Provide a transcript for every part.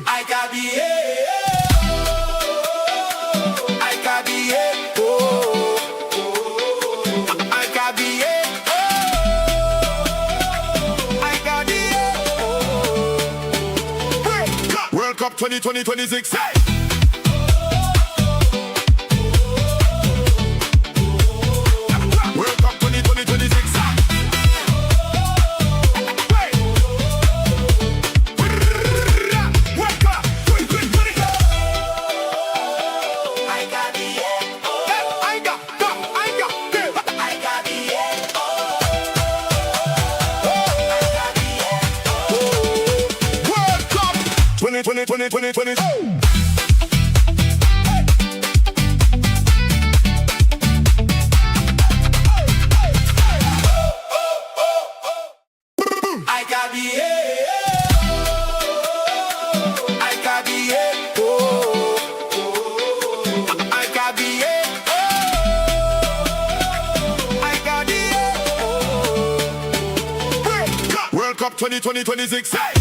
I got the I got the I got the I got the World Cup 2026. Hey! World Cup 2026. Hey! World Cup 2026. Hey! World Cup 2026. I got the I got the World Cup 2020. I got the I got the I got the I got the World Cup 2026. Hey!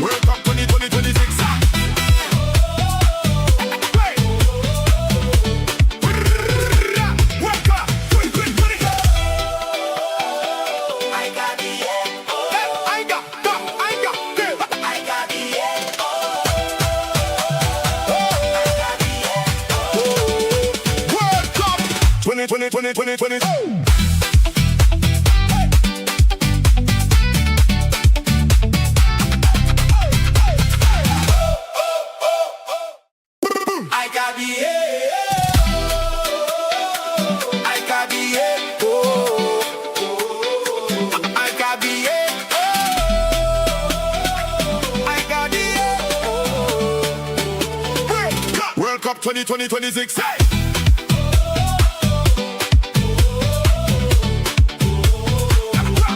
World Cup 2026. Hey! World Cup 2026. I got the I got the World Cup 2020. I got the I got the I got the I got the World Cup 2026. Hey!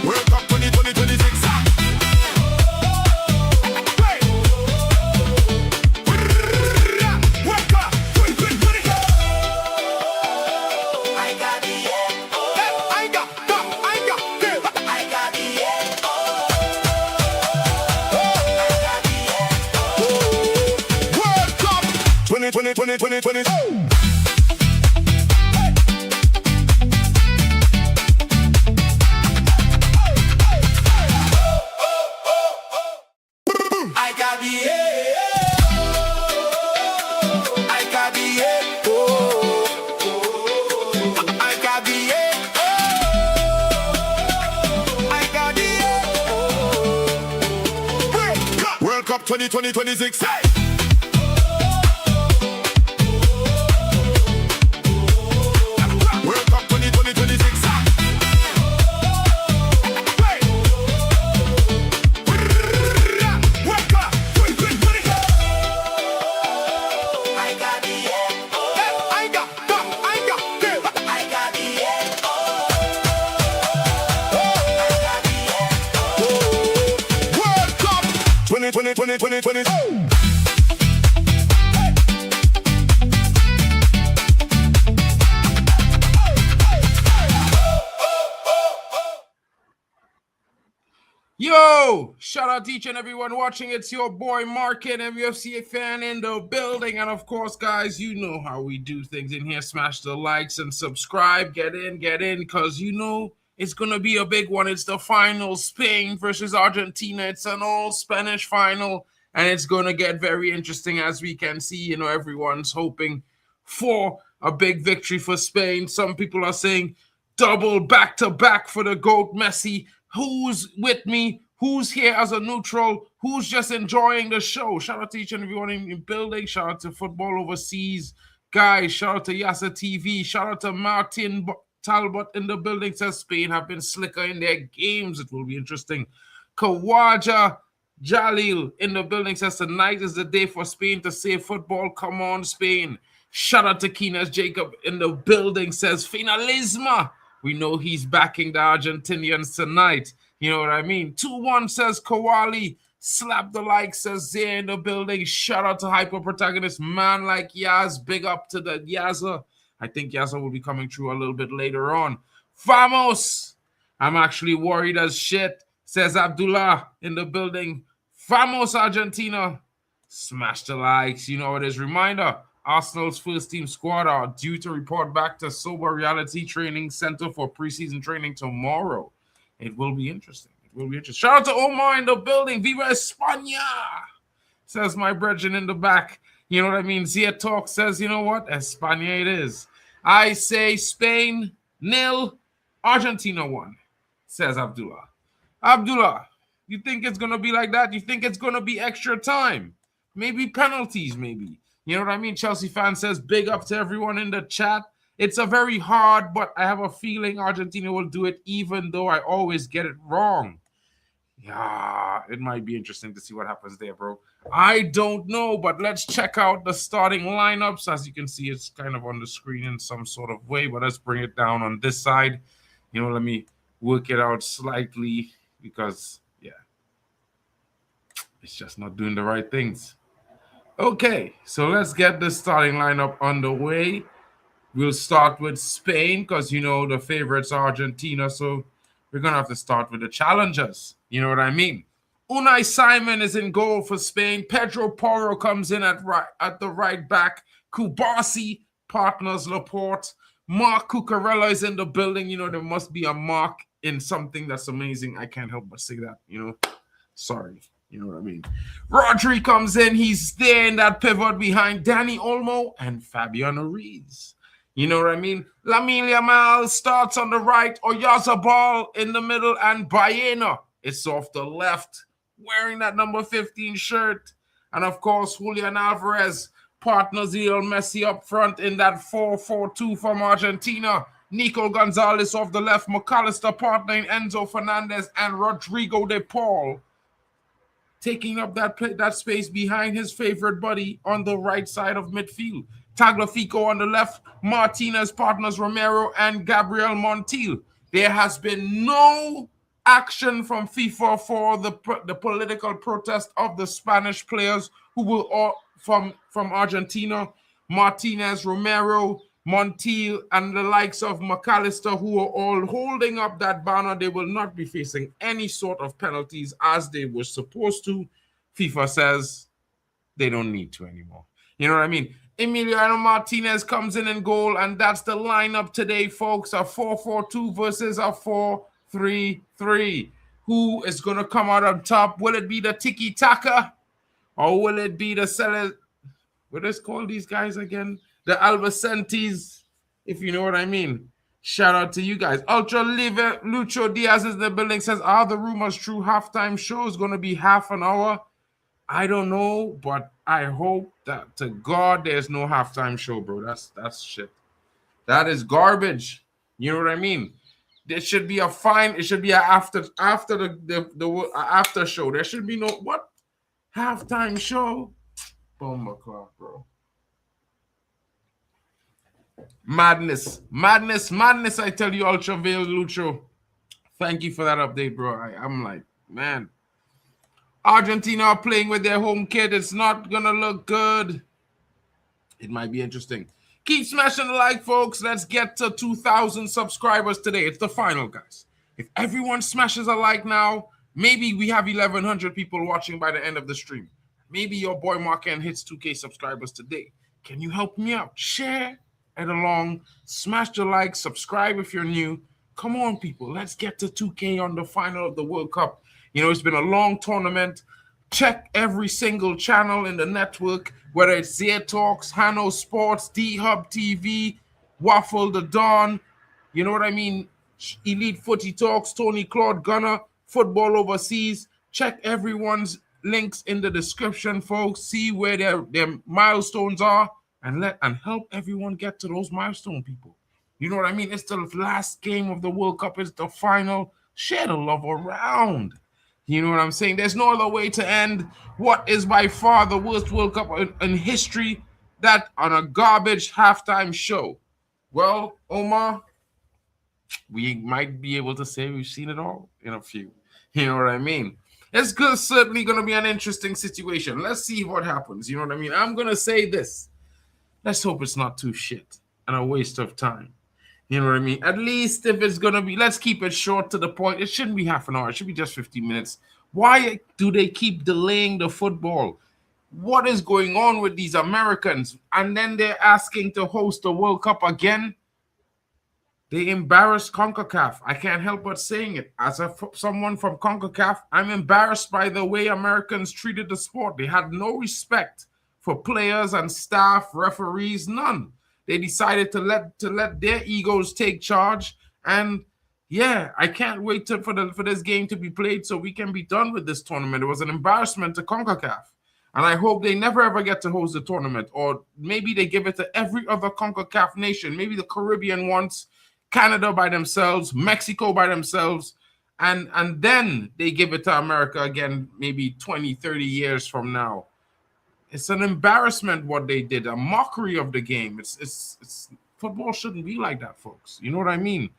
World Cup 2026. Hey! World Cup 2026. I got the I got the World Cup 2020. Yo, shout out to each and everyone watching. It's your boy Market, MUFC fan in the building. And of course, guys, you know how we do things in here. Smash the likes and subscribe. Get in, because you know it's going to be a big one. It's the final, Spain versus Argentina. It's an all-Spanish final, and it's going to get very interesting. As we can see, you know, everyone's hoping for a big victory for Spain. Some people are saying double back-to-back for the GOAT Messi. Who's with me? Who's here as a neutral? Who's just enjoying the show? Shout out to each and everyone in the building. Shout out to Football Overseas. Guys, shout out to Yasa TV. Shout out to Martin Talbot in the building. Says Spain have been slicker in their games. It will be interesting. Kawaja Jalil in the building says tonight is the day for Spain to save football. Come on, Spain. Shout out to Keenas Jacob in the building. Says Finalisma. We know he's backing the Argentinians tonight. You know what I mean? 2-1 says Kawali. Slap the like, says Zay in the building. Shout out to Hyper Protagonist, man like Yaz. Big up to the Yaza. I think Yaza will be coming through a little bit later on. Vamos! I'm actually worried as shit, says Abdullah in the building. Vamos Argentina. Smash the likes. You know it is. Reminder, Arsenal's first team squad are due to report back to Sober Reality Training Center for preseason training tomorrow. It will be interesting. It will be interesting. Shout out to Omar in the building. Viva España, says my brethren in the back. You know what I mean? Zia Talk says, you know what? España it is. I say Spain 0, Argentina 1, says Abdullah. Abdullah, you think it's going to be like that? You think it's going to be extra time? Maybe penalties, maybe. You know what I mean? Chelsea fan says, big up to everyone in the chat. It's a very hard, but I have a feeling Argentina will do it, even though I always get it wrong. Yeah, it might be interesting to see what happens there, bro. I don't know, but let's check out the starting lineups. As you can see, it's kind of on the screen in some sort of way, but let's bring it down on this side. You know, let me work it out slightly because, yeah, it's just not doing the right things. Okay, so let's get the starting lineup underway. We'll start with Spain because, you know, the favorites are Argentina, so we're going to have to start with the challengers. You know what I mean? Unai Simon is in goal for Spain. Pedro Porro comes in at the right back. Kubasi partners Laporte. Mark Cucurella is in the building. You know, there must be a mark in something that's amazing. I can't help but say that, you know. Sorry. You know what I mean? Rodri comes in. He's there in that pivot behind Dani Olmo and Fabian Ruiz. You know what I mean? Lamine Yamal starts on the right, Oyarzabal in the middle, and Baena is off the left, wearing that number 15 shirt. And of course, Julian Alvarez partners Lionel Messi up front in that 4-4-2 from Argentina. Nico Gonzalez off the left, McAllister partnering Enzo Fernandez and Rodrigo de Paul, taking up that space behind his favorite buddy on the right side of midfield. Tagliafico on the left, Martinez partners Romero and Gabriel Montiel. There has been no action from FIFA for the political protest of the Spanish players who will all from Argentina. Martinez, Romero, Montiel, and the likes of McAllister, who are all holding up that banner. They will not be facing any sort of penalties as they were supposed to. FIFA says they don't need to anymore. You know what I mean? Emiliano Martinez comes in goal, and that's the lineup today, folks. A 4-4-2 versus a 4-3-3. Who is going to come out on top? Will it be the tiki-taka? Or will it be the what is called these guys again? The Albacentes, if you know what I mean. Shout out to you guys. Ultra Live Lucho Diaz is in the building, says, are the rumors true? Halftime show is going to be half an hour. I don't know, but I hope that to God there's no halftime show, bro. That's shit. That is garbage. You know what I mean? There should be a fine. It should be a after the after show. There should be no what halftime show. Bomba clock, bro. Madness. I tell you, Ultra Veil Lucho. Thank you for that update, bro. I'm like, man. Argentina are playing with their home kit. It's not going to look good. It might be interesting. Keep smashing the like, folks. Let's get to 2,000 subscribers today. It's the final, guys. If everyone smashes a like now, maybe we have 1,100 people watching by the end of the stream. Maybe your boy Marken hits 2K subscribers today. Can you help me out? Share it along. Smash the like. Subscribe if you're new. Come on, people. Let's get to 2K on the final of the World Cup. You know, it's been a long tournament. Check every single channel in the network, whether it's Zia Talks, Hano Sports, D-Hub TV, Waffle the Dawn, you know what I mean? Elite Footy Talks, Tony Claude Gunner, Football Overseas. Check everyone's links in the description, folks. See where their milestones are and help everyone get to those milestone people. You know what I mean? It's the last game of the World Cup. It's the final. Share the love around. You know what I'm saying? There's no other way to end what is by far the worst World Cup in history, that on a garbage halftime show. Well, Omar, we might be able to say we've seen it all in a few. You know what I mean? It's certainly going to be an interesting situation. Let's see what happens. You know what I mean? I'm going to say this. Let's hope it's not too shit and a waste of time. You know what I mean? At least if it's going to be, let's keep it short to the point. It shouldn't be half an hour. It should be just 15 minutes. Why do they keep delaying the football? What is going on with these Americans? And then they're asking to host the World Cup again. They embarrassed CONCACAF. I can't help but saying it. As someone from CONCACAF, I'm embarrassed by the way Americans treated the sport. They had no respect for players and staff, referees, none. They decided to let their egos take charge. And yeah, I can't wait for this game to be played so we can be done with this tournament. It was an embarrassment to CONCACAF. And I hope they never ever get to host the tournament. Or maybe they give it to every other CONCACAF nation. Maybe the Caribbean once, Canada by themselves, Mexico by themselves, and then they give it to America again maybe 20, 30 years from now. It's an embarrassment what they did, a mockery of the game. It's football shouldn't be like that, folks. You know what I mean?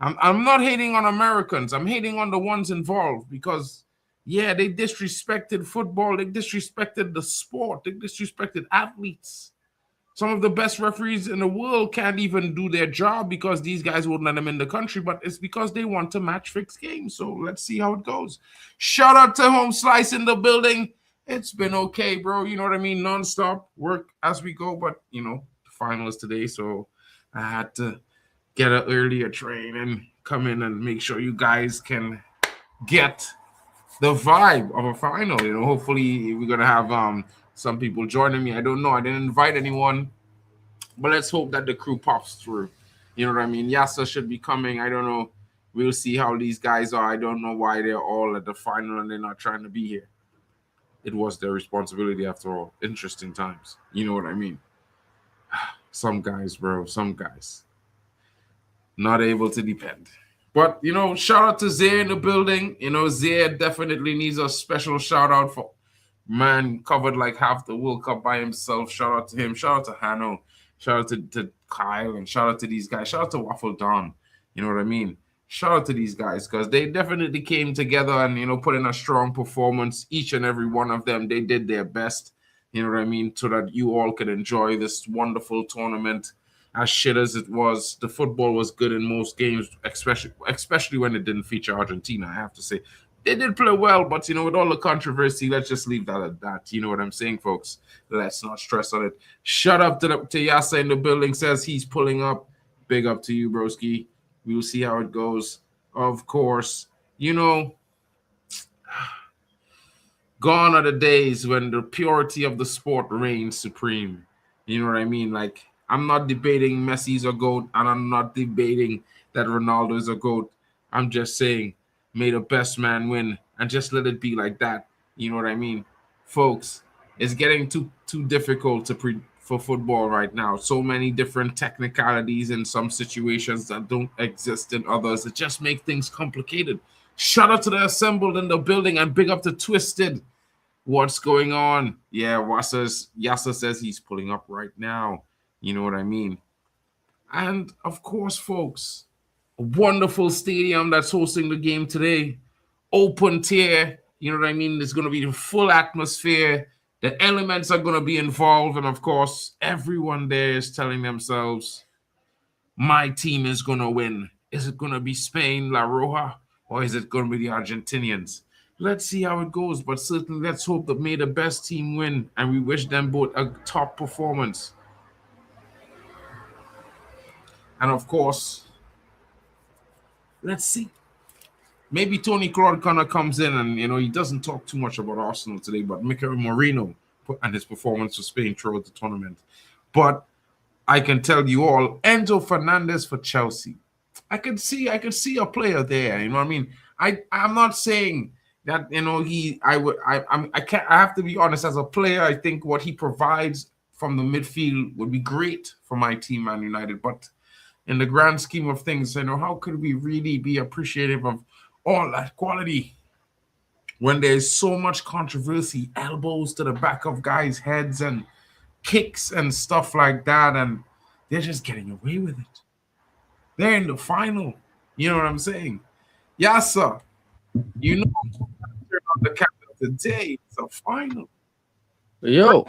I'm not hating on Americans. I'm hating on the ones involved because, yeah, they disrespected football. They disrespected the sport. They disrespected athletes. Some of the best referees in the world can't even do their job because these guys won't let them in the country, but it's because they want to match fix games. So let's see how it goes. Shout out to Home Slice in the building. It's been okay, bro. You know what I mean? Non-stop work as we go, but, you know, the final is today, so I had to get an earlier train and come in and make sure you guys can get the vibe of a final. You know, hopefully we're going to have some people joining me. I don't know. I didn't invite anyone, but let's hope that the crew pops through. You know what I mean? Yasa should be coming. I don't know. We'll see how these guys are. I don't know why they're all at the final and they're not trying to be here. It was their responsibility after all. Interesting times. You know what I mean? Some guys, bro. Some guys. Not able to depend. But, you know, shout out to Zaire in the building. You know, Zaire definitely needs a special shout out for man covered like half the World Cup by himself. Shout out to him. Shout out to Hanno. Shout out to Kyle. And shout out to these guys. Shout out to Waffle Don. You know what I mean? Shout out to these guys because they definitely came together and, you know, put in a strong performance. Each and every one of them, they did their best. You know what I mean? So that you all could enjoy this wonderful tournament. As shit as it was, the football was good in most games, especially when it didn't feature Argentina, I have to say. They did play well, but, you know, with all the controversy, let's just leave that at that. You know what I'm saying, folks? Let's not stress on it. Shut up to Yasa in the building, says he's pulling up. Big up to you, broski. We will see how it goes. Of course, you know, gone are the days when the purity of the sport reigns supreme. You know what I mean? Like, I'm not debating Messi's a GOAT, and I'm not debating that Ronaldo is a GOAT. I'm just saying, may the best man win, and just let it be like that. You know what I mean? Folks, it's getting too difficult for football right now. So many different technicalities in some situations that don't exist in others. It just makes things complicated. Shout out to the assembled in the building and big up to Twisted. What's going on? Yeah, Yasa says he's pulling up right now. You know what I mean? And of course, folks, a wonderful stadium that's hosting the game today. Open tier. You know what I mean? There's going to be a full atmosphere. The elements are going to be involved. And of course, everyone there is telling themselves, my team is going to win. Is it going to be Spain, La Roja, or is it going to be the Argentinians? Let's see how it goes. But certainly, let's hope that may the best team win. And we wish them both a top performance. And of course, let's see. Maybe Tony Claude kind of comes in and, you know, he doesn't talk too much about Arsenal today, but Mikel Merino and his performance for Spain throughout the tournament. But I can tell you all, Enzo Fernandez for Chelsea. I can see a player there. You know what I mean? I'm not saying that, you know, I have to be honest. As a player, I think what he provides from the midfield would be great for my team, Man United. But in the grand scheme of things, you know, how could we really be appreciative of all that quality when there's so much controversy, elbows to the back of guys' heads and kicks and stuff like that, and they're just getting away with it. They're in the final. You know what I'm saying? Yes, sir. You know, on the captain today, it's a final. Yo,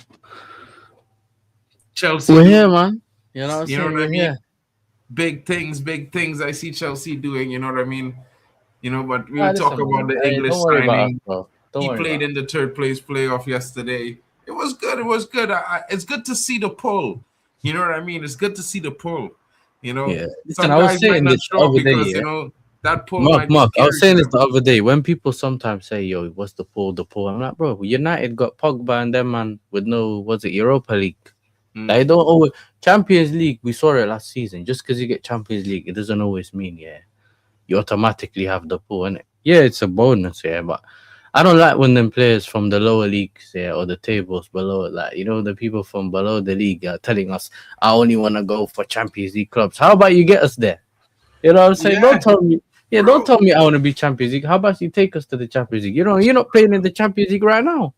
Chelsea. we're here, man. You know what I'm You know saying? what I We're mean? here. big things I see Chelsea doing. You know what I mean? But we'll Ah, talk listen, about man. the Hey, English don't worry about us, signing. bro. Don't He worry played about us. in the third place playoff yesterday. It was good. It was good. It's good to see the pull. You know what I mean? It's good to see the pull. Yeah. Listen, Some I was guys might saying not this the show up other day, because yeah. that pull Mark, might be Mark, I was scary to saying this them. the other day. When people sometimes say, yo, what's the pull, the pull? I'm like, bro, United got Pogba and them, man, with no, was it Europa League? Like, don't always, Champions League, we saw it last season. Just because you get Champions League, it doesn't always mean, yeah, you automatically have the pull, innit? Yeah, it's a bonus, yeah, but I don't like when them players from the lower leagues, yeah, or the tables below, like, the people from below the league are telling us, I only want to go for Champions League clubs. How about you get us there? You know what I'm saying? Don't Yeah, tell me. Yeah, don't bro. tell me I want to be Champions League. How about you take us to the Champions League? You're not playing in the Champions League right now.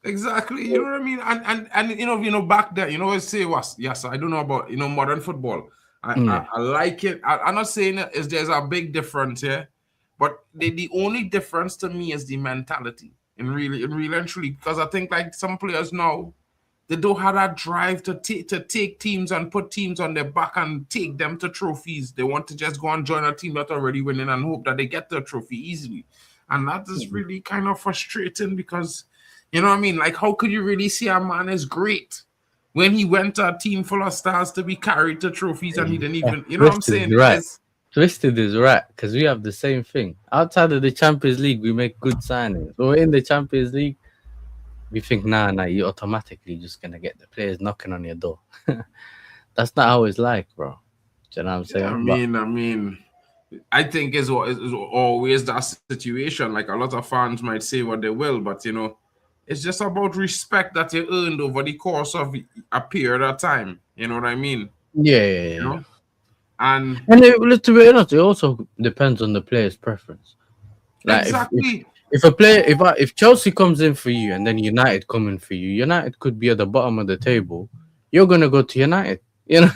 Exactly. You know what I mean? And back then, I say was yes, I don't know about modern football. Yeah. I like it. I'm not saying there's a big difference here, but the only difference to me is the mentality. In really and truly, because I think like some players now, they don't have that drive to take teams and put teams on their back and take them to trophies. They want to just go and join a team that's already winning and hope that they get the trophy easily. And that is really kind of frustrating because, you know what I mean? Like, how could you really see a man is great when he went to a team full of stars to be carried to trophies and he didn't even, you know what I'm Twisted saying? is right. Twisted is right because we have the same thing. Outside of the Champions League, we make good signings. But we're in the Champions League, we think, nah, you're automatically just gonna get the players knocking on your door. That's not how it's like, bro. Do you know what I'm Yeah, saying? But I think is always that situation. Like a lot of fans might say what they will, but it's just about respect that you earned over the course of a period of time. You know what I mean? You yeah. know, and To be honest, it also depends on the player's preference. Like exactly, if a player if Chelsea comes in for you and then United come in for you, United could be at the bottom of the table. You're gonna go to United. You know.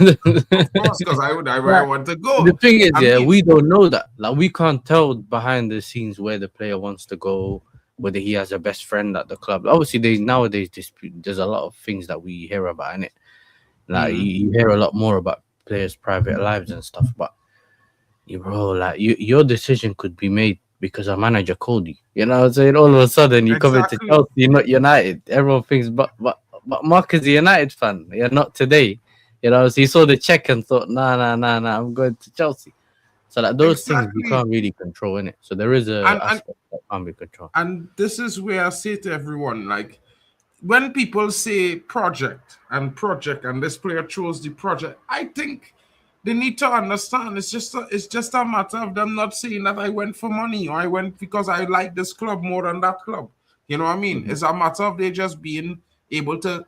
of course, because I Like, want to the go. thing is, I yeah, mean, we don't know that. Like, we can't tell behind the scenes where the player wants to go, whether he has a best friend at the club. Obviously, nowadays there's a lot of things that we hear about in it. Like, you hear a lot more about players' private lives and stuff. But bro, like your decision could be made because a manager called you. You know what I'm saying? All of a sudden, you come into exactly, Chelsea, you're not United. Everyone thinks, but Mark is a United fan. You're not today. You know, so he saw the check and thought, nah, I'm going to Chelsea. So like those things we exactly, can't really control in it. So there is a and aspect that can't be controlled. and this is where I say to everyone, like, when people say project and this player chose the project, I think they need to understand it's just a matter of them not saying that I went for money or I went because I like this club more than that club. You know what I mean? Mhm. It's a matter of they just being able to,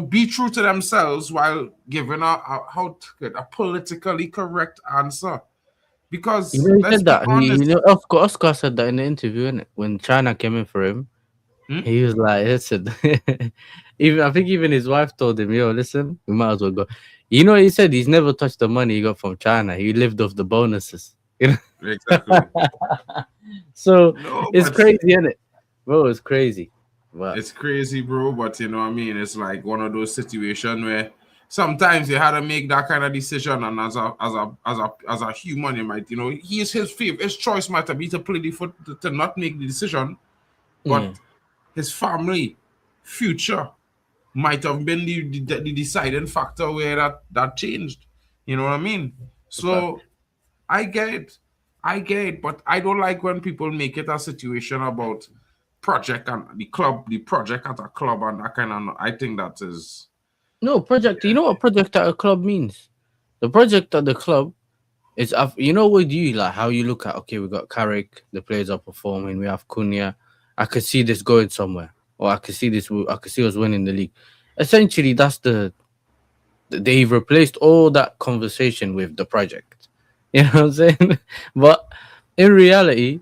be true to themselves while giving a politically correct answer. You Because know, he let's said be that honest. Oscar said that in the interview, innit? When China came in for him, Hmm? he was like, listen, even I think even his wife told him, yo, listen, we might as well go. You know, he said he's never touched the money he got from China. He lived off the bonuses. You Exactly. know? So No, it's but crazy, isn't it? Bro, it's crazy. But it's crazy, bro, but you know what I mean? It's like one of those situations where sometimes you had to make that kind of decision, and as a human, you might, his choice might be to play the foot to not make the decision, yeah, but his family, future might have been the deciding factor where that changed. You know what I mean? a fact. So I get it. I get it, but I don't like when people make it a situation about project and the project at a club and that kind of. I think that is. No, project. You know what project at a club means? The project at the club is, with you, like how you look at, okay, we got Carrick, the players are performing, we have Cunha. I could see this going somewhere, or I could see us winning the league. Essentially, they've replaced all that conversation with the project. You know what I'm saying? But in reality,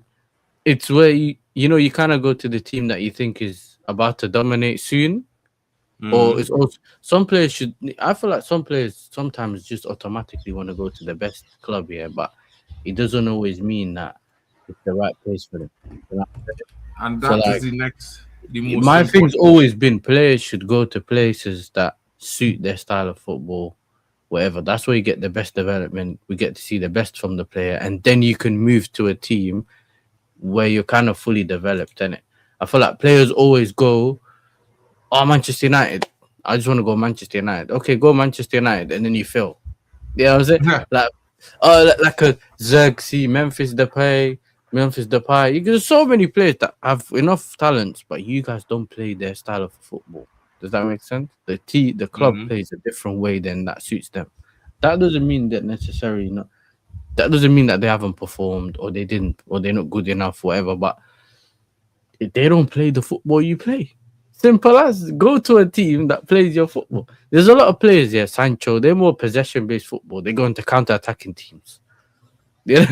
it's where you kind of go to the team that you think is about to dominate soon. Or Mm, it's also some players should. I feel like some players sometimes just automatically want to go to the best club here, but it doesn't always mean that it's the right place for them. You know? and So that is like the most my thing's important. always been players should go to places that suit their style of football, whatever. That's where you get the best development. We get to see the best from the player, and then you can move to a team where you're kind of fully developed in it. I feel like players always go, "Oh, Manchester United. I just want to go Manchester United." Okay, go Manchester United, and then you fail. You know what I'm saying? Yeah. Like, like a Xerxes, Memphis Depay. There's so many players that have enough talents, but you guys don't play their style of football. Does that make sense? The club Mhm. plays a different way than that suits them. That doesn't mean that necessarily not. That doesn't mean that they haven't performed or they didn't or they're not good enough, whatever. But if they don't play the football you play. Simple as go to a team that plays your football. There's a lot of players here, Sancho. They're more possession-based football. They go into counter-attacking teams. You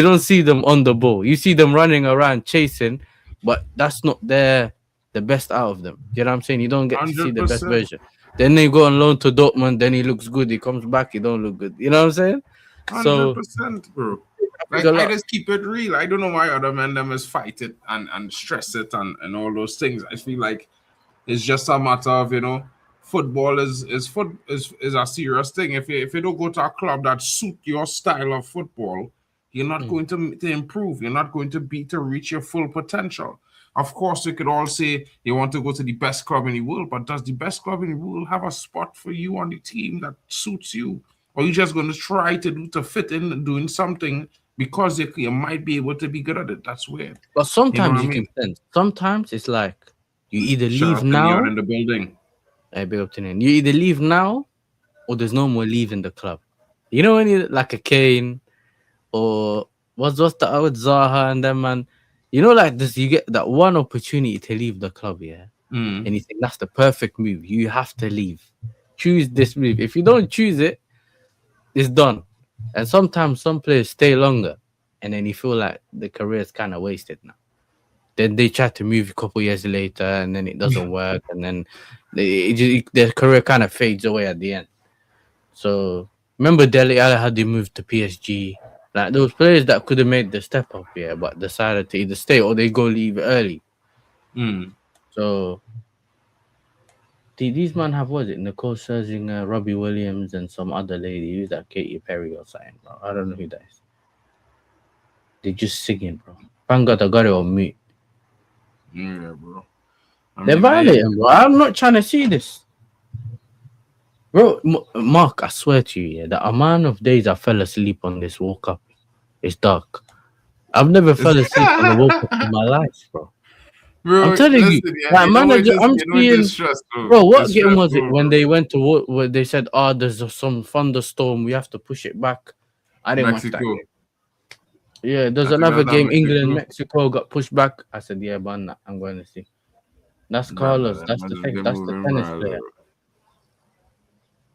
don't see them on the ball. You see them running around chasing, but that's not the best out of them. You know what I'm saying? You don't get to see the best 100%. version. Then they go on loan to Dortmund. Then he looks good. He comes back. He don't look good. You know what I'm saying? So 100%, bro. I think Like, a I lot. just keep it real. I don't know why other men them is fight it and stress it and all those things. I feel like it's just a matter of, football is a serious thing. If you don't go to a club that suit your style of football, you're not going to improve. You're not going to reach your full potential. Of course, we could all say you want to go to the best club in the world, but does the best club in the world have a spot for you on the team that suits you? Or you just going to try to fit in doing something because you might be able to be good at it? That's weird. But You know what sometimes I you mean? can sense. Sometimes it's like you either Shout leave out to Leon now. in the building. Big up to Nen. You either leave now or there's no more leaving the club. You know when you like a Kane or what's the other Zaha and them man. You know, like this, you get that one opportunity to leave the club, yeah, Mm. and you think that's the perfect move. You have to leave. Choose this move. If you don't choose it, it's done. And sometimes some players stay longer, and then you feel like the career is kind of wasted now. Then they try to move a couple years later, and then it doesn't work, and then their career kind of fades away at the end. So remember, Dele Alli had to move to PSG. Like those players that could have made the step up, yeah, but decided to either stay or they go leave early. Mm. So these man have, what is it, Nicole Scherzinger, Robbie Williams, and some other lady. Who's that? Katy Perry or something, bro. I don't know who that is. They're just singing, bro. Thank God I got it on mute. Yeah, bro. I They're mean, I- violating, bro. I'm not trying to see this. Bro, Mark, I swear to you, yeah, the amount of days I fell asleep on this World Cup is dark. I've never fell asleep on a World Cup in my life, bro. Bro, I'm telling you, listen, yeah, like you know what manager, this- I'm you know what seeing, this stress, bro. What It's game was it stressful, when bro. they went to where they said, "Oh, there's some thunderstorm, we have to push it back." I didn't watch that Mexico. game. Yeah, there's I think another that's game, Mexico. England, Mexico got pushed back. I said, "Yeah, but I'm going to see." That's Carlos. That's the thing. That's the tennis player.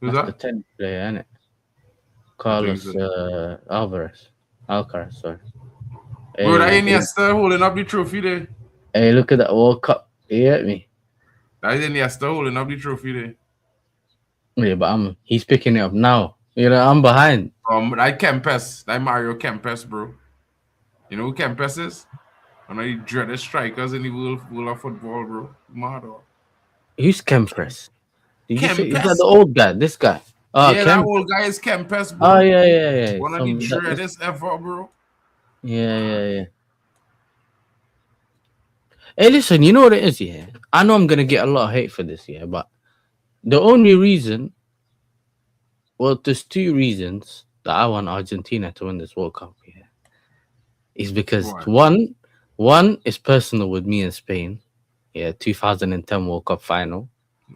Who's That's the that? tennis player, isn't it? I think Carlos so. Alcaraz. Sorry. Bro, that Hey, Iniesta holding up the trophy there. hey, look at that World Cup. You get me? That Iniesta holding up the trophy there. Yeah, but he's picking it up now. You know, I'm behind. That Kempes, that Mario Kempes, bro. You know who Kempes is? One of the dreaded strikers in the world of football, bro. Mad. Who's Kempres? Did you say is that Kempes. the old guy? This guy? Oh, Yeah, that old guy is Kempes, bro. Oh yeah. One of the dreadest ever, bro. Yeah. Hey, listen, you know what it is, yeah? I know I'm gonna get a lot of hate for this, yeah, but the only reason, well, there's two reasons that I want Argentina to win this World Cup, yeah, is because Why? one is personal with me and Spain, yeah, 2010 World Cup final,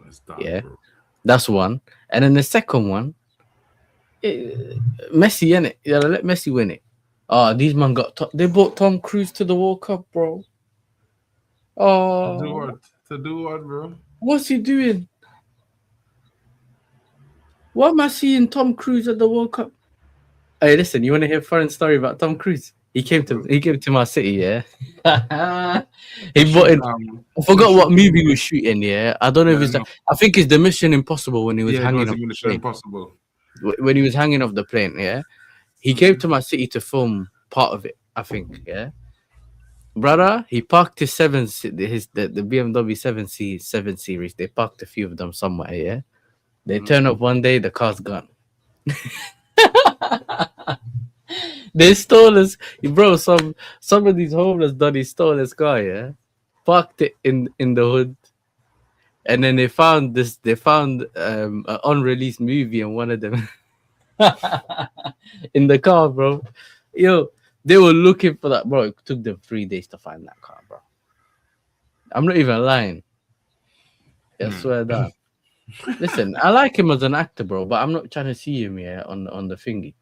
That's dark, yeah, bro. that's one, and then the second one, Messi in it, yeah, let Messi win it. Oh, these man they brought Tom Cruise to the World Cup, bro. Oh, To do what? To do what, bro? what's he doing? Why am I seeing Tom Cruise at the World Cup? Hey, listen, you want to hear a fun story about Tom Cruise? He came to my city, yeah. He bought in. I forgot what movie he was shooting, yeah. I don't know if it's that. I think it's the Mission Impossible when he was hanging off the plane. Impossible. When he was hanging off the plane, yeah. He came to my city to film part of it, I think, yeah. Brother, he parked his the BMW 7 Series. They parked a few of them somewhere, yeah. They turn up one day, the car's gone. They stole us, bro. Some of these homeless duddies stole his car, yeah, parked it in the hood, and then they found this. They found an unreleased movie and one of them in the car, bro. Yo, they were looking for that, bro. It took them 3 days to find that car, bro. I'm not even lying. I swear that. Listen, I like him as an actor, bro, but I'm not trying to see him here on the thingy.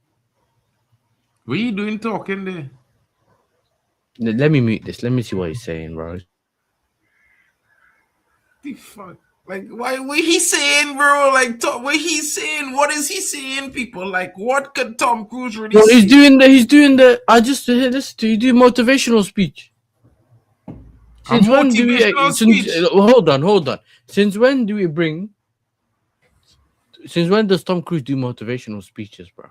What are you doing talking there? Let me mute this. Let me see what he's saying, bro. The fuck? Like, why? What he saying, bro? Like, what he's saying? What is he saying, people? Like, what could Tom Cruise really Bro, say? he's doing the. I just heard this. He do motivational speech. Since when do we? motivational speech? Hold on. Since when do we bring? Since when does Tom Cruise do motivational speeches, bro?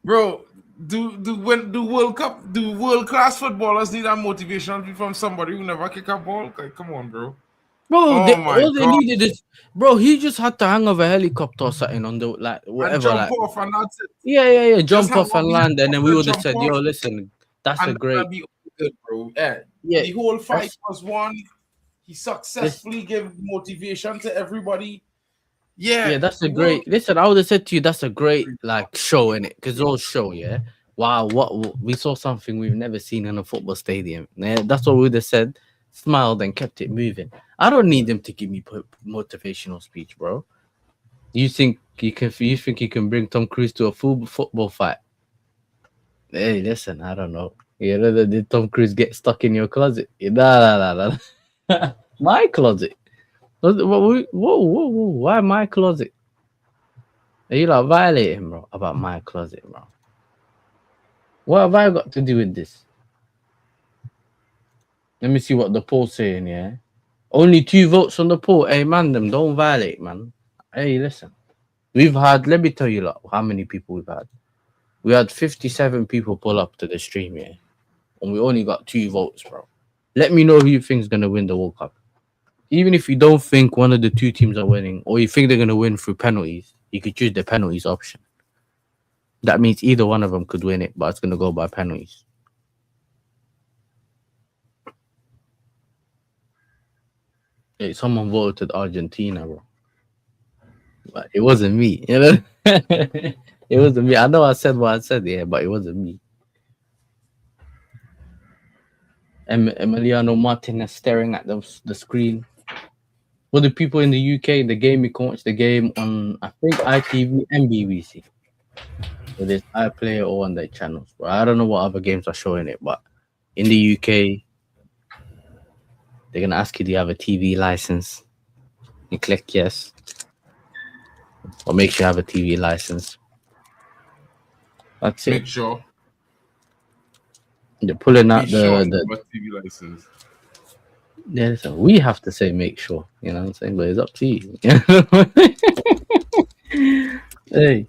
Bro, when do World Cup, do world class footballers need a motivational from somebody who never kick a ball? Like, come on, bro. Bro, Oh my all they God. needed is, bro. He just had to hang off a helicopter or something on the like whatever, And jump like off, and that's it. yeah, jump hang off and off the land, and then we helicopter, would have jump said, off, "Yo, listen, that's a And great." that'd be good, bro. Yeah. Yeah, The whole fight that's- was won. He successfully gave motivation to everybody. Yeah. Yeah, that's a the world- great. Listen, I would have said to you, that's a great like show in it, because all show, yeah. Wow, what we saw something we've never seen in a football stadium. Yeah, that's what we would have said. Smiled and kept it moving. I don't need them to give me motivational speech, bro. You think you can? You think you can bring Tom Cruise to a full football fight? Hey, listen, I don't know. You know, did Tom Cruise get stuck in your closet? Nah. My closet. Whoa. Why my closet? Are you like violating, bro? About my closet, bro? What have I got to do with this? Let me see what the poll's saying, yeah? Only 2 votes on the poll. Hey, man, them don't violate, man. Hey, listen. We've had, let me tell you lot, how many people we've had. We had 57 people pull up to the stream, yeah? And we only got 2 votes, bro. Let me know who you think's going to win the World Cup. Even if you don't think one of the 2 teams are winning, or you think they're going to win through penalties, you could choose the penalties option. That means either one of them could win it, but it's going to go by penalties. Hey, someone voted Argentina, bro. But it wasn't me, you know? It wasn't me. I know I said what I said, yeah, but it wasn't me. Emiliano Martinez staring at the screen. For the people in the UK, the game, you can watch the game on, I think, ITV and BBC. So there's iPlayer or on their channels. But I don't know what other games are showing it, but in the UK, they're going to ask you, do you have a TV license? You click yes. Or make sure you have a TV license. That's it. Make sure. They're pulling out Be sure the you have a TV license. yeah, so we have to say make sure, you know what I'm saying? But it's up to you. Hey.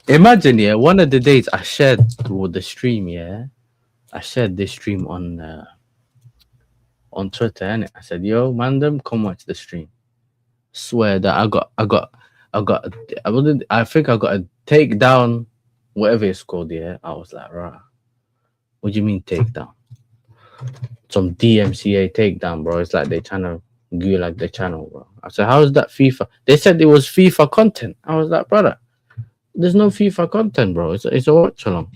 Imagine, yeah, one of the days I shared with the stream, yeah. I shared this stream on Twitter, and I said, yo, man, them come watch the stream. Swear that I think I got a takedown, whatever it's called, yeah. I was like, rah. What do you mean takedown? Some DMCA takedown, bro. It's like they trying to gulag the channel, bro. I said, how is that FIFA? They said it was FIFA content. I was like, brother, there's no FIFA content, bro. It's a watch along.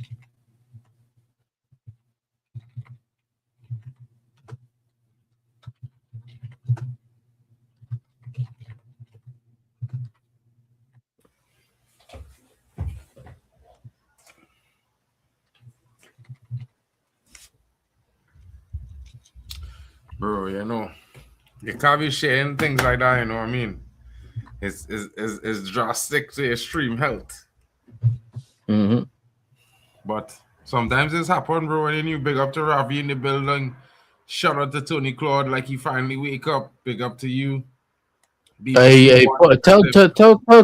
Bro, you know, you can't be sharing things like that, you know what I mean? It's drastic to your stream health. Mm-hmm. But sometimes it's happened, bro. And then you big up to Ravi in the building. Shout out to Tony Claude, like he finally wake up. Big up to you. Hey, tell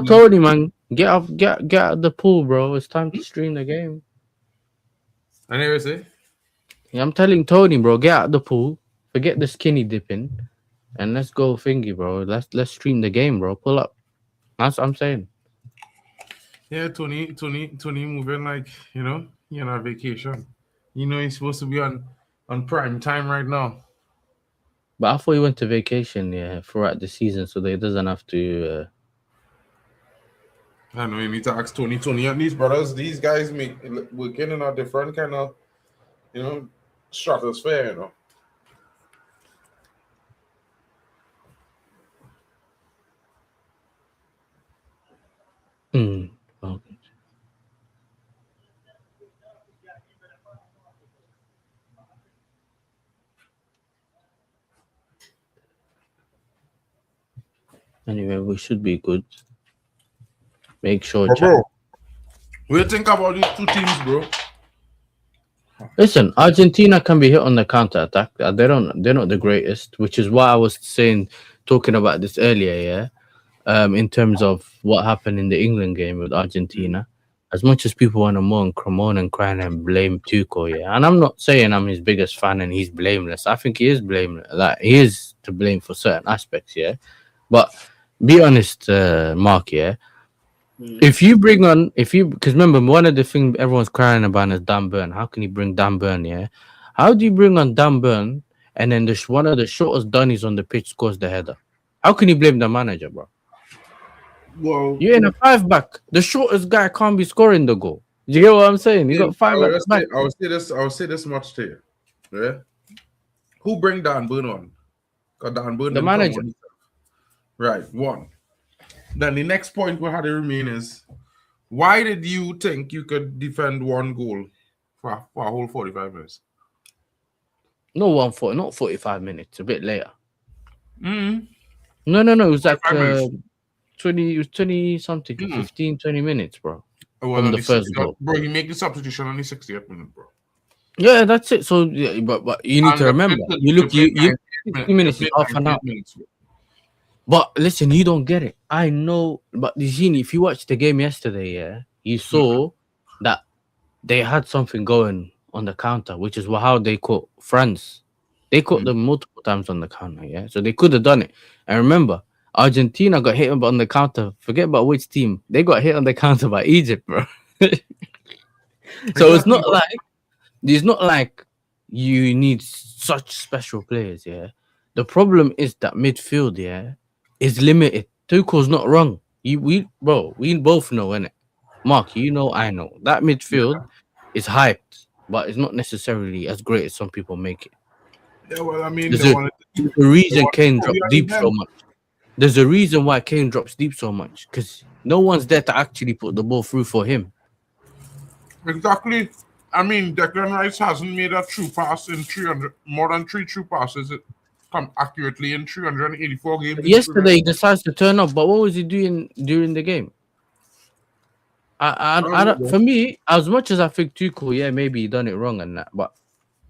Tony, man, get out of the pool, bro. It's time to stream the game. I never say. Yeah, I'm telling Tony, bro, get out of the pool, forget the skinny dipping, and let's go thingy, bro. Let's stream the game, bro. Pull up. That's what I'm saying. Yeah, Tony moving like, he on a vacation. He's supposed to be on prime time right now. But I thought he went to vacation, yeah, throughout the season, so that he doesn't have to. I know you need to ask Tony and these brothers, these guys working in a different kind of, stratosphere. Well, anyway, we should be good. Make sure. But bro, what do you think about these two teams, bro? Listen, Argentina can be hit on the counter attack. They're not the greatest, which is why I was talking about this earlier, yeah. In terms of what happened in the England game with Argentina. As much as people want to moan, Cremona and cry and blame Tuchel, yeah. And I'm not saying I'm his biggest fan and he's blameless. I think he is blameless. Like, he is to blame for certain aspects, yeah. But be honest, Mark, yeah. Because remember, one of the things everyone's crying about is Dan Burn. How can he bring Dan Burn? Yeah, how do you bring on Dan Burn and then one of the shortest dunnies on the pitch scores the header? How can you blame the manager, bro? Well, You're in a 5-back. The shortest guy can't be scoring the goal. Do you get what I'm saying? You got 5 at the back. I will say this much to you. Yeah. Who bring Dan Burn on? Because Dan Burn The manager. Right. One. Then the next point we had to remain is, why did you think you could defend one goal for a whole 45 minutes? Not 45 minutes, a bit later. Mm-hmm. No. It was like 20 something, 15, 20 minutes, bro. From the first goal. Bro, you make the substitution on the 60th minute, bro. Yeah, that's it. So, yeah, but you need to remember, you 60 minutes is half an hour. But listen, you don't get it. I know, but Zini, if you watched the game yesterday, yeah, you saw that they had something going on the counter, which is how they caught France. They caught them multiple times on the counter, yeah. So they could have done it. And remember, Argentina got hit on the counter. Forget about which team. They got hit on the counter by Egypt, bro. So it's not like you need such special players, yeah. The problem is that midfield, yeah, is limited. Tuchel's not wrong. We both know, innit? Mark, you know, I know. That midfield is hyped, but it's not necessarily as great as some people make it. Yeah, well, I mean, there's a reason Kane dropped deep so much. There's a reason why Kane drops deep so much, because no one's there to actually put the ball through for him. Exactly. I mean, Declan Rice hasn't made a true pass in more than 3 true passes. It come accurately in 384 games. Yesterday, he decides to turn up, but what was he doing during the game? For me, as much as I think Tuchel, yeah, maybe he done it wrong and that, but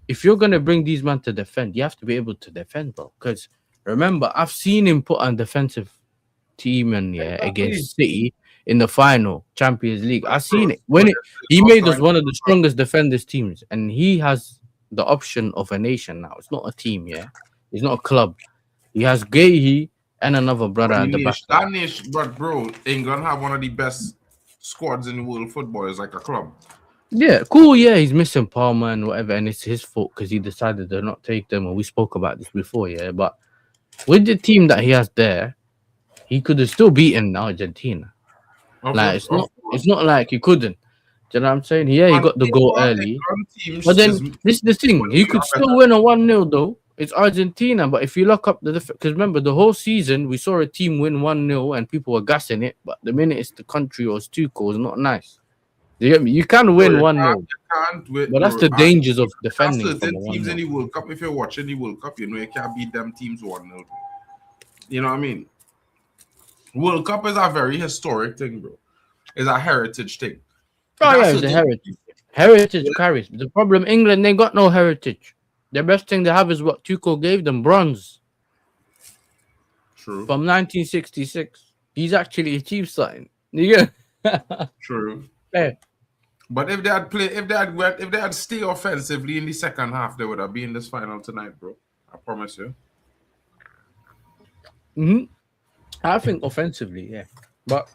if you're gonna bring these men to defend, you have to be able to defend, bro. Because remember, I've seen him put on defensive team and against City in the final Champions League. I've seen it when he made us one of the strongest defenders teams, and he has the option of a nation now. It's not a team, yeah. It's not a club. He has Gahey and another brother at the back. But bro, England have one of the best squads in world football. It's like a club. Yeah, cool. Yeah, he's missing Palmer and whatever, and it's his fault because he decided to not take them. And we spoke about this before, yeah. But with the team that he has there, he could have still beaten Argentina. It's not like he couldn't. Do you know what I'm saying? Yeah, he got the goal early. But then this is the thing. He could still win a 1-0 though. It's Argentina, but if you look up because remember the whole season we saw a team win 1-0 and people were gassing it, but the minute it's the country or it's Tuchel, it's not nice. You get me? You can win 1-0, but that's the dangers of defending. Certain teams in the World Cup, if you're watching the World Cup, you know you can't beat them teams 1-0. You know what I mean? World Cup is a very historic thing, bro. It's a heritage thing. Oh yeah, it's a heritage. Heritage carries. The problem, England, they got no heritage. The best thing they have is what Tuchel gave them, bronze. True. From 1966. He's actually achieved something. You get True. Yeah. But if they had stayed offensively in the second half, they would have been in this final tonight, bro. I promise you. I think offensively, yeah. But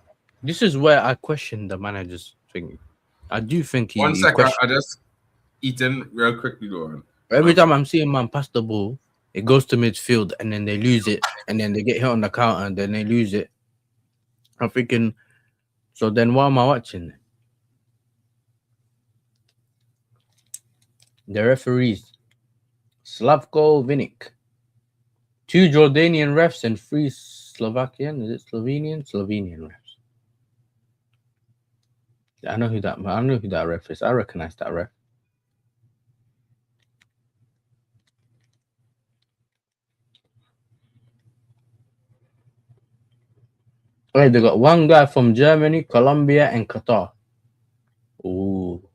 This is where I question the manager's thing. I do think he 1 second, question. I just eaten real quickly. Go on. Every time I'm seeing man pass the ball, it goes to midfield and then they lose it, and then they get hit on the counter and then they lose it. I'm thinking, so then why am I watching? The referees, Slavko Vinic, 2 Jordanian refs and 3 Slovakian. Is it Slovenian? Slovenian refs. I know who that. I know who that ref is. I recognize that ref. Right, they got one guy from Germany, Colombia, and Qatar. Ooh.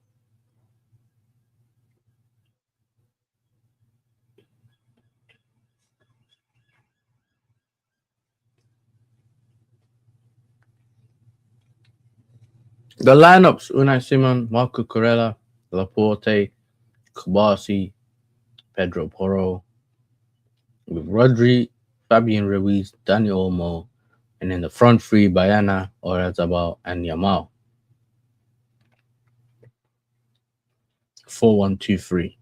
The lineups: Unai Simon, Marco Corella, Laporte, Kubasi, Pedro Porro, with Rodri, Fabian Ruiz, Daniel Olmo, and in the front three, Bayana, Oyarzabal, and Yamal. 4-1-2-3.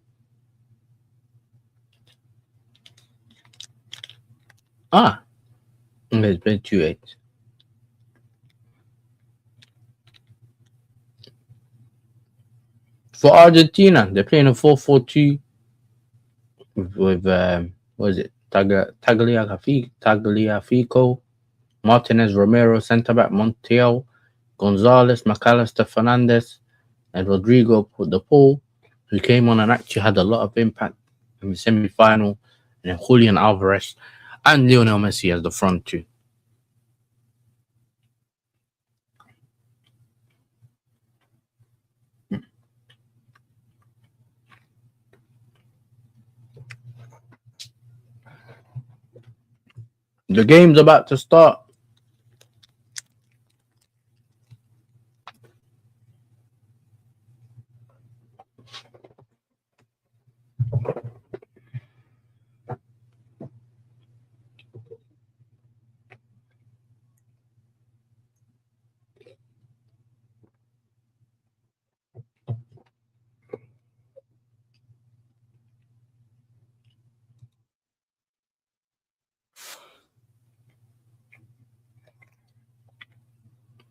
Ah, it's been 2-8. For Argentina, they're playing a 4-4-2 with what is it? Tagliafico, Martinez, Romero, centre back, Montiel, Gonzalez, McAllister, Fernandez, and Rodrigo de Paul, who came on and actually had a lot of impact in the semi-final, and then Julian Alvarez and Lionel Messi as the front two. The game's about to start.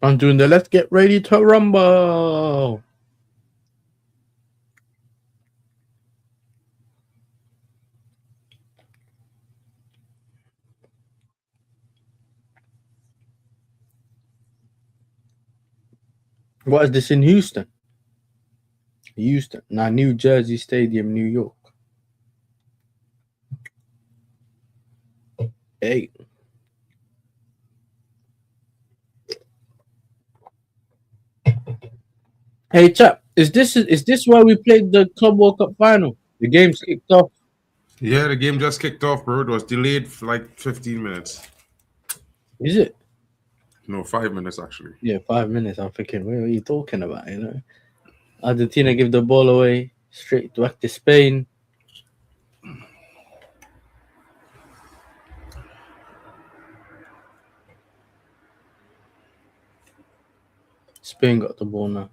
I'm doing the let's get ready to rumble. What is this in Houston? Houston. Now New Jersey Stadium, New York. Hey. Hey chap, is this why we played the Club World Cup final? The game's kicked off. Yeah, the game just kicked off, bro. It was delayed for like 15 minutes. Is it? No, 5 minutes actually. Yeah, 5 minutes. I'm thinking, what are you talking about? You know, Argentina give the ball away straight back to Spain. Spain got the ball now.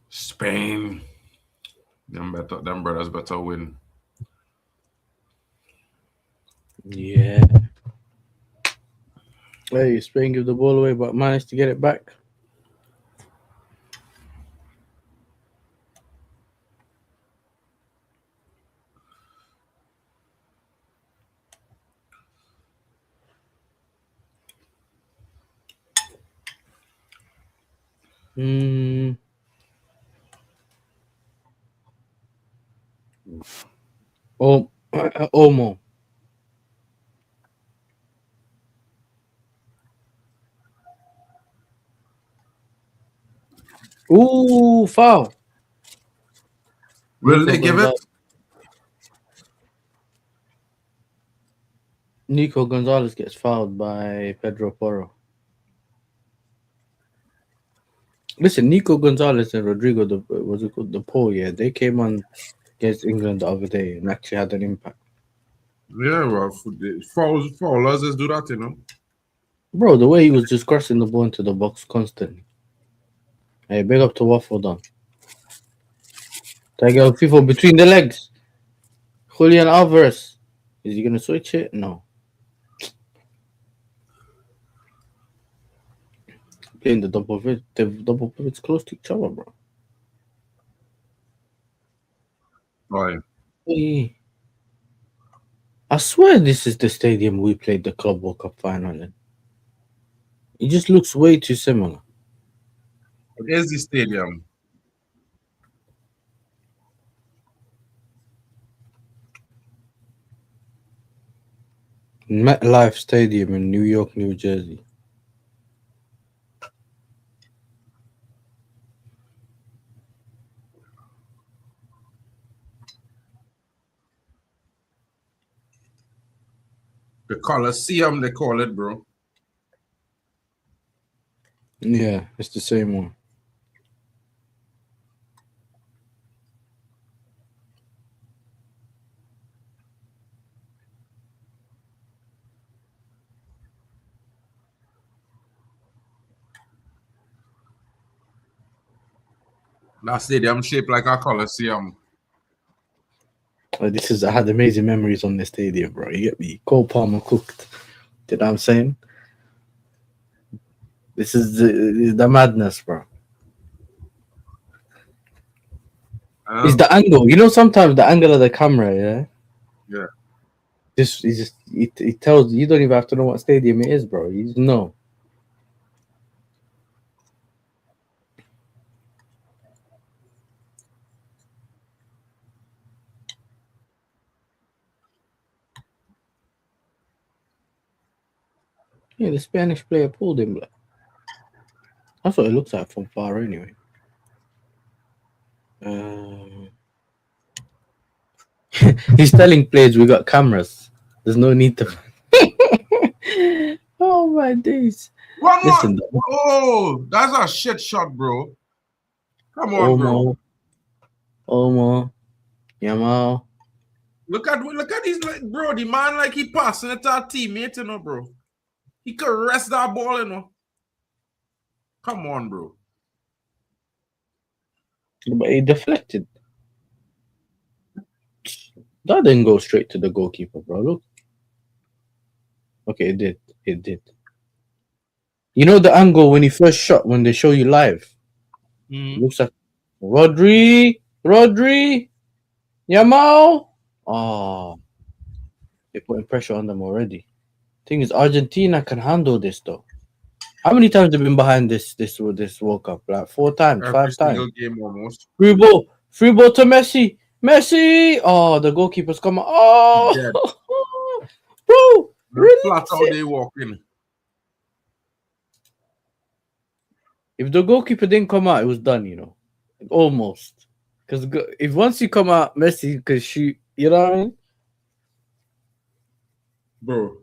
Spain. Them brothers better win. Yeah. Hey, Spain give the ball away, but managed to get it back. Oh, Omo. Ooh, foul. Will they give it? Nico Gonzalez gets fouled by Pedro Porro. Listen, Nico Gonzalez and Rodrigo, was it called the Paul? Yeah, they came on against England the other day and actually had an impact. Yeah, well, foulers just do that, you know. Bro, the way he was just crossing the ball into the box constantly. Hey, big up to Waffle Don. Tiger FIFA between the legs. Julian Alvarez. Is he gonna switch it? No. Playing the double pivots close to each other, bro. Right. Hey. I swear this is the stadium we played the Club World Cup final in. It just looks way too similar. Here's the stadium. MetLife Stadium in New York, New Jersey. The Coliseum, they call it, bro. Yeah, it's the same one. That stadium shaped like a Coliseum. I had amazing memories on this stadium, bro. You get me? Cole Palmer cooked. You know what I'm saying? This is the madness, bro. It's the angle. You know, sometimes the angle of the camera, yeah? Yeah. It tells you don't even have to know what stadium it is, bro. You just know. Yeah, the Spanish player pulled him. Like. That's what it looks like from far, anyway. He's telling players we got cameras. There's no need to. Oh my days! One Listen, more. Oh, that's a shit shot, bro. Come on, bro. Omo, Yamal. Look at these, like, bro. The man, like, he passing it to our teammate, you know, bro. He could rest that ball, you know. Come on, bro. But he deflected. That didn't go straight to the goalkeeper, bro. Look. Okay, it did. It did. You know the angle when he first shot, when they show you live? Looks like Rodri, Yamal. Oh, they're putting pressure on them already. Thing is, Argentina can handle this though. How many times have they been behind this World Cup? Like 4 times, Every 5 single times. game almost. Free ball to Messi. Oh, the goalkeeper's coming. Oh, bro, Flat out they walking. If the goalkeeper didn't come out, it was done. You know, almost. Because if once you come out, Messi could shoot. You know what I mean? Bro,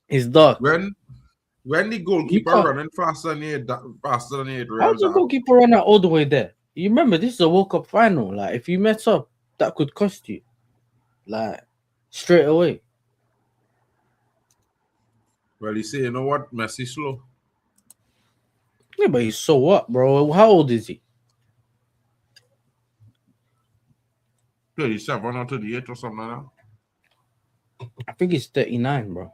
It's dark. When the goalkeeper running faster than it, How does the goalkeeper run out all the way there? You remember this is a World Cup final. Like if you mess up, that could cost you. Like straight away. Well, you say, you know what? Messi slow. Yeah, but he's so what, bro? How old is he? 37 or 38 or something like that. I think he's 39, bro.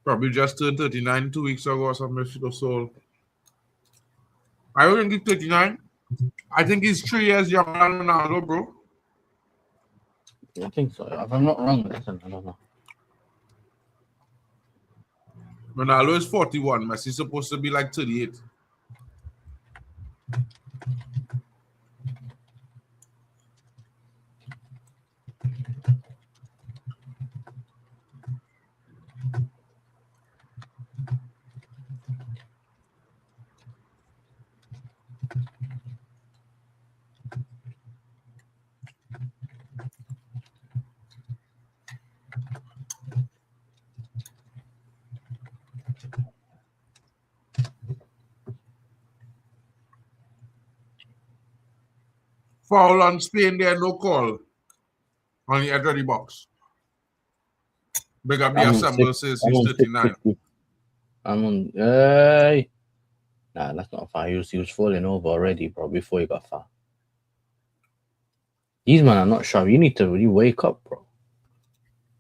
Probably just turned 39 2 weeks ago or something. So I don't think he's 39. I think he's 3 years younger than Ronaldo, bro. I think so. If I'm not wrong, listen, I don't know. Ronaldo is 41. Messi's supposed to be like 38. Foul on Spain there, no call. On the edge of the box. Big up the I'm on assemble six. says I'm he's on 39. 650. I'm on. Hey. Nah, that's not far. He was falling over already, bro, before he got far. These men are not sharp. You need to really wake up, bro.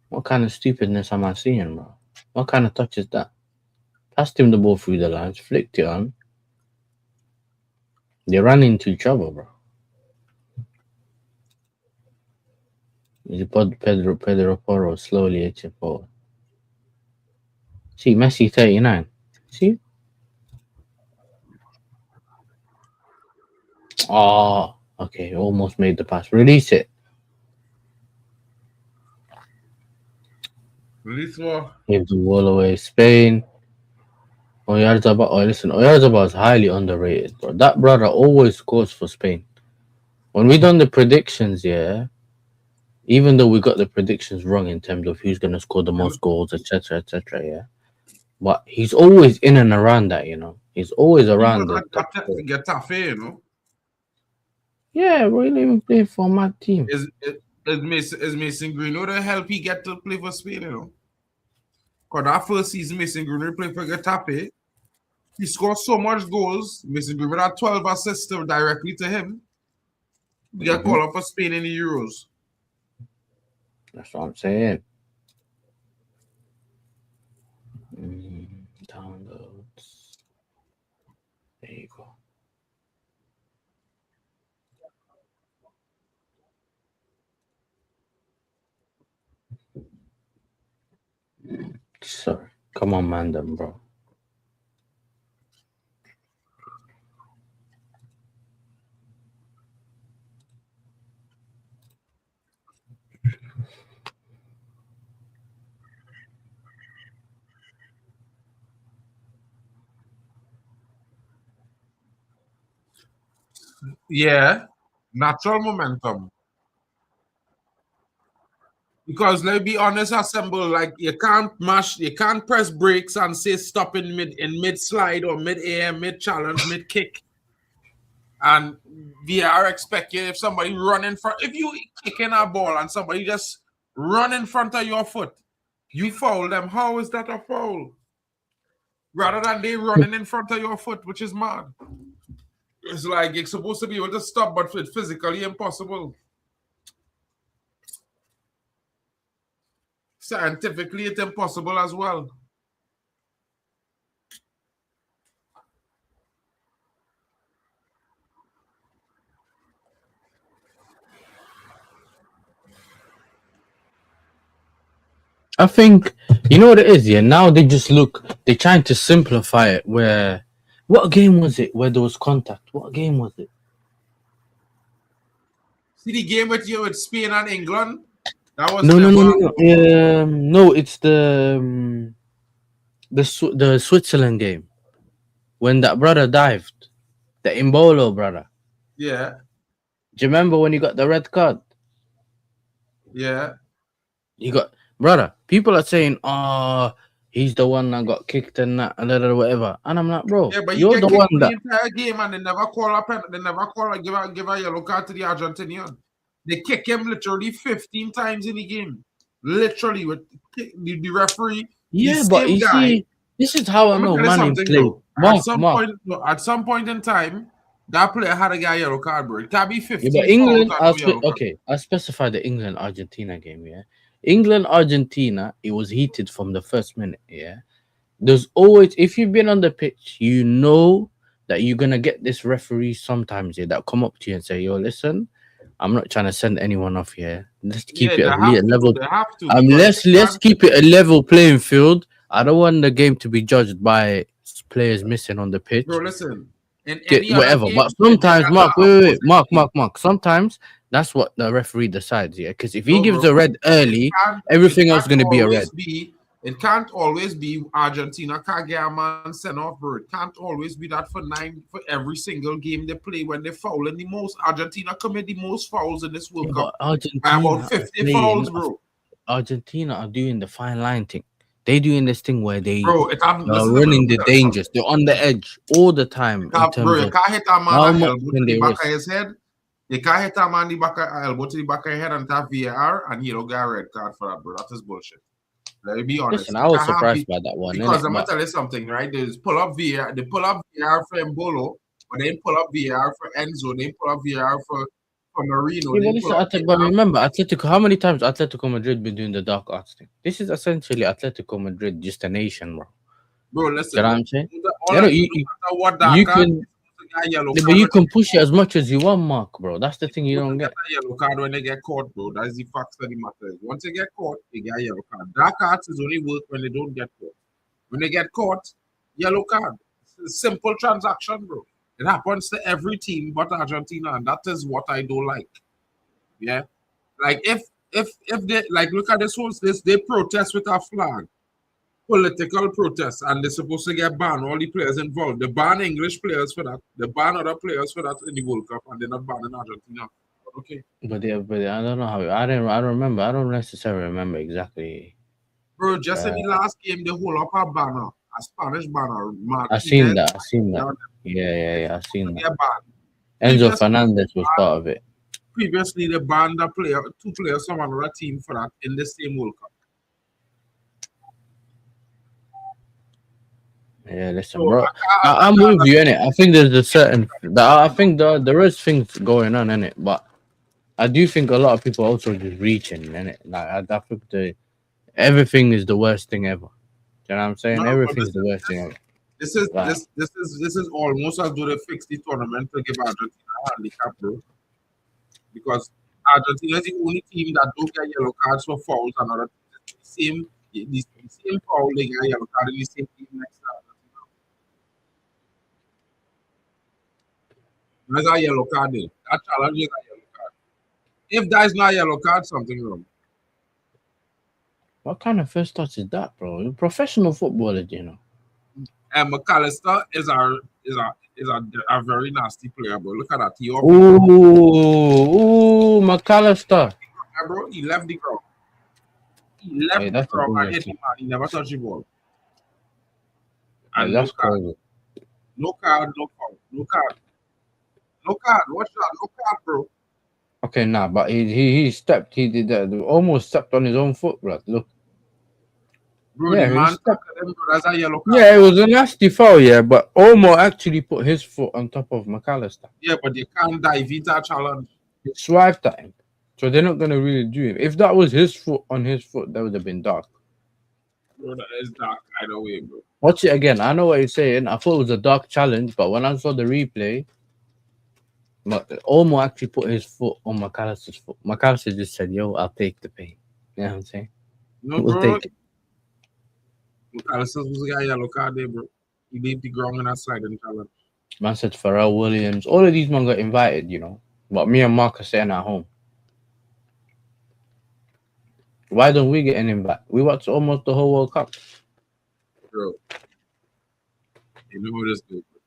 What kind of stupidness am I seeing, bro? What kind of touch is that? Passed him the ball through the lines, flicked it on. They ran into each other, bro. Pedro Porro slowly edging forward. See, Messi 39. See? Oh, okay. Almost made the pass. Release it. Release what? Give the ball away. Spain. Oyarzabal. Oh, listen. Oyarzabal is highly underrated, bro. That brother always scores for Spain. When we done the predictions, yeah, even though we got the predictions wrong in terms of who's going to score the most goals, etc., yeah, but he's always in and around that, you know. He's always around the top four. Get tough, you know. Yeah, really even play for my team. Is Mason Greenwood to help he get to play for Spain, you know? Because that first season, Mason Greenwood played for Getafe. He scored so much goals. Mason Greenwood had 12 assists directly to him. He got called up for Spain in the Euros. That's what I'm saying. Downloads. There you go. Sorry. Come on, man, them, bro. Yeah. Natural momentum. Because let's be honest, assemble, like you can't press brakes and say stop in mid slide or mid air, mid challenge, mid kick. And VR expect you if somebody run in front, if you kicking a ball and somebody just run in front of your foot, you foul them. How is that a foul? Rather than they running in front of your foot, which is mad. It's like you're supposed to be able to stop, but it's physically impossible. Scientifically, it's impossible as well. I think, you know what it is, yeah? Now they're trying to simplify it where, what game was it where there was contact? What game was it? See the game with Spain and England? That was No, it's the Switzerland game when that brother dived, the Imbolo brother. Yeah. Do you remember when you got the red card? Yeah. You got, brother. People are saying, "Oh, he's the one that got kicked and that and whatever," and I'm like, bro, Yeah, but you're the one that the entire game and they never call up. They never call give a yellow card to the Argentinian. They kick him literally 15 times in the game. Literally with the referee. Yeah, but you see, this is how I know man play. At some point in time, that player had a guy yellow card, bro. It can't be 15. Yeah, but England, I specified the England Argentina game. Yeah, England Argentina. It was heated from the first minute. Yeah, there's always, if you've been on the pitch, you know that you're gonna get this referee sometimes here that come up to you and say, "Yo, listen, I'm not trying to send anyone off here. Let's keep it a level. Let's keep it a level playing field. I don't want the game to be judged by players missing on the pitch. Bro, listen. Whatever. But sometimes, Mark. Sometimes that's what the referee decides. Yeah, because if he gives a red early, everything else is going to be a red. It can't always be Argentina can't get a man sent off, bro. It can't always be that for every single game they play when they foul. And the most Argentina commit the most fouls in this World Cup. Argentina about 50 fouls, bro. Argentina are doing the fine line thing. They doing this thing where they are running the dangers. They're on the edge all the time. Bro, you can't hit a man on the back of his head. You can't hit a man the back of elbow to the back of your head and tap VAR and you don't get a red card for that, bro. That is bullshit. Let me be honest. Listen, You I was can't have surprised by that one, because innit? I'm gonna But tell you something, right? They pull up VAR, they pull up VAR for Mbolo, but they pull up VAR for Enzo, they pull up VAR for Marino, yeah, they but pull listen, up but VAR. remember, Atletico. How many times Atletico Madrid been doing the dark arts thing? This is essentially Atletico Madrid, just a nation, bro. Bro, Do listen, you know what I'm saying? all You know, I, no matter what that you card, can, get yellow but card you when can push it as much as you want, Mark, bro. That's the thing you you don't get get. a yellow card when they get caught, bro. That is the facts of the matter. Once they get caught, they get a yellow card. Dark cards is only work when they don't get caught. When they get caught, yellow card. It's a simple transaction, bro. It happens to every team but Argentina, and that is what I don't like. Yeah, like if they like look at this whole this they protest with a flag, political protest, and they're supposed to get banned. All the players involved, they ban English players for that. They ban other players for that in the World Cup, and they're not banning Argentina. But okay, But I don't know how. I don't remember. I don't necessarily remember exactly. bro, just in the last game, they hold up a banner, a Spanish banner, I seen Martinez. that. I seen that. Yeah, Yeah. I seen they that. get banned. Enzo Previously, Fernandez was part of it. previously they banned a player, two players from another team for that in the same World Cup. Yeah, listen, So bro. I I'm can't with you in it. I think there's a certain. I think there is things going on in it, but I do think a lot of people also just reaching in it. Like I think everything is the worst thing ever. You know what I'm saying? no, but Everything's the worst thing ever. Like, this is almost as though they fixed the tournament to give Argentina a handicap, bro. Because Argentina is the only team that don't get yellow cards for fouls and other things. The same foul they get a yellow card in the same team next to Argentina. There's a yellow card there. That challenge is a yellow card. If that is not a yellow card, something wrong. what kind of first touch is that, bro? You're a professional footballer, you know. And McAllister is a very nasty player, bro. Look at that. Ooh, McAllister. Bro, he left the ground. He left Hey, the that's a ground and dangerous hit thing. him, man. He never touched the ball. Hey, And that's crazy. no card, no foul. No card. No card. Watch that. No card, bro. Okay, nah, but he stepped. He did that. Almost stepped on his own foot, bro. Look. Bro, the Yeah, he man stepped. tackled him, bro. That's a yellow card. Yeah, it was a nasty foul, yeah, but Omo actually put his foot on top of McAllister. Yeah, but you can't dive into a challenge. He swiped at him. So they're not going to really do it. If that was his foot on his foot, that would have been dark. Bro, that is dark either way, bro. Watch it again. I know what you're saying. I thought it was a dark challenge, but when I saw the replay, Omo actually put his foot on McAllister's foot. McAllister just said, yo, I'll take the pain. You know what I'm saying? No, We'll bro. take it. McAllister was a yellow card there, bro. He leave the ground in that sliding challenge. Man said Pharrell Williams. All of these men got invited, you know. But me and Mark are staying at home. Why don't we get an invite? We watched almost the whole World Cup. Bro. You know what this dude, bro.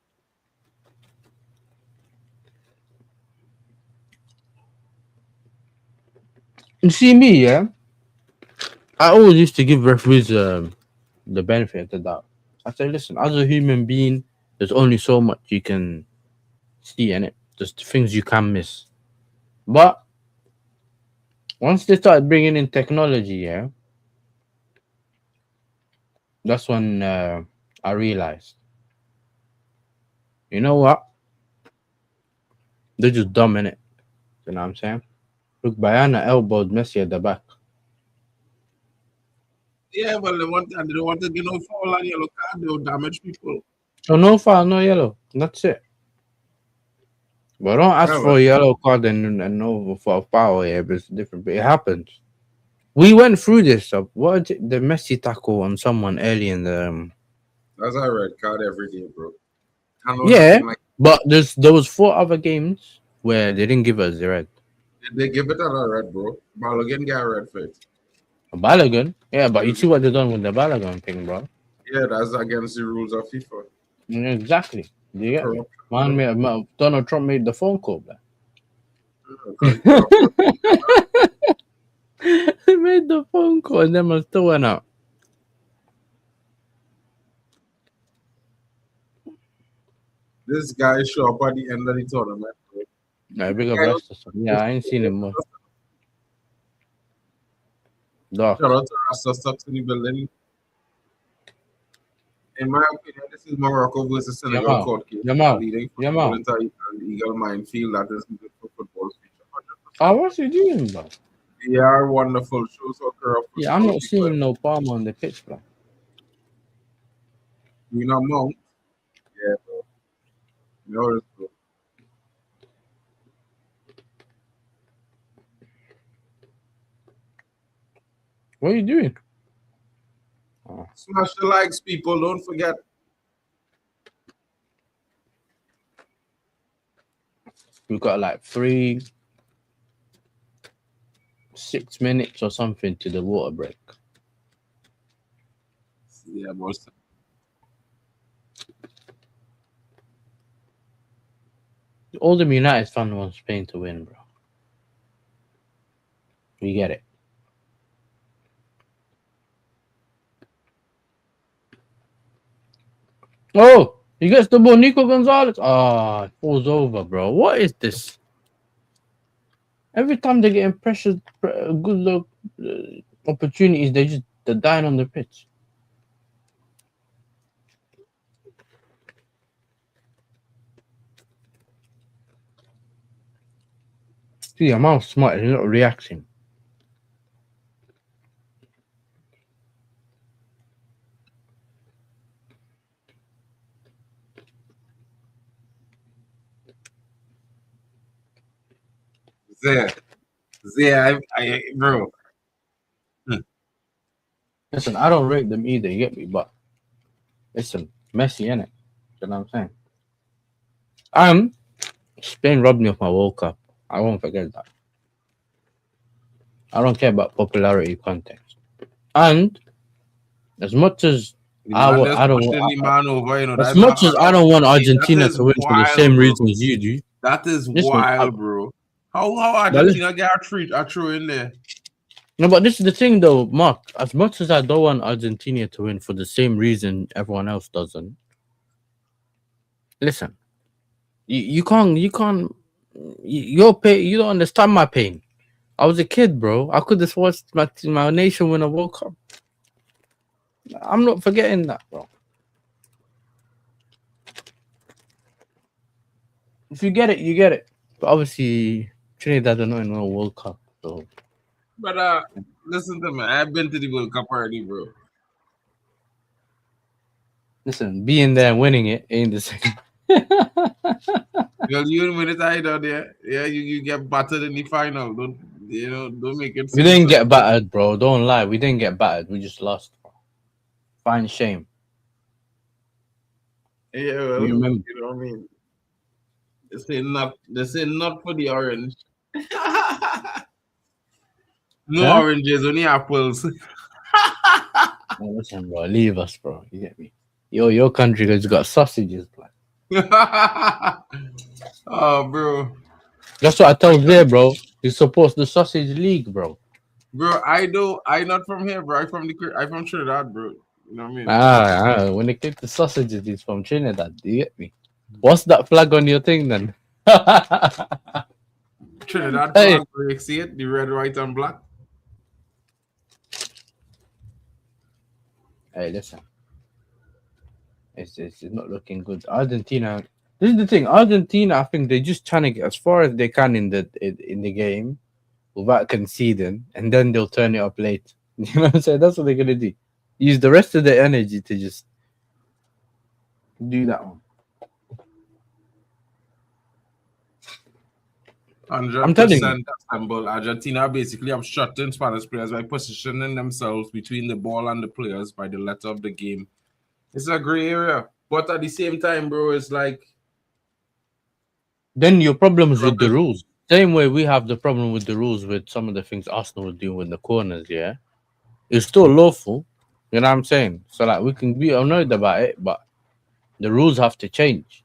You see me, yeah? I always used to give referees the benefit of the doubt. I say, listen, as a human being, there's only so much you can see in it. There's things you can miss. But once they started bringing in technology, yeah, that's when I realized, you know what? They're just dumb in it. You know what I'm saying? Look, Bayana elbowed Messi at the back. Yeah, well, they don't want to get no foul and yellow card. They'll damage people. So no foul, no yellow. That's it. But don't ask Yeah, for a yellow card and no for foul. Yeah, but it's different. But it happens. We went through this. What is it? The Messi tackle on someone early in the. That's a red card every day, bro. Yeah, but there was 4 other games where they didn't give us the red. They give it a red, bro. Balogun get a red for it. Balogun, yeah, but you see what they done with the Balogun thing, bro. Yeah, that's against the rules of FIFA. Exactly. Do you get me? Corrupt. Man, Donald Trump made the phone call, man. He made the phone call and then man still went out. This guy show up at the end of the tournament, bro. Like, big up Yeah, Rasta. Yeah, I ain't seen him much. Dark. shout out to Rasta Stocks in the building. In my opinion, this is Morocco versus Senegal Yamal. court case. Yamal. Leading football Yamal. into an eagle minefield that is good for football's future. Oh, what's he doing, bro? They are wonderful. Shows occur of Yeah, I'm football not people. seeing no palm on the pitch, bro. You know, Mount. Yeah, bro. You know this, bro. What are you doing? Smash the likes, people. Don't forget. We've got like 6 minutes or something to the water break. Yeah, boss. All the United fan wants Spain to win, bro. We get it. Oh, he gets the ball. Nico Gonzalez. Ah, it falls over, bro. What is this? Every time they get pressured, good luck opportunities, they're dying on the pitch. See, I'm out smart. He's not reacting. There, bro. Listen, I don't rate them either. You get me, but listen, Messi, innit? You know what I'm saying? Spain robbed me of my World Cup. I won't forget that. I don't care about popularity context. And as much as I don't want Argentina to win for the same reasons you do. That is wild, bro. How Argentina get a throw in there? No, but this is the thing, though, Mark. As much as I don't want Argentina to win for the same reason everyone else doesn't, listen, you can't. Your pain. You don't understand my pain. I was a kid, bro. I could have watched my nation win a World Cup. I'm not forgetting that, bro. If you get it, you get it. But obviously, Trinidad are not in a World Cup, so. But listen to me. I've been to the World Cup already, bro. Listen, being there and winning it ain't the same. Because you didn't win it either there. Yeah, you get battered in the final. Don't make it. We didn't get battered, bro. Don't lie. We didn't get battered. We just lost. Fine shame. Yeah, well, you remember? You know what I mean? They say not for the orange. No oranges, only apples. Oh, listen, bro, leave us, bro. You get me? Your country has got sausages, bro. Oh, bro. That's what I tell there, bro. He supports the sausage league, bro. Bro, I'm not from here, bro. I'm from Trinidad, bro. You know what I mean? When they kick the sausages, he's from Trinidad. Do you get me? What's that flag on your thing then? Trinidad flag, you see it? The red, white, and black. Hey, listen. It's not looking good. Argentina. This is the thing. Argentina, I think they're just trying to get as far as they can in the game without conceding, and then they'll turn it up late. You know what I'm saying? That's what they're gonna do. Use the rest of their energy to just do that one. 100% assemble. Argentina basically obstructing Spanish players by positioning themselves between the ball and the players by the letter of the game. It's a gray area, but at the same time, bro, it's like. Then your problems with the rules. Same way we have the problem with the rules with some of the things Arsenal were doing with the corners, yeah? It's still lawful. You know what I'm saying? So, like, we can be annoyed about it, but the rules have to change.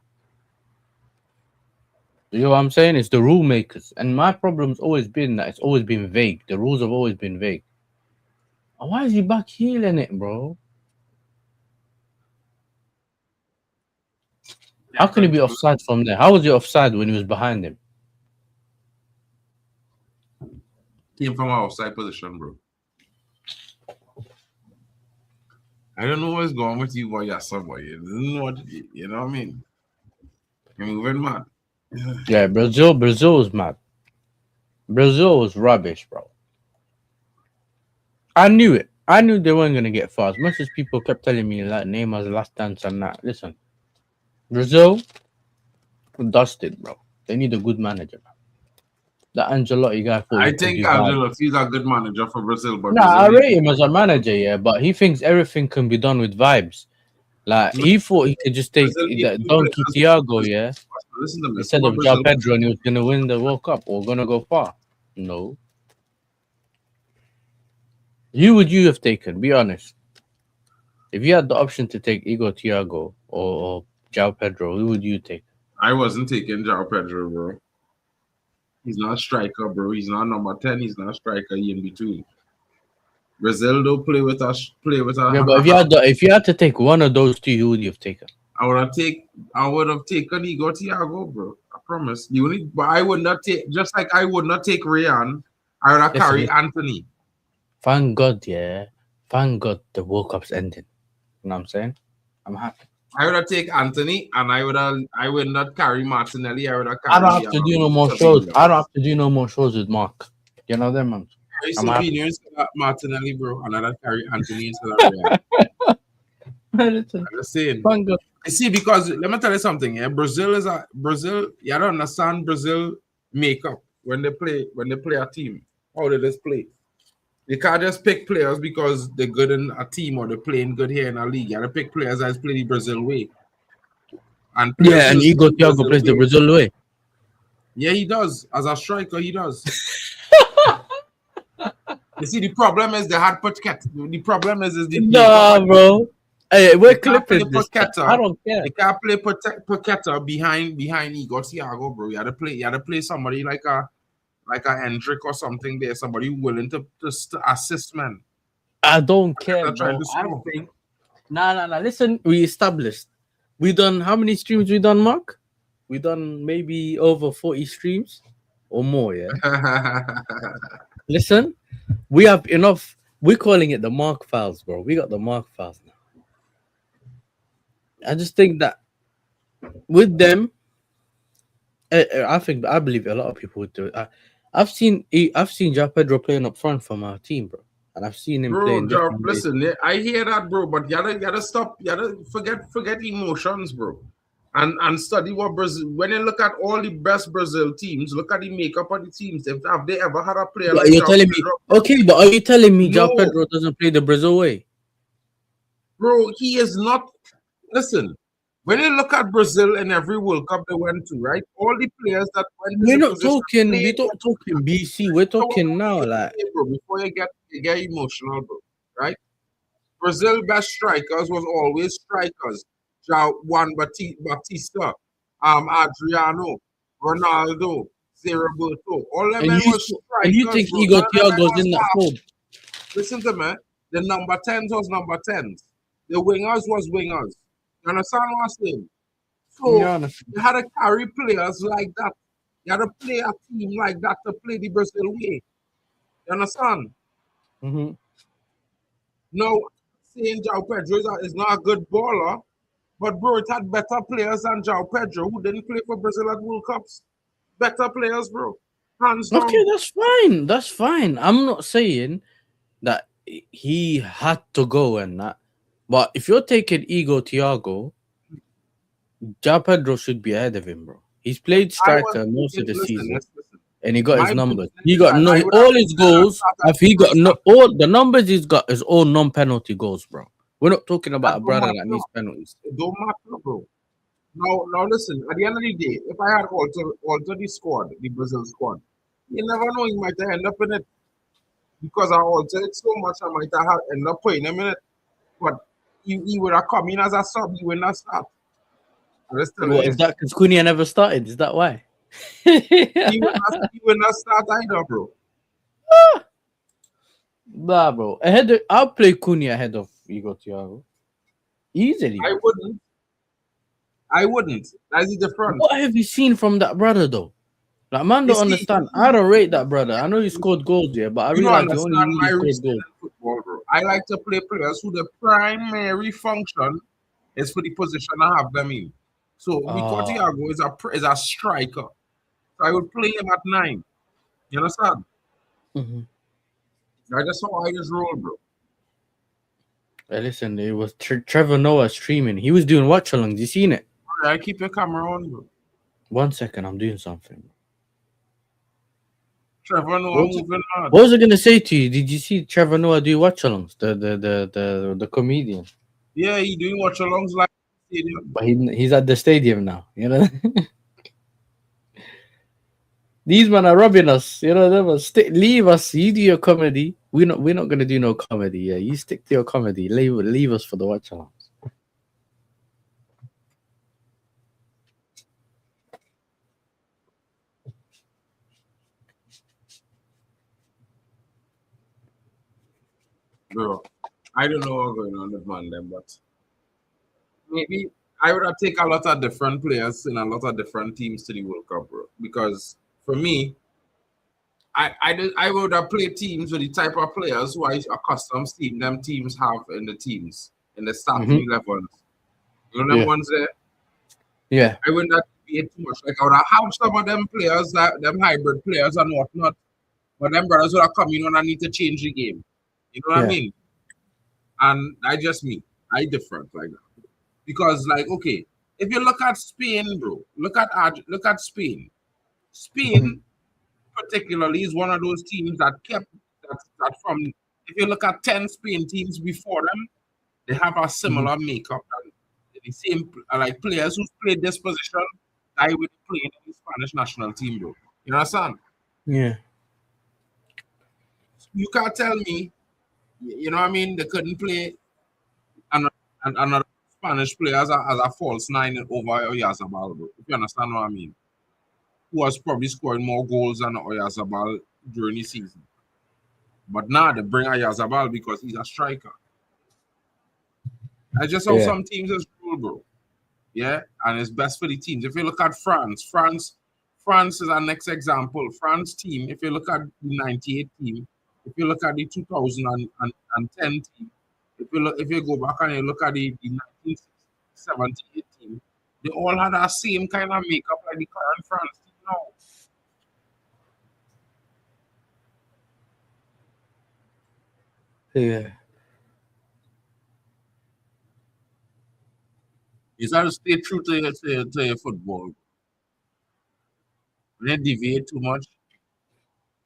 You know what I'm saying? It's the rule makers. And my problem's always been that it's always been vague. The rules have always been vague. And why is he back healing it, bro? How can he be offside from there? How was he offside when he was behind him? Came from outside position, bro. I don't know what's going with you, boy. You're somewhere. You don't know what you know what I mean? You're moving mad. Yeah, Brazil was mad. Brazil was rubbish, bro. I knew it. I knew they weren't gonna get far. As much as people kept telling me like Neymar's last dance and that. Listen, Brazil dusted, bro. They need a good manager. The Ancelotti guy thought I he could think do that. Ancelotti's a good manager for Brazil, but Nah, Brazil I needs rate him as a manager, yeah, but he thinks everything can be done with vibes. Like he thought he could just take Brazil needs that new Donkey players. Thiago, yeah, Listen to me. instead of João Pedro, and he was gonna win the World Cup or gonna go far. No. Who would you have taken? Be honest. If you had the option to take Igor Thiago or João Pedro, who would you take? I wasn't taking João Pedro, bro. He's not a striker, bro. He's not number 10. He's not a striker. He in between. Brazil don't play with us. Play with us. Yeah, but if you had to take one of those two, who would you have taken? I would have taken Igor Thiago, bro. I promise. But I would not take. Just like I would not take Ryan. I would have carried Anthony. Thank God, yeah. Thank God the World Cup's ending. You know what I'm saying? I'm happy. I would have taken Anthony, and I would not carry Martinelli. I would have carried. I don't have to do no more shows. I don't have to do no more shows with Mark. You know them, man. I'm happy. Instead of Martinelli, bro, and I'd carry Anthony instead of Ryan. I'm just saying. Thank God. You see, because let me tell you something. Yeah, Brazil. You don't understand Brazil makeup when they play a team. How they just play. You can't just pick players because they're good in a team or they're playing good here in a league. You gotta pick players that play the Brazil way. And Igor Thiago plays the Brazil way. Yeah, he does. As a striker, he does. You see, the problem is they had Paqueta. The problem is the nah, bro. Hey, we're clipping this. I don't care. They can't play Paqueta behind Igor Thiago, bro. You had to play somebody like a Hendrick or something there, somebody willing to assist, man. I don't care, bro. I think. Nah. Listen, we established. We done how many streams we done, Mark? We done maybe over 40 streams or more, yeah. Listen, we have enough. We're calling it the Mark files, bro. We got the Mark files now. I just think that with them, I believe a lot of people would do it. I've seen João Pedro playing up front for my team, bro, and I've seen him playing. Listen, I hear that, bro, but you gotta stop. You gotta forget emotions, bro, and study what Brazil. When you look at all the best Brazil teams, look at the makeup of the teams. Have they ever had a player? But like you're telling me, okay, but are you telling me João Pedro doesn't play the Brazil way, bro? He is not. Listen. When you look at Brazil in every World Cup they went to, right? All the players that went to we're not talking BC, we're talking now, like bro, before you get emotional, bro, right? Brazil best strikers was always strikers. Juan Batista, Adriano, Ronaldo, Roberto. All them men was strikers. And you think Igor Thiago's in that fold? Listen to me. The number 10s was number 10s. The wingers was wingers. You understand what I'm saying? So you had to carry players like that. You had to play a team like that to play the Brazil way. You understand? Mm-hmm. Now, saying João Pedro is not a good baller, but bro, it had better players than João Pedro who didn't play for Brazil at World Cups. Better players, bro. Hands down. Okay, that's fine. That's fine. I'm not saying that he had to go and that. But if you're taking Igor Thiago, João Pedro should be ahead of him, bro. He's played striker most of the season, and he got his numbers. He got all his goals. All the numbers he's got is all non-penalty goals, bro. We're not talking about a brother that needs penalties. It don't matter, bro. Now listen. At the end of the day, if I had altered the squad, the Brazil squad, you never know. He might end up in it because I altered it so much. I might have end up playing him in it, but. He would have come in as a sub. He would not start. Is that because Cunha never started? Is that why? he would not start either, bro. Nah, bro. I'll play Cunha ahead of Igor Thiago. Easily. I wouldn't. That's the difference. What have you seen from that brother, though? Like, man, You don't see, understand. I don't rate that brother. I know he scored goals, yeah, but I you don't realize he only understand my really scored reasoning goals. in football, bro. I like to play players who the primary function is for the position I have them in. So Rico Ah, Thiago is a striker. So I would play him at 9. You understand? mhm. That's just how I just roll, bro. Hey, listen, it was Trevor Noah streaming. He was doing watch alongs. You seen it? I keep your camera on, bro. 1 second, I'm doing something. Trevor Noah What was, moving mad. what was I gonna say to you? Did you see Trevor Noah do watch alongs? The comedian. Yeah, he doing watch alongs like stadium. But he's at the stadium now. You know, these men are robbing us. You know, they must leave us. You do your comedy. We're not gonna do no comedy. Yeah, you stick to your comedy. Leave us for the watch alongs. Bro, I don't know what's going on with man them, but maybe I would have take a lot of different players in a lot of different teams to the World Cup, bro. Because for me, I would have played teams with the type of players who I accustomed seeing them teams have in the teams in the starting 11s. You know them Yeah, ones there. yeah. I wouldn't have deviate too much. Like I would have some of them players, that them hybrid players and whatnot. But them brothers would have come in and I need to change the game. You know what I Yeah. mean? And I just me. I different like that. Because like, okay, if you look at Spain, bro, look at Spain. Spain particularly is one of those teams that kept that from if you look at 10 Spain teams before them, they have a similar makeup and the same like players who played this position, I would play in the Spanish national team, bro. You understand? Yeah. You can't tell me, you know what I mean? They couldn't play another Spanish player as a false 9 over Oyarzabal, bro. If you understand what I mean? Who was probably scoring more goals than Oyarzabal during the season. But now they bring Oyarzabal because he's a striker. That's just how Yeah. some teams is rule, bro. Yeah, and it's best for the teams. If you look at France is our next example. France team, if you look at the 98 team, if you look at the 2010 team, if you go back and you look at the 1978 team, they all had that same kind of makeup like the current France team now. Yeah. You have to stay true to your football. When you deviate too much,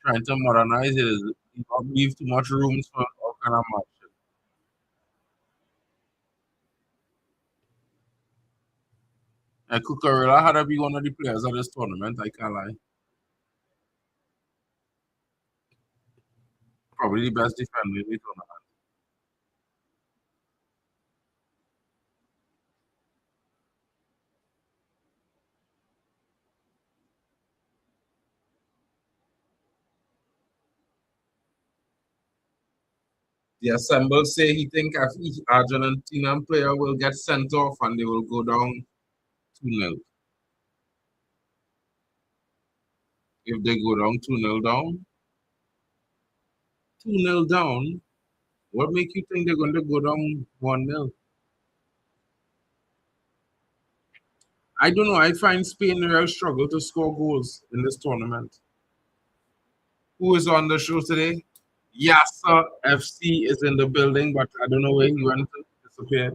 trying to modernize it, you don't leave too much rooms for all kind of match. And Cucurella had to be one of the players of this tournament, I can't lie. Probably the best defender in the tournament. The assemble say he think if each Argentinian player will get sent off and they will go down 2-0. If they go down 2-0 down, 2-0 down, what make you think they're going to go down 1-0? I don't know. I find Spain real struggle to score goals in this tournament. Who is on the show today? Yassa FC is in the building, but I don't know where he went to disappear.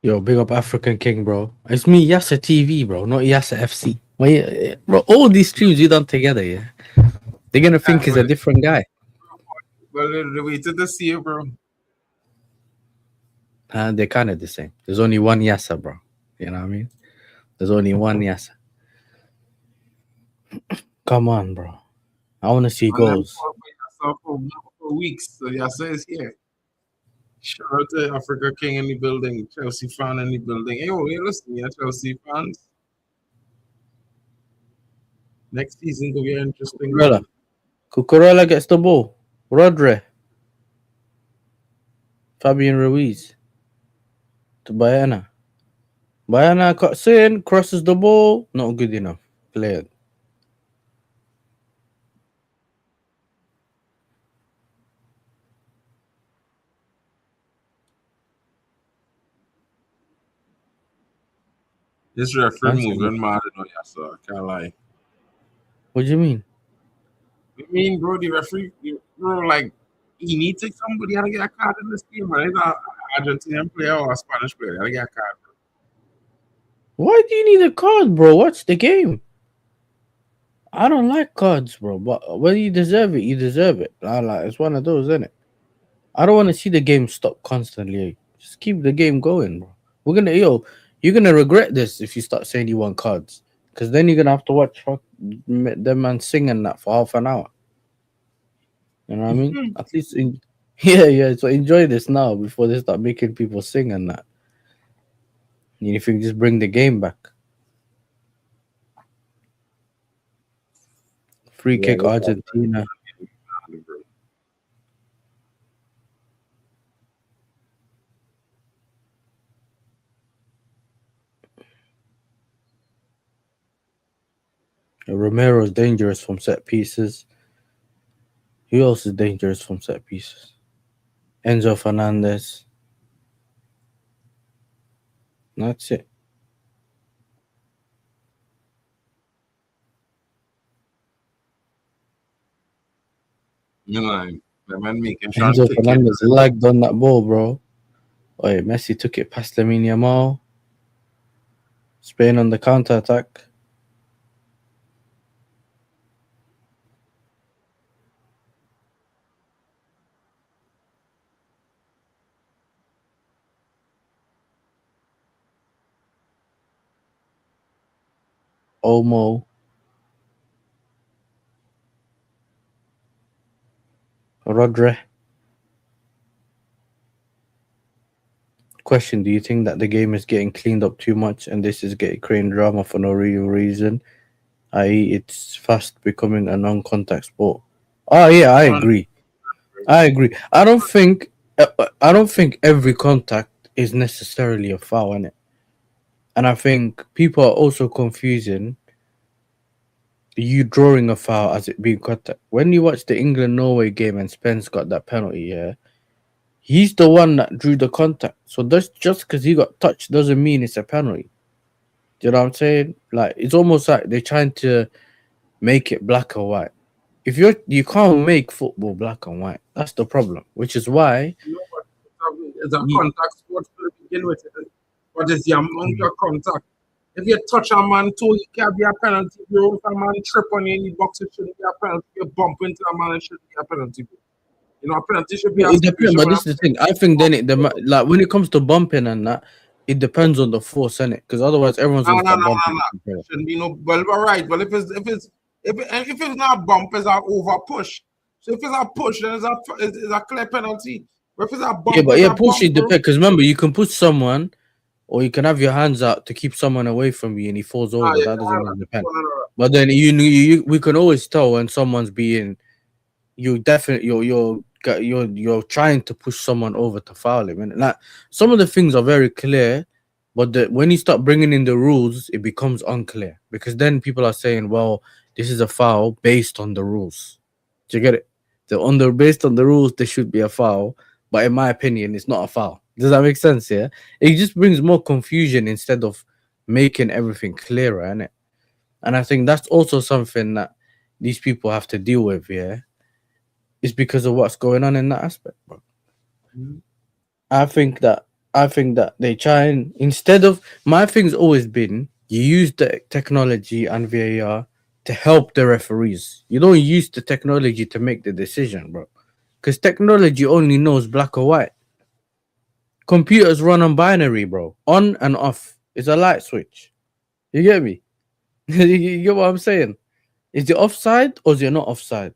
Yo, big up African King, bro. It's me, Yassa TV, bro, not Yassa FC. Well, yeah, bro, all these streams you done together, yeah. They're gonna think he's a different guy. Well, they waited to see you, bro. They're kind of the same. There's only one Yassa, bro. You know what I mean? There's only one Yassa. Come on, bro. I want to see And then goals. for weeks, so Yassa is here. Shout out to Africa King in the building, Chelsea fan in the building. Hey, yo, hey, listen, yeah, Chelsea fans. Next season could be an interesting Cucurella. one. Cucurella gets the ball. Rodri. Fabian Ruiz. to Bayana. Bayana cuts in, crosses the ball, not good enough. Play it. This referee Man said, moving mad, you know, yeah, so I can't lie. what do you mean? I mean, bro, the referee, bro, like, he needs to take somebody to get a card in this game, man. He's an Argentinian player or a Spanish player. Gotta get a card. Why do you need a card, bro? Watch the game. I don't like cards, bro. But when you deserve it, you deserve it. Like it's one of those, isn't it? I don't want to see the game stop constantly. Just keep the game going, bro. You're gonna regret this if you start saying you want cards, because then you're gonna have to watch them man singing that for half an hour. You know what I mean? At least, yeah. So enjoy this now before they start making people sing and that. And if you can just bring the game back. Free Yeah, kick look at Argentina. that, bro. Romero's dangerous from set pieces. Who else is dangerous from set pieces? Enzo Fernandez. That's it. You know, the man making sure Enzo kick it. Fernandez lagged on that ball, bro. Wait, Messi took it past Lamine Yamal. Spain on the counter attack. Olmo. Rodri. Question: do you think that the game is getting cleaned up too much and this is getting creating drama for no real reason? I.e., it's fast becoming a non-contact sport. Oh yeah, I agree. I don't think every contact is necessarily a foul, innit? And I think people are also confusing you drawing a foul as it being contact. When you watch the England Norway game and Spence got that penalty, yeah, he's the one that drew the contact. So that's just because he got touched doesn't mean it's a penalty. Do you know what I'm saying? Like it's almost like they're trying to make it black or white. If you can't make football black and white, that's the problem. Which is why You know what? It's a contact sport to begin with. What is the amount of contact? If you touch a man toe, it can be a penalty. If a man trip on you in the box, it shouldn't be a penalty. If you bump into a man, it shouldn't be a penalty. You know, a penalty should be a it depends, but situation this is the thing. I think then like when it comes to bumping and that, it depends on the force, innit? Because otherwise everyone's no, gonna no, start no, bumping. no, no. Shouldn't be no. Well, all right. Well, if it's not a bump, it's an over push. So if it's a push, then it's a clear penalty. But if it's a bump, Yeah, but it's yeah, a push it bump, bro. depends. Because remember, you can push someone, or you can have your hands out to keep someone away from you, and he falls over. Yeah, That doesn't make the pen. no. But then we can always tell when someone's being you're trying to push someone over to foul him, and like some of the things are very clear, but when you start bringing in the rules, it becomes unclear because then people are saying, "Well, this is a foul based on the rules." Do you get it? So based on the rules, there should be a foul, but in my opinion, it's not a foul. Does that make sense? Yeah, it just brings more confusion instead of making everything clearer, innit? And I think that's also something that these people have to deal with. Yeah, it's because of what's going on in that aspect, bro. Mhm. I think that they try and instead of my thing's always been you use the technology and VAR to help the referees. You don't use the technology to make the decision, bro. Because technology only knows black or white. Computers run on binary, bro. On and off. It's a light switch. You get me? You get what I'm saying? Is it offside or is it not offside?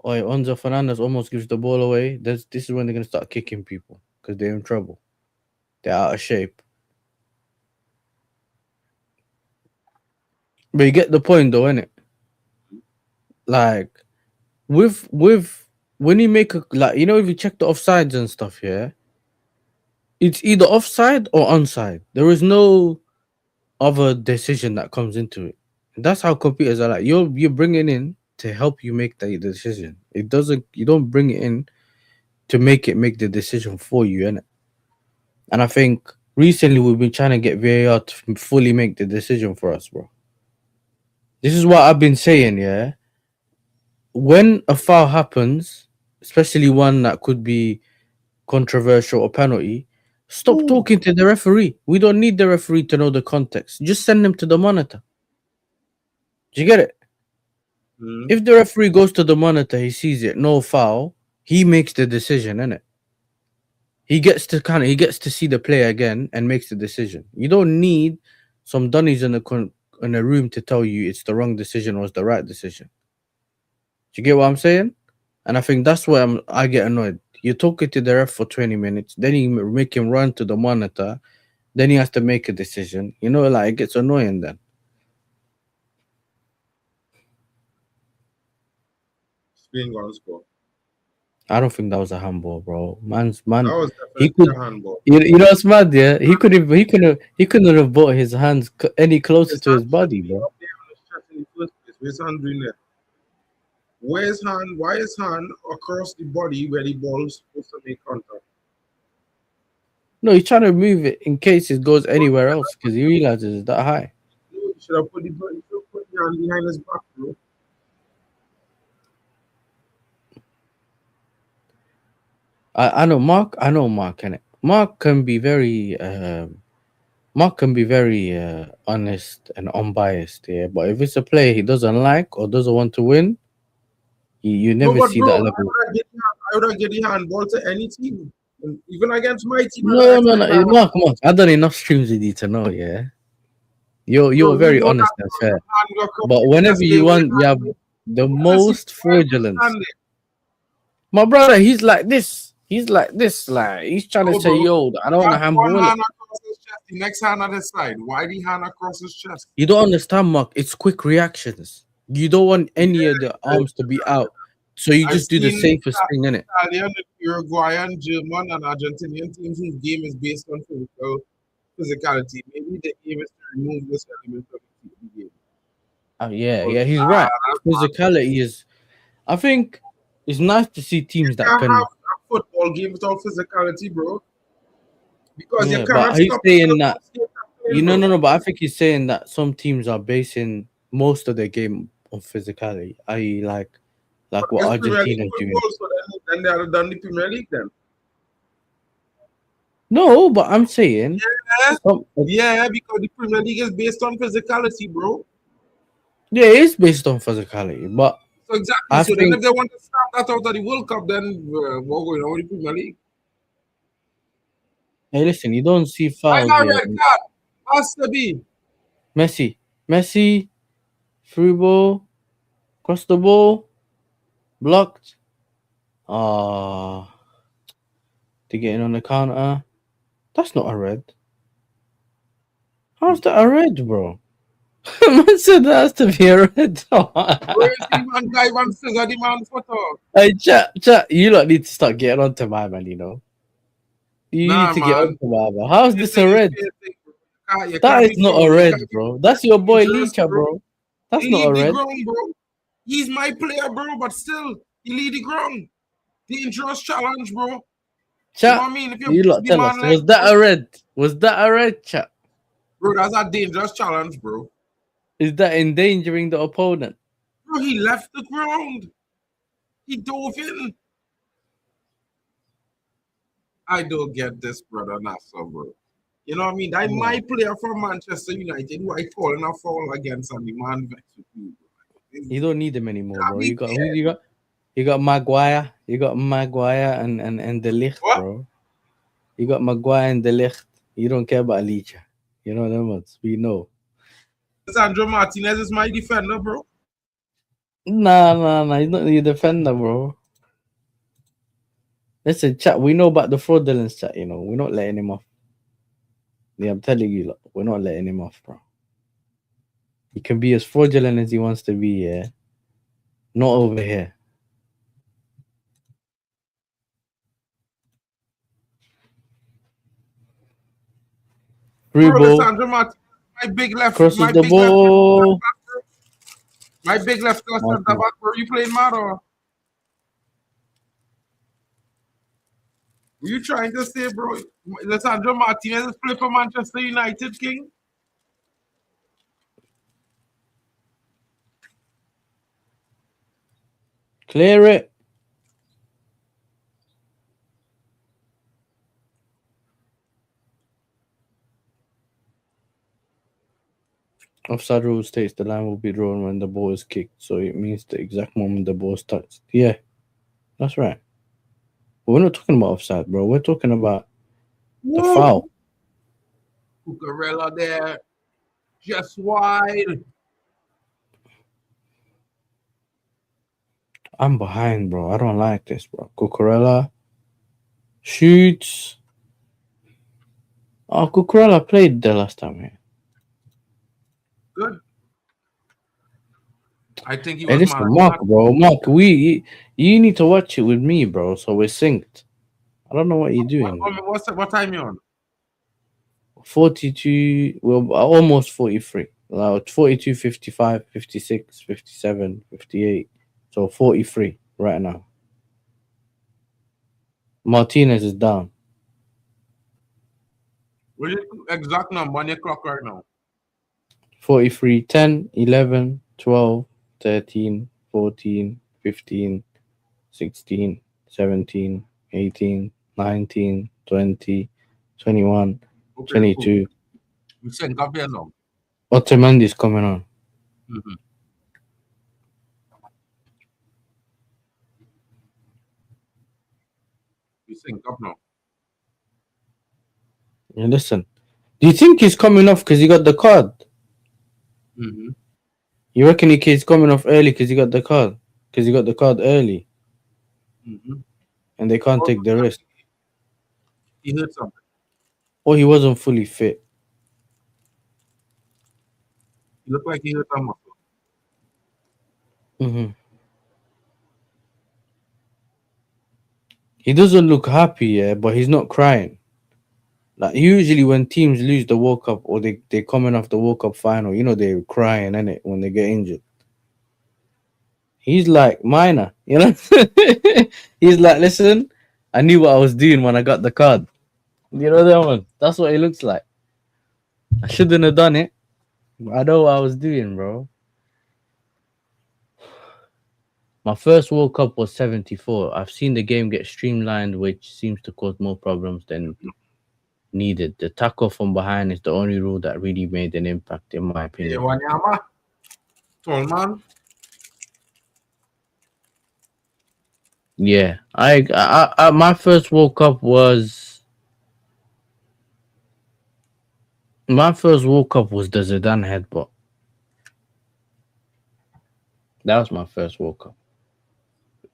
Oh, Onzo Fernandez almost gives the ball away. This is when they're gonna start kicking people because they're in trouble. They're out of shape. But you get the point, though, innit? Like with when you make a if you check the offsides and stuff, yeah, It's either offside or onside. There is no other decision that comes into it. And that's how computers are like. You're bringing in to help you make the decision. It doesn't. You don't bring it in to make the decision for you, innit? And I think recently we've been trying to get VAR to fully make the decision for us, bro. This is what I've been saying, yeah. When a foul happens, especially one that could be controversial or penalty, stop Ooh. talking to the referee. We don't need the referee to know the context. Just send them to the monitor. Do you get it? Mm. If the referee goes to the monitor, he sees it, no foul, he makes the decision, innit? He gets to see the play again and makes the decision. You don't need some dunnies in a room to tell you it's the wrong decision or it's the right decision. Do you get what I'm saying? And I think that's where I get annoyed. You're talking to the ref for 20 minutes, then you make him run to the monitor, then he has to make a decision. You know, like it gets annoying then. Spain gonna score. I don't think that was a handball, bro. Man, That was he definitely could. a handball. You know what's mad? Yeah, he couldn't have brought his hands any closer His to his hand should body, be bro. up there on his chest in the first place. Where's his hand doing there? Where's hand? Why is hand across the body where the ball is supposed to make contact? No, he's trying to move it in case it goes anywhere else because he realizes it's that high. No, you should have put the hand behind his back, bro. I know Mark. I know Mark. Can it? Mark can be very honest and unbiased. Yeah, but if it's a play he doesn't like or doesn't want to win, you No, never but see bro, that level. I would have get the handball to any team. And even against my team, I don't No, no, no. expect that. Mark. I've done enough streams with you to know. Yeah, you're Bro, we very know that honest and bro, fair. your hand go across But the whenever chest you there, where's want, you have hand? the You wanna see most why you fraudulence. stand there? My brother, he's like this. He's like this. Like he's trying to No, say, bro. "Yo, I don't want to Got one handball it." hand across his chest, the next hand at his side. Why the hand across his chest? You don't understand, Mark. It's quick reactions. You don't want any of the Yeah, arms to be out, so you I've just do the seen safest thing in it. Italian, Uruguayan, German, and Argentinian teams whose game is based on physicality. Maybe the aim is to remove this element of the game. Oh yeah, But, yeah, he's right. Physicality is. I think it's nice to see you teams that can't have can. a football game without physicality, bro. Because you Yeah, but cannot he's stop saying yourself that. from staying playing, You know, bro. no. But I think he's saying that some teams are basing most of their game on physicality, i.e., But like what it's Premier League Argentina's doing. football, so then they are done the Premier League then. No, but I'm saying Yeah, some, yeah, because the Premier League is based on physicality, bro. yeah, it is based on physicality, but So exactly. I So then, if think they want to stop that out of the World Cup, then what going on with the Premier League? hey, listen, you don't see Why fouls not here. red card? Has to be. Messi, free ball, cross the ball, blocked. Ah, to get in on the counter. That's not a red. How's that a red, bro? Man said that has to be a red. Where is the man guy man scissor the man photo? Hey, chat. You lot need to start getting onto my man. You know, you need Nah, to get man. onto my man. How's The this thing a is, red? you That can't is be not a foul. You red, can't be bro. That's your boy dangerous, Licha, bro. bro. That's He not a lead the red. ground, bro. He's my player, bro, but still, he lead the ground. Dangerous challenge, bro. You know Chat, what I mean? If you you bust lot the tell us. man leg, Was that bro, a red? Was that a red, chat? that's a dangerous challenge, bro. Is that endangering the opponent? Bro, he left the ground. He dove in. I don't get this, brother Nassau, bro. You know what I mean? That Yeah. my player from Manchester United who I calling a foul against and the man vexed with me, bro. You don't need them anymore, Got bro. me You got who dead. you got? You got Maguire. You got Maguire and the Ligt, What? bro. You got Maguire and the Ligt. You don't care about Licha. You know them ones. We know. Sandro Martinez is my defender, bro. Nah. He's not your defender, bro. Listen, chat. We know about the fraudulence, chat. You know, we're not letting him off. Yeah, I'm telling you, look, we're not letting him off, bro. He can be as fraudulent as he wants to be. Yeah, not over here. Free Bro, ball. Lissandro Martinez, my big left, Crosses my the big left, ball. my big left center back. Were you playing mad or? Were you trying to say, bro? Lissandro Martinez is playing for Manchester United, King. Clear it. Offside rule states the line will be drawn when the ball is kicked, so it means the exact moment the ball is touched. Yeah, that's right. But we're not talking about offside, bro. We're talking about the Whoa! foul. Cucurella there, just wide. I'm behind, bro. I don't like this, bro. Cucurella shoots. Oh, Cucurella played the last time here. Good. I think he Hey, was listen, man. Mark, bro. Mark, you need to watch it with me, bro. So we're synced. I don't know what you're doing. What time you on? 42, well, almost 43. Like 42, 55, 56, 57, 58. So 43 right now. Martinez is down. What is the exact number on your clock right now? 43, 10, 11, 12, 13, 14, 15, 16, 17, 18, 19, 20, 21, Okay, 22. cool. We sync up here now. Otamendi's coming on. Mm-hmm. We sync up now. Yeah, listen. Do you think he's coming off because he got the card? Mm-hmm. You reckon he's coming off early because he got the card? Because he got the card early Mm-hmm. and they can't take the risk. He hurt something. Or he wasn't fully fit. He looked like he hurt a muscle. Mm-hmm. He doesn't look happy, yeah, but he's not crying. Like usually when teams lose the World Cup or they're coming off the World Cup final, you know, they're crying, innit, when they get injured. He's like minor, you know? He's like, listen, I knew what I was doing when I got the card. You know that one? That's what he looks like. I shouldn't have done it. But I know what I was doing, bro. My first World Cup was 74. I've seen the game get streamlined, which seems to cause more problems than needed. The tackle from behind is the only rule that really made an impact, in my Yeah, opinion. Wanyama. Tall man. Yeah, I my first World Cup was the Zidane headbutt. That was my first World Cup.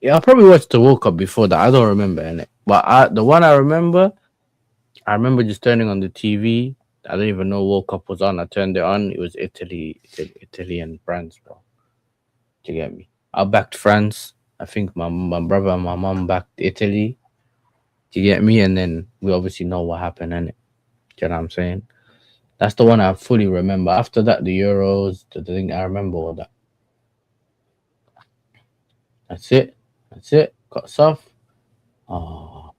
Yeah, I probably watched the World Cup before that. I don't remember it, but the one I remember just turning on the TV. I don't even know World Cup was on. I turned it on. It was Italy and France, bro. Do you get me? I backed France. I think my brother and my mom backed Italy. Do you get me? And then we obviously know what happened, innit? Do you know what I'm saying? That's the one I fully remember. After that, the Euros, the thing, I remember all that. That's it. Got soft. Oh.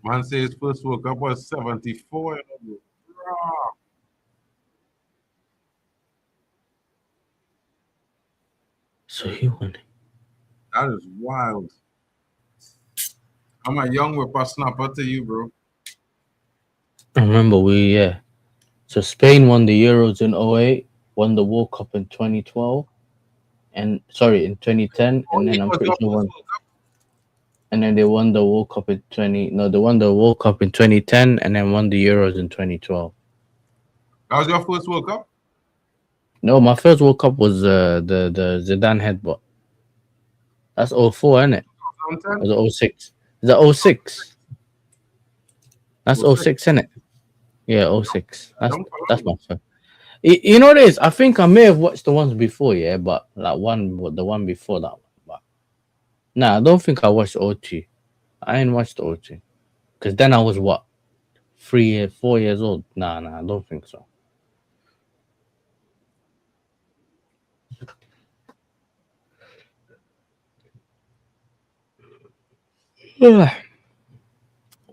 Man says first World Cup was 74. So he won it. That is wild. I'm a young whippersnapper to you, bro. I remember yeah. So Spain won the Euros in 08, won the World Cup in 2012, in 2010, and then I'm pretty sure won. And then they won the World Cup in they won the World Cup in 2010 and then won the Euros in 2012. That was your first World Cup? No, my first World Cup was the Zidane headbutt. That's 04, isn't it? Or was it 06? Is that 06? That's 06, isn't it? Yeah, 06. That's my first. You know what it is? I think I may have watched the ones before, yeah, but like the one before that one. But Nah, I don't think I watched OT. I ain't watched OT. Because then I was what? 3 years, 4 years old. Nah, I don't think so.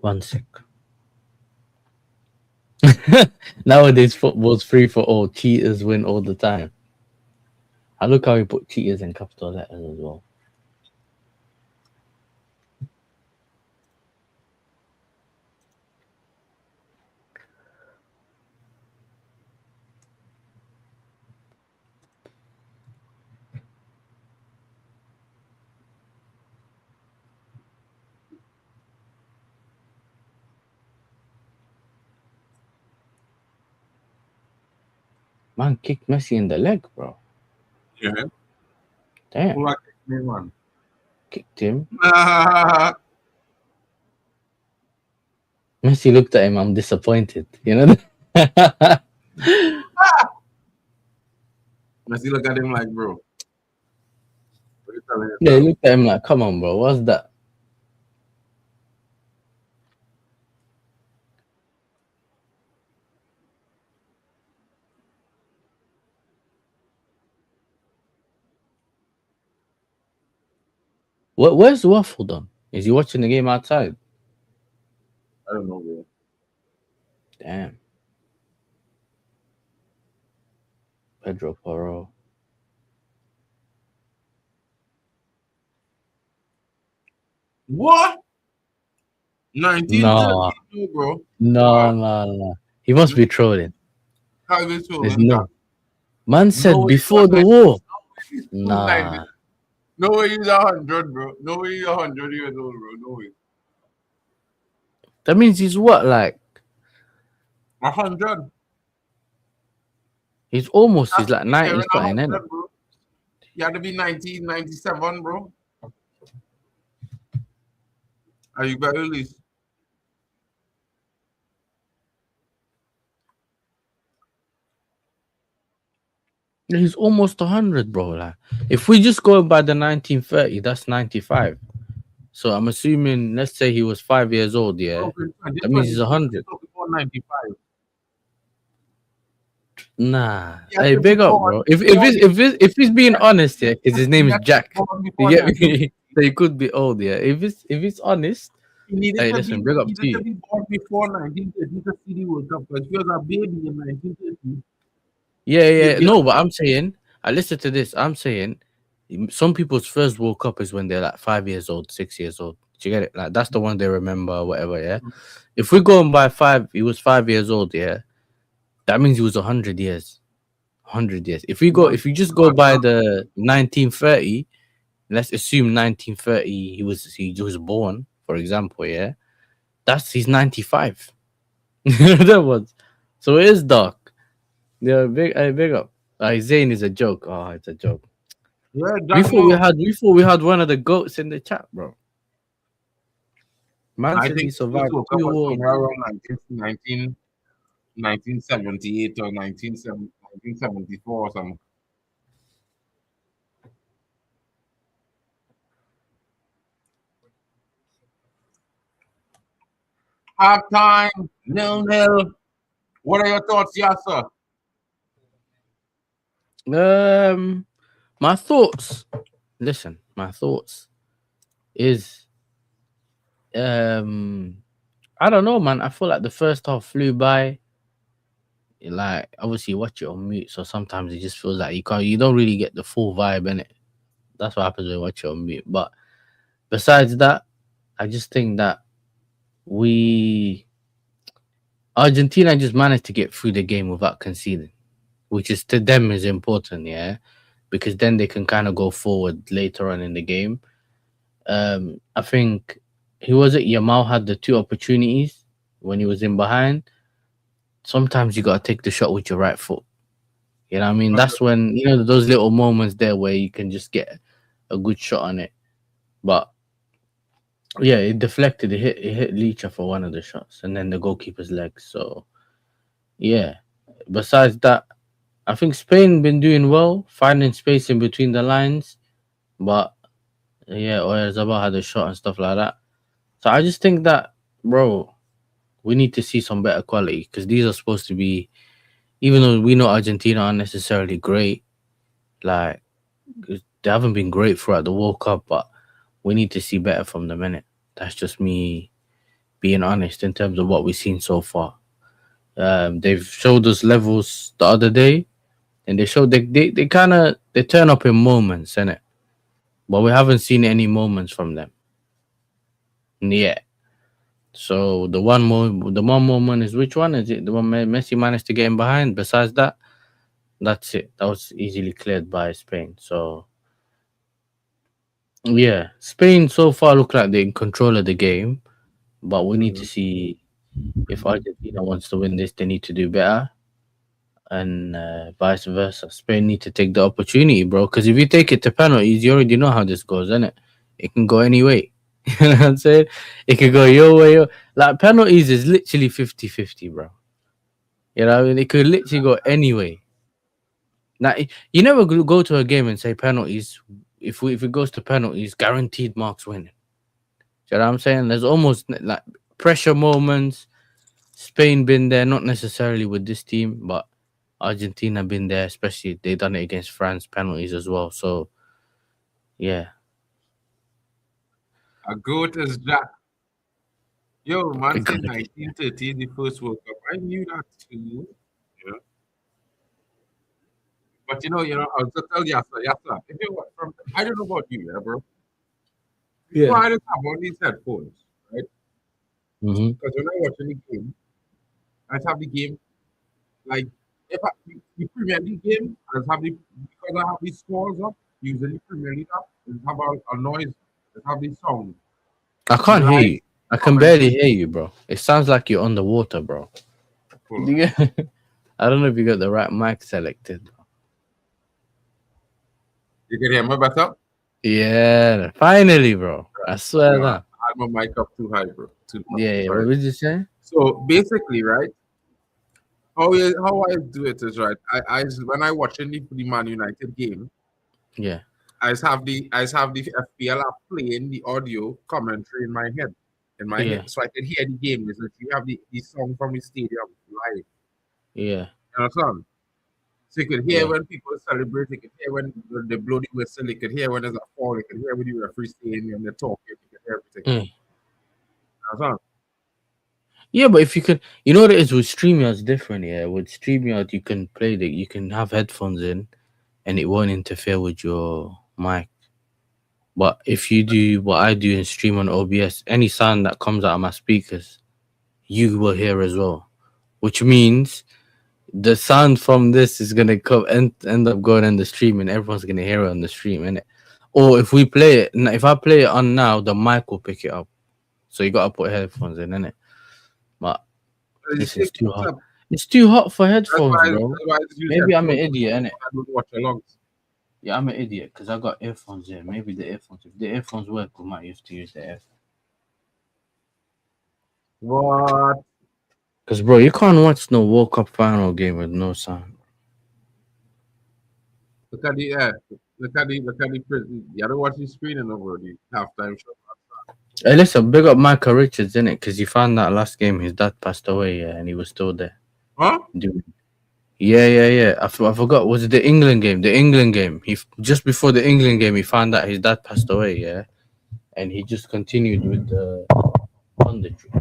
One sec. Nowadays, football's free for all. Cheaters win all the time. I look how he put cheaters in capital letters as well. Man kicked Messi in the leg, bro. Yeah. Damn. Who like me, man? Kicked him. Messi looked at him. I'm disappointed. You know? Messi look at him like, bro. What you telling Yeah, he yourself? looked at him like, come on, bro. What's that? Where's Waffle done? Is he watching the game outside? I don't know, bro. Damn. Pedro Porro. What? No, 1932, bro. no. He must be trolling. How is it There's trolling? no. Man said No way before he's the 90. war. He's Nah. 90. No way he's 100, bro. No way he's 100 years old, bro. No way. That means he's what? Like, 100. he's almost, he's like Yeah, 90 you're something, isn't 100, bro. You had to be 1997, bro. Are you better release? He's almost 100, bro. Like, if we just go by the 1930, that's 95. So I'm assuming, let's say he was 5 years old, yeah? That means he's 100. 95. Nah. Yeah, Hey, big up, bro. If he's being honest, yeah, because his name is Jack. You get me? So he could be old, yeah. If it's honest, hey, listen, big up to to you. be born before 1930 to see the World Cup. Because he was a baby in 1930. Yeah. No, but I'm saying, I listen to this. I'm saying, some people's first World Cup is when they're like 5 years old, 6 years old. Do you get it? Like that's the one they remember, or whatever. Yeah. If we go on by he was 5 years old. Yeah, that means he was 100 years. 100 years. If you just go by the 1930, let's assume 1930 he was born, for example. Yeah, he's 95. That was so it is dark. Yeah, big up. Zayn is a joke. Oh, it's a joke. Yeah, We thought we had one of the goats in the chat, bro. Man I said he think survived World Cup 2 was wars. somewhere around 1978 or 1974 or something. Half time, 0-0. What are your thoughts, Yasa? My thoughts. Listen, my thoughts is I don't know, man. I feel like the first half flew by. Like obviously you watch it on mute, so sometimes it just feels like you don't really get the full vibe in it. That's what happens when you watch it on mute. But besides that, I just think that Argentina just managed to get through the game without conceding, which is to them is important, yeah, because then they can kind of go forward later on in the game. I think Yamal had the two opportunities when he was in behind. Sometimes you gotta take the shot with your right foot. You know what I mean? That's when those little moments there where you can just get a good shot on it. But yeah, it deflected. It hit Licha for one of the shots, and then the goalkeeper's leg. So yeah. Besides that, I think Spain been doing well, finding space in between the lines, but Yeah, Oyarzabal had a shot and stuff like that. So I just think that, bro, we need to see some better quality because these are supposed to be, even though we know Argentina aren't necessarily great, like they haven't been great throughout the World Cup, but we need to see better from the minute. That's just me being honest in terms of what we've seen so far. They've showed us levels the other day, and they showed they kind of they turn up in moments, innit? But we haven't seen any moments from them yet. So the one moment is which one is it? The one Messi managed to get in behind. Besides that, that's it. That was easily cleared by Spain. So yeah, Spain so far look like they're in control of the game, but we need to Mhm. see if Argentina wants to win this, they need to do better, and vice versa. Spain need to take the opportunity, bro. Because if you take it to penalties, you already know how this goes, innit? It can go any way. You know what I'm saying? It could go your way. Like penalties is literally 50-50, bro. You know, what I mean, it could literally go any way. Now, you never go to a game and say penalties. If it goes to penalties, guaranteed marks winning. You know what I'm saying? There's almost like pressure moments. Spain been there, not necessarily with this team, but Argentina been there, especially they done it against France penalties as well. So yeah, A goat is Jack. Yo, I man got said it. 1930 the first World Cup. I knew that too. But I was just tell you, yes, sir. If you from, I don't know about you, yeah, bro. Before Yeah. I just have all these headphones, right? Mm-hmm. Because when I watch any game, I just have the game like if I, the Premier League game, I just have the because I have the scores up. Usually Premier League up, just have a noise, just have the sound, I the can't hear live you. I can barely commentary. hear you, bro. It sounds like you're underwater, bro. Hold Do on. you I don't know if you got the right mic selected. You can hear me better? Yeah, finally, bro. I swear Yeah, I that. had my mic up too high, bro. Too high. Yeah, yeah. Sorry. What did you say? So basically, right? How I do it is right. When I watch the Man United game, Yeah, I just have the FPL app playing the audio commentary in my head, yeah, so I can hear the game. Is that you have the song from the stadium live. yeah, You understand? So you could hear yeah. when people celebrate. You could hear when they blow the whistle. You could hear when there's a fall. You could hear when the referee saying when they're talking. You could hear everything. Mm. You understand? Yeah, but if you could, you know what it is with StreamYard, it's different. Yeah, with StreamYard, you can you can have headphones in, and it won't interfere with your mic. But if you do what I do and stream on OBS, any sound that comes out of my speakers, you will hear as well. Which means the sound from this is gonna end up going in the stream, and everyone's gonna hear it on the stream, innit? Or if we play it, if I play it on now, the mic will pick it up. So you gotta put headphones in, innit? But But it listen, it's still too picks hot. up. It's too hot for headphones, bro. That's why I just use Maybe I'm an headphones idiot, innit? when I don't watch along. Yeah, I'm an idiot because I got earphones here. Maybe the earphones, if the earphones work, we might have to use the earphones. What? Because, bro, you can't watch no World Cup final game with no sound. Look at the look at the prison. You gotta watch the screening over the halftime show. Hey, listen, big up Michael Richards, innit? Because he found that last game his dad passed away, yeah, and he was still there. Huh? Dude. Yeah, yeah, yeah. I forgot. Was it the England game? The England game. Just before the England game, he found out his dad passed away, yeah, and he just continued with the punditry.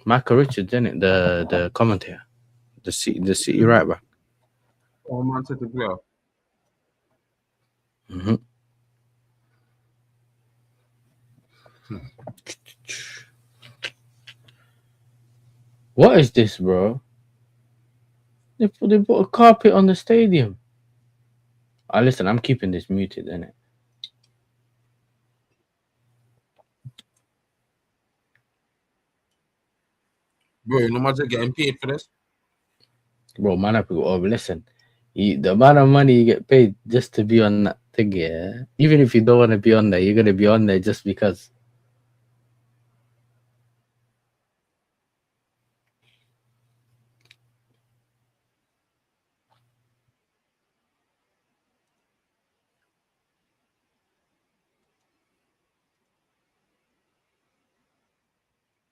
Michael Richards, innit? The commentator, the city right back. Oh man, set the player. Hmm. What is this, bro? They put a carpet on the stadium. Ah, listen, I'm keeping this muted, innit? Bro, you know much they're getting paid for this? Bro, man, up. Oh, listen, the amount of money you get paid just to be on that thing, yeah. Even if you don't want to be on there, you're gonna be on there just because.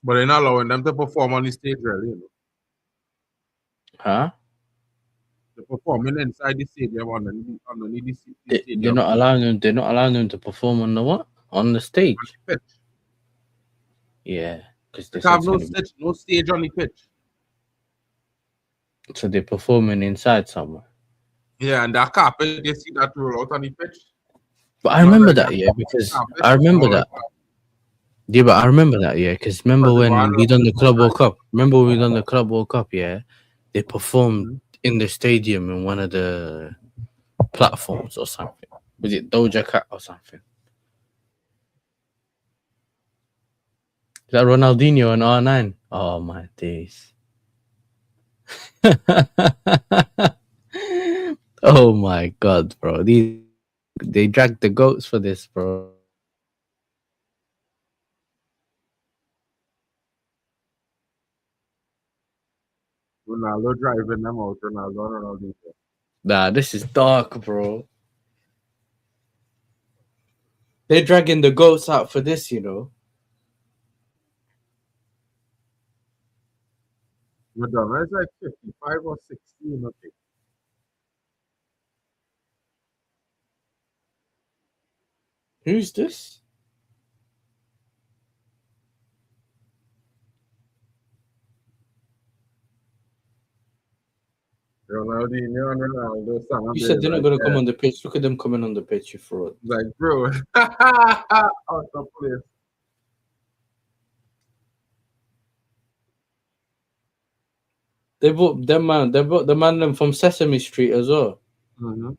But they're not allowing them to perform on the stage, really. You know? Huh? They're performing inside the stadium underneath the They're stadium. not allowing them. They're not allowing them to perform on the what? On the stage. Pitch. Yeah, because They they said have it's no gonna be. stage on the pitch. So they're performing inside somewhere. Yeah, and that carpet, they see that roll out on the pitch. But I remember that, yeah, because I remember that. Yeah, but I remember that, yeah, because remember when we done the Club World Cup? Remember when we done the Club World Cup, yeah? They performed in the stadium in one of the platforms or something. Was it Doja Cat or something? Is that Ronaldinho and R9? Oh, my days. Oh, my God, bro. They dragged the goats for this, bro. Ronaldo driving them out. Ronaldo. Nah, this is dark, bro. They're dragging the goats out for this, you know. Madonna is like 55 or 16, okay. Who's this? Ronaldinho and Ronaldo. You said they're not going to come on the pitch. Look at them coming on the pitch, you fraud. Like, bro. Out of place. They brought them man. They brought the man them from Sesame Street as well. Mm-hmm.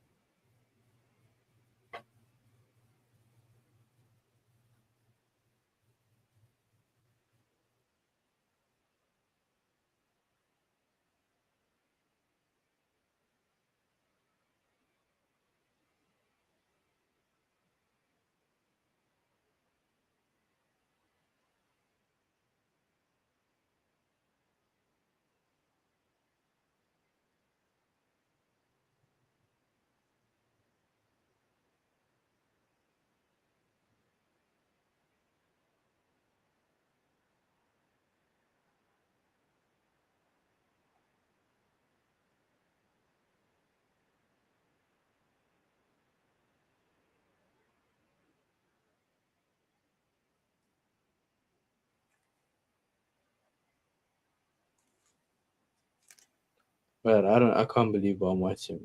Well, I can't believe what I'm watching.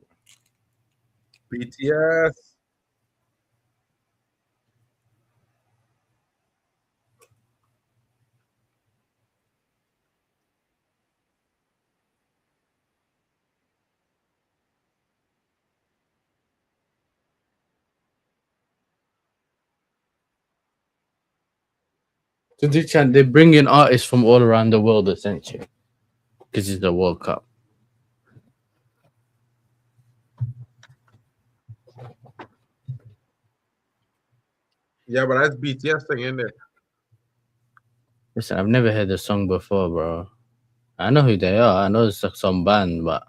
BTS. So they bring in artists from all around the world essentially, because it's the World Cup. Yeah, but that's BTS thing in there. Listen, I've never heard the song before, bro. I know who they are. I know it's like some band, but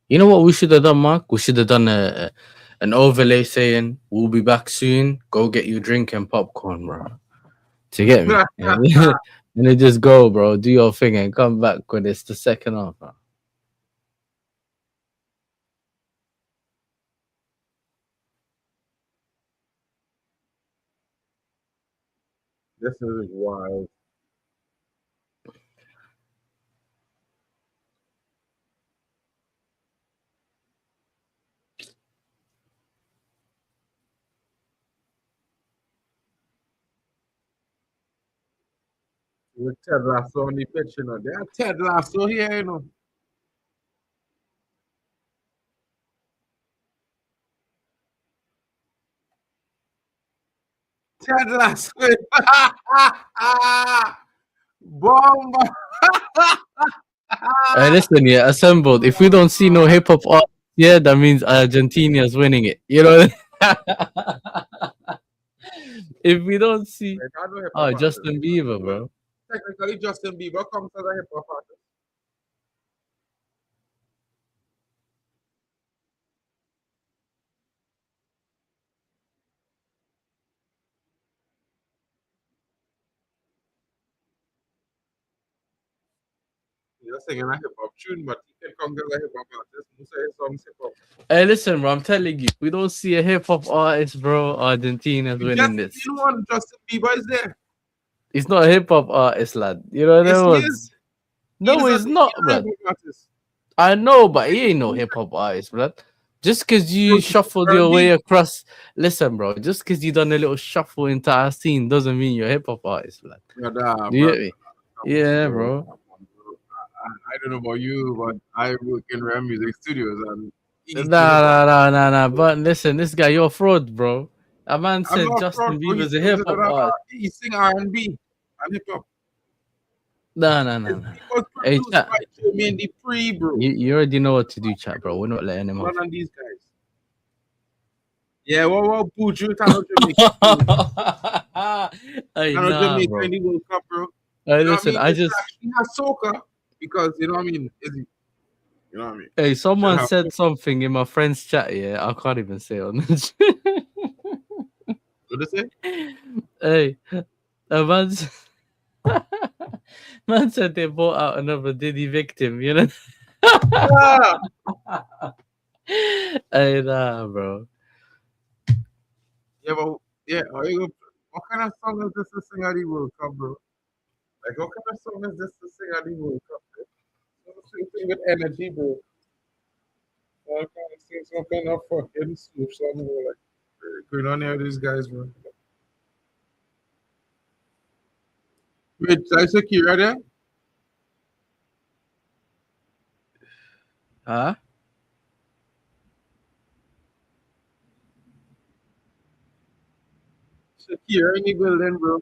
you know what we should have done, Mark? We should have done an overlay saying we'll be back soon. Go get your drink and popcorn, bro. To get me, and then just go, bro. Do your thing and come back when it's the second half, bro. This is wild. With Ted Lasso on the pitch, you know. They have Ted Lasso here, you know. Ted Lasso. Bomb. Listen, yeah, assembled. If we don't see no hip hop art, yeah, that means Argentina's winning it. You know. If we don't see, Justin Bieber, bro. Technically, Justin Bieber comes as a hip hop artist. You're singing a hip hop tune, but you can conquer a hip hop artist. Most of his songs hip hop. Hey, listen, bro. I'm telling you, we don't see a hip hop artist, bro. Argentina's winning Just this. you know what? Justin Bieber is there. He's not a hip hop artist, lad. You know Yes, that he was. is. No, he's not, He's a blood. hip hop artist. I know, but he ain't no hip hop artist, blood. Just because So you he's shuffled your way R&B. across, listen, bro. Just because you done a little shuffle into our scene doesn't mean you're a hip hop artist, blood. Brother, Do you brother, get me? come on, Yeah, bro. bro. Come on, bro. I don't know about you, but I work in rare music studios and easy hip hop. Nah. But listen, this guy, you're a fraud, bro. A man I'm said not Justin proud, bro. Bieber's a hip hop artist. He sing R&B and hip hop. Nah. It was Hey, produced chat. by Jermaine Dupri, bro. You already know what to do, chat, bro. We're not letting him off. None of these guys. Yeah, what Buju? I know Jamaica. Hey, I know nah, Jamaica bro. in the World Cup, bro. Hey, You know what I listen, mean? I It's just. actually not soca because you know what I mean. You know what I mean? Hey, someone Yeah. said something in my friend's chat. Yeah, I can't even say it on this. What they say? Hey, a man, man said they bought out another Diddy victim. You know? Yeah. Hey, nah, bro. Yeah, but yeah. What kind of song is this to sing at the World Cup, bro? Like, what kind of song is this to sing at the World Cup, bro? Sing with energy, bro. I kind of sing some kind of fucking sloop song, bro. Like, going on here with these guys, bro. Wait, is Shakira there? Huh? Shakira in the building, bro.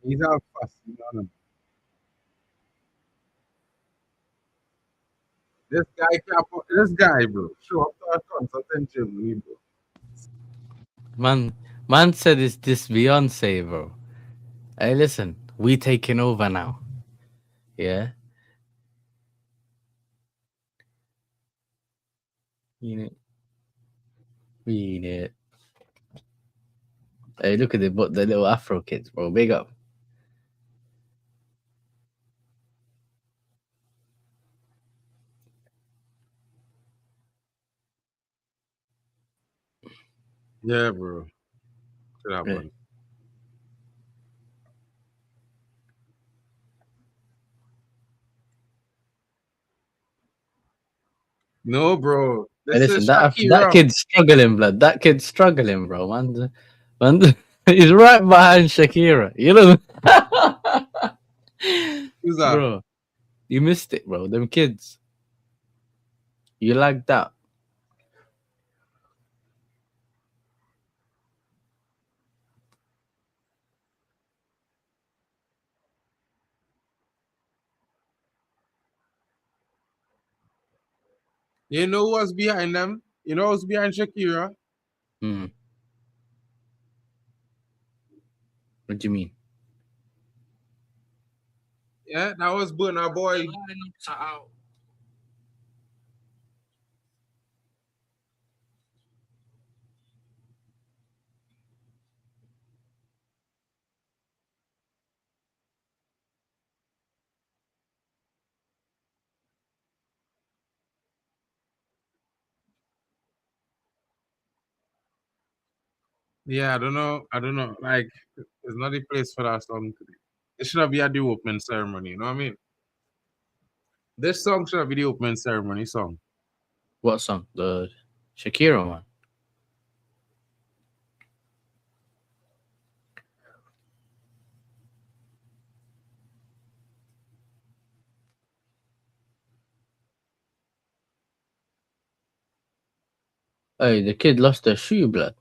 He's all fussy, you know. This guy, bro, show up to our concert in Germany, bro. Man said it's this Beyonce, bro. Hey, listen, we taking over now. Yeah, you know, we need it. Hey, look at the little Afro kids, bro. Big up. Yeah, bro. Could Yeah. happen. No, bro. Hey, This listen, is that Shakira. kid's struggling, blood. That kid's struggling, bro. Man, he's right behind Shakira. You know, Who's that? bro. You missed it, bro. Them kids. You like that. You know what's behind them? You know what's behind Shakira? Hmm. What do you mean? Yeah, that was Burna Boy. Yeah, I don't know. I don't know. Like, it's not the place for that song today. It should be at the opening ceremony. You know what I mean? This song should be the opening ceremony song. What song? The Shakira one. Hey, the kid lost their shoe, blood.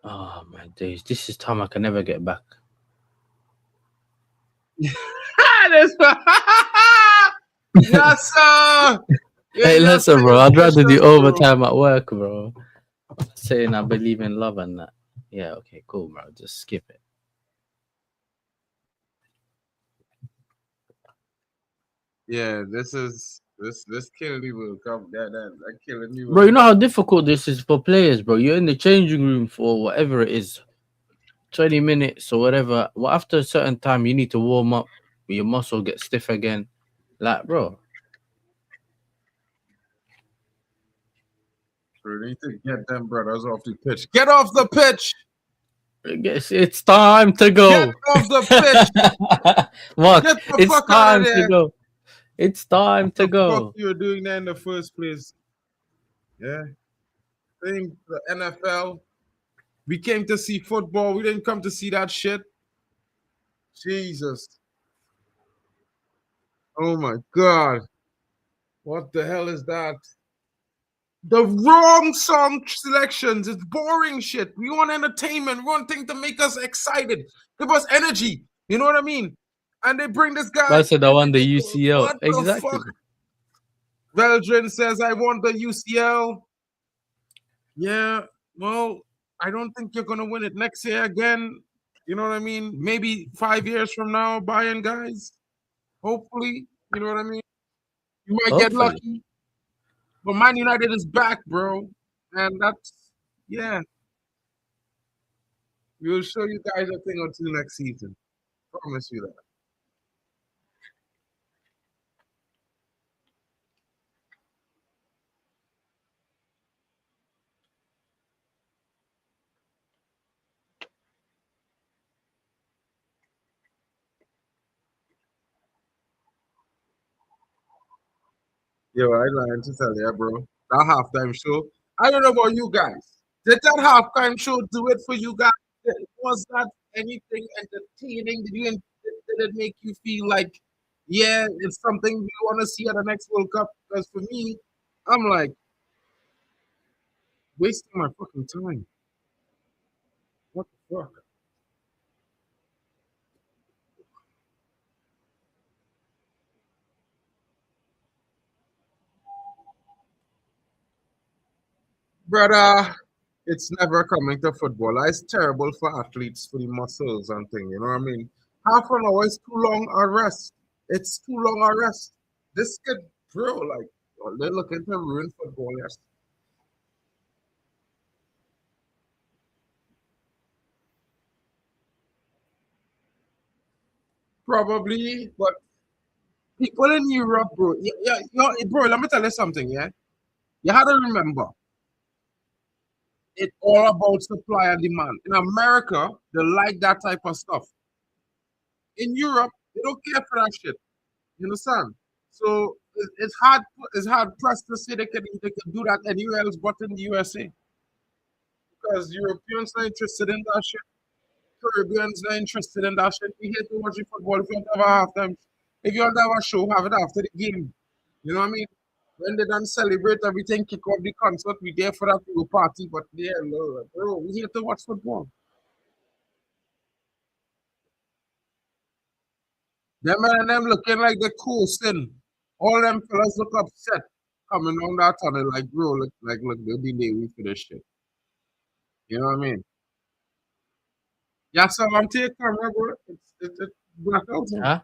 Oh my days, this is time I can never get back. Yes, sir. Yeah, Hey, you have listen, bro. players I'd rather do precious, bro. overtime at work, bro. Saying I believe in love and that. Yeah, okay, cool, bro. Just skip it. Yeah, this killing me will come that killing me Bro, you will know how difficult this is for players, bro. You're in the changing room for whatever it is, 20 minutes or whatever. Well, after a certain time, you need to warm up. Your muscle gets stiff again. Like, bro, We need to get them brothers off the pitch. Get off the pitch. it's time to Get go. off the pitch. Mark, Get the it's fuck out of time to there. go. It's time to What the fuck go. you were doing there in the first place? Yeah. Same the NFL. We came to see football. We didn't come to see that shit. Jesus. Oh my God. What the hell is that? The wrong song selections. It's boring shit. We want entertainment. We want things to make us excited. Give us energy. You know what I mean? And they bring this guy. I said I won the UCL. What the Exactly. fuck? Veldrin says, I want the UCL. Yeah, well, I don't think you're going to win it next year again. You know what I mean? Maybe 5 years from now, Bayern guys. Hopefully. You know what I mean? You might get Hopefully. lucky. But Man United is back, bro. And that's, yeah. We'll show you guys a thing or two next season. Promise you that. Yo, I lying to tell you, bro. That halftime show. I don't know about you guys. Did that halftime show do it for you guys? Was that anything entertaining? Did it make you feel like, yeah, it's something we want to see at the next World Cup? Because for me, I'm like, wasting my fucking time. What the fuck? Brother, it's never coming to football. It's terrible for athletes, for the muscles and thing. You know what I mean? Half an hour is too long a rest. It's too long a rest. This kid, bro, like, they're looking to ruin football. Yes. Probably, but people in Europe, bro, bro, let me tell you something, yeah? You had to remember, it's all about supply and demand. In America, they like that type of stuff. In Europe, they don't care for that shit. You understand? So it's hard pressed to say they can do that anywhere else but in the USA. Because Europeans are interested in that shit. Caribbeans are interested in that shit. We here to watch the football if you don't have a halftime. If you don't have a show, have it after the game. You know what I mean? When they done celebrate everything, kick off the concert, we there for that little party, but yeah, no, bro, we here to watch football. Them and them looking like they're coasting. All them fellas look upset coming on that tunnel like, bro, look, they'll be there for this shit. You know what I mean? Yeah, so I'm taking camera, bro. It's blackout. Huh?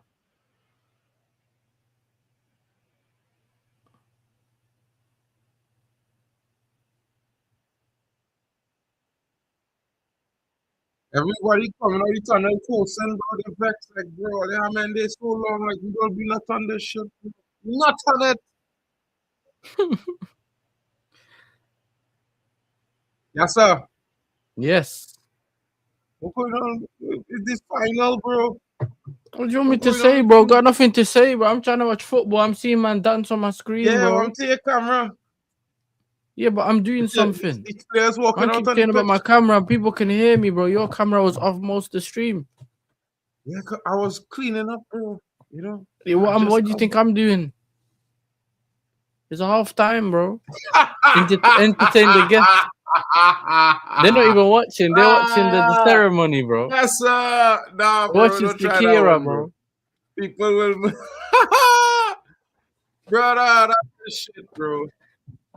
Everybody coming out the tunnel coasting, bro. They vex like, bro, they have man, they so long, like, we don't be not on this shit. Not on it. Yes, sir. Yes. What's going on? Is this final, bro? What do you want me What's to going say, on? bro? Got nothing to say, bro. I'm trying to watch football. I'm seeing man dance on my screen, Yeah, bro. I'm taking camera. Yeah, but I'm doing It's something. these players walking Man out keep on the saying about my pitch. camera. People can hear me, bro. Your camera was off most of the stream. Yeah, I was cleaning up, bro. You know? Yeah, what do you think I'm doing? It's a half time, bro. Entertain the guests. They're not even watching. They're watching the Ah, ceremony, bro. yes, nah, They're bro. watching Don't try that Shakira, one, bro. bro. People will, brother. That's the shit, bro. Hey,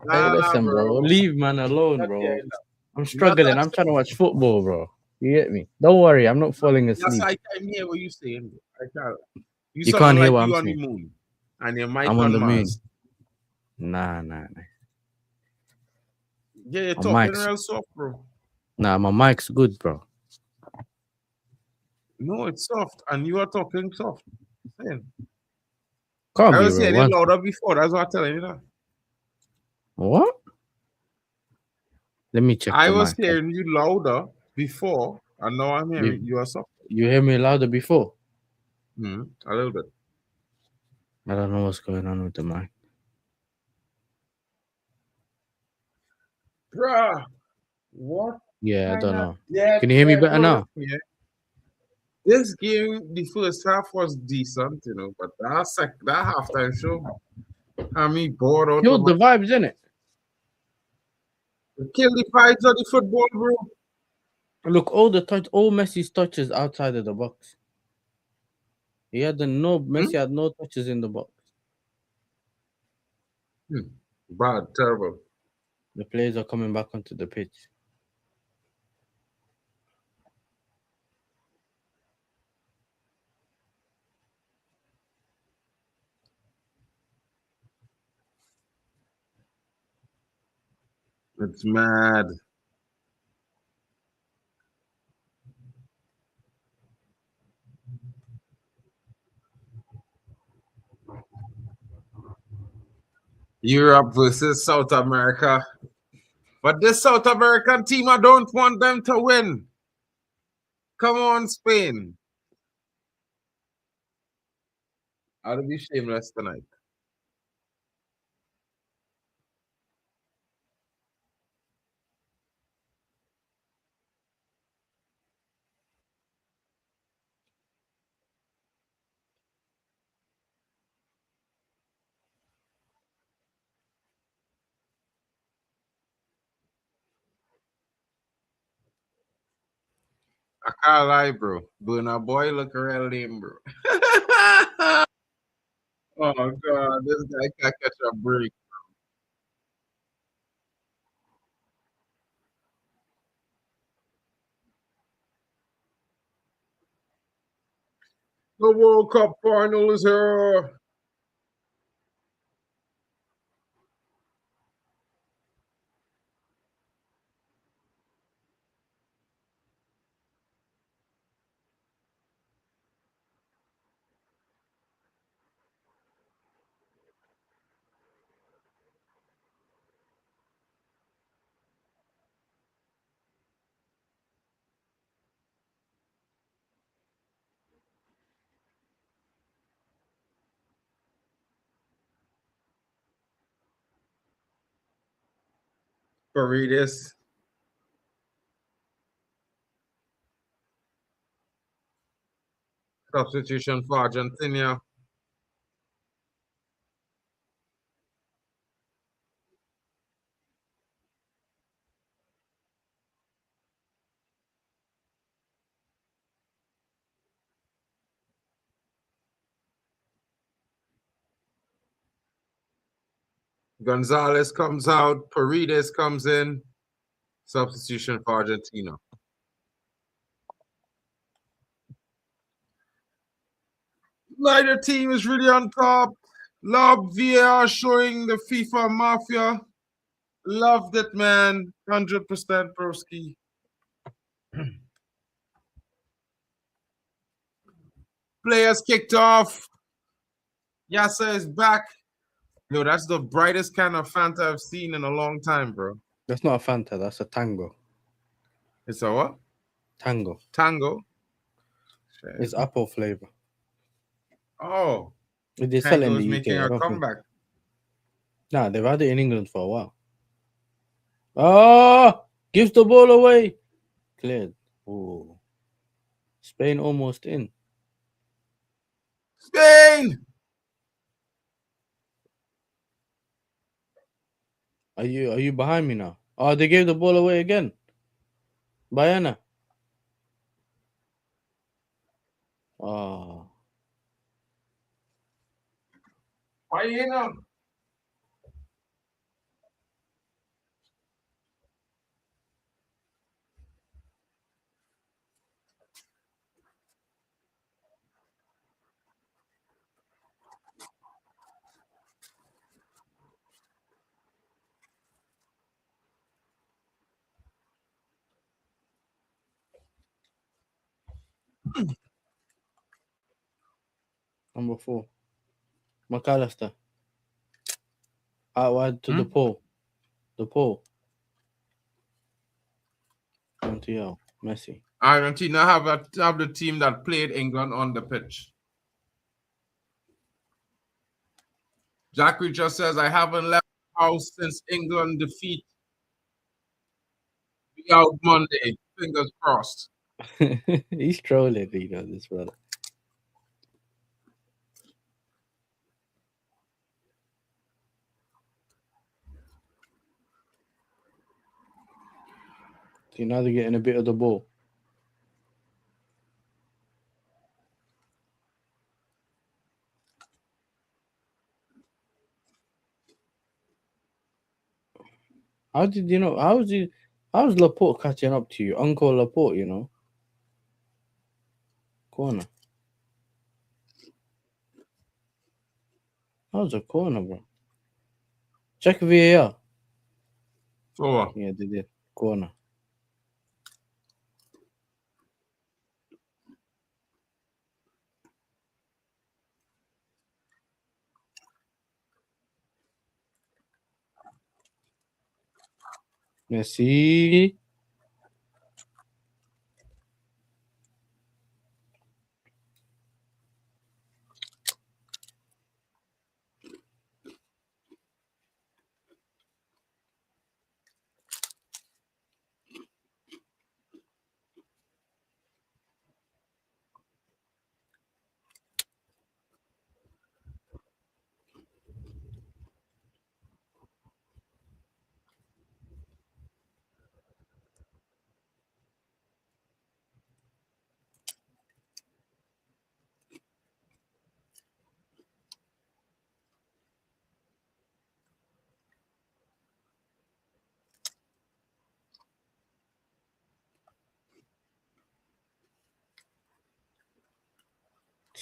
Nah, listen, bro. bro. Leave man alone, Not bro. hearing that. I'm Not struggling. I'm that. trying to watch football, bro. You get me? Don't worry. I'm not falling That's asleep. I can't hear what you saying. Bro. I can't. You You can't sound hear like what I'm you on the saying. moon and your mic I'm on on the moon. Mars. Nah. Yeah, you're My talking mic's real soft, bro. Nah, my mic's good, bro. No, it's soft, and you are talking soft. Saying. Can't I be was real. hearing it One. louder before. That's what I'm telling you now. What? Let me check I the was mic. hearing you louder before, and now I'm hearing you are soft. You hear me louder before? A little bit. I don't know what's going on with the mic. Bruh, what? Yeah, I don't know. Yeah, Can you hear me better bro. now? Yeah. This game, the first half was decent, but that halftime show, I mean, bored out of Killed the my. vibes, innit? Kill the vibes of the football, bro. Look, all Messi's touches outside of the box. Messi had no touches in the box. Bad, terrible. The players are coming back onto the pitch. It's mad. Europe versus South America. But this South American team, I don't want them to win. Come on, Spain. I'll be shameless tonight. I can't lie, bro. Burna Boy look real lame, bro. Oh, God. This guy can't catch a break. The World Cup final is here. Paredes. Substitution for Argentina. Gonzalez comes out. Paredes comes in. Substitution for Argentina. Neither team is really on top. Love VAR showing the FIFA mafia. Loved it, man. 100% broski. Players kicked off. Yassa is back. Yo, that's the brightest kind of Fanta I've seen in a long time, bro. That's not a Fanta. That's a Tango. It's a what? Tango. Tango. Shit. It's apple flavor. Oh, They sell it in Tango's the making UK. I a don't think. comeback. Nah, they've had it in England for a while. Oh, gives the ball away. Cleared. Oh, Spain almost in. Spain! Are you behind me now? Oh, they gave the ball away again. Bayana. Oh, Why you know? number 4. McAllister. Out wide to the Hmm? pole. The pole. Montiel. Messi. Argentina have the team that played England on the pitch. Jack Reacher says, I haven't left the house since England defeat. Be out Monday. Fingers crossed. He's trolling, this brother. See, now they're getting a bit of the ball. How did you know? How's Laporte catching up to you? Uncle Laporte, Corner. That was a corner, bro. Check VAR. So, Yeah, they did. Corner. Messi.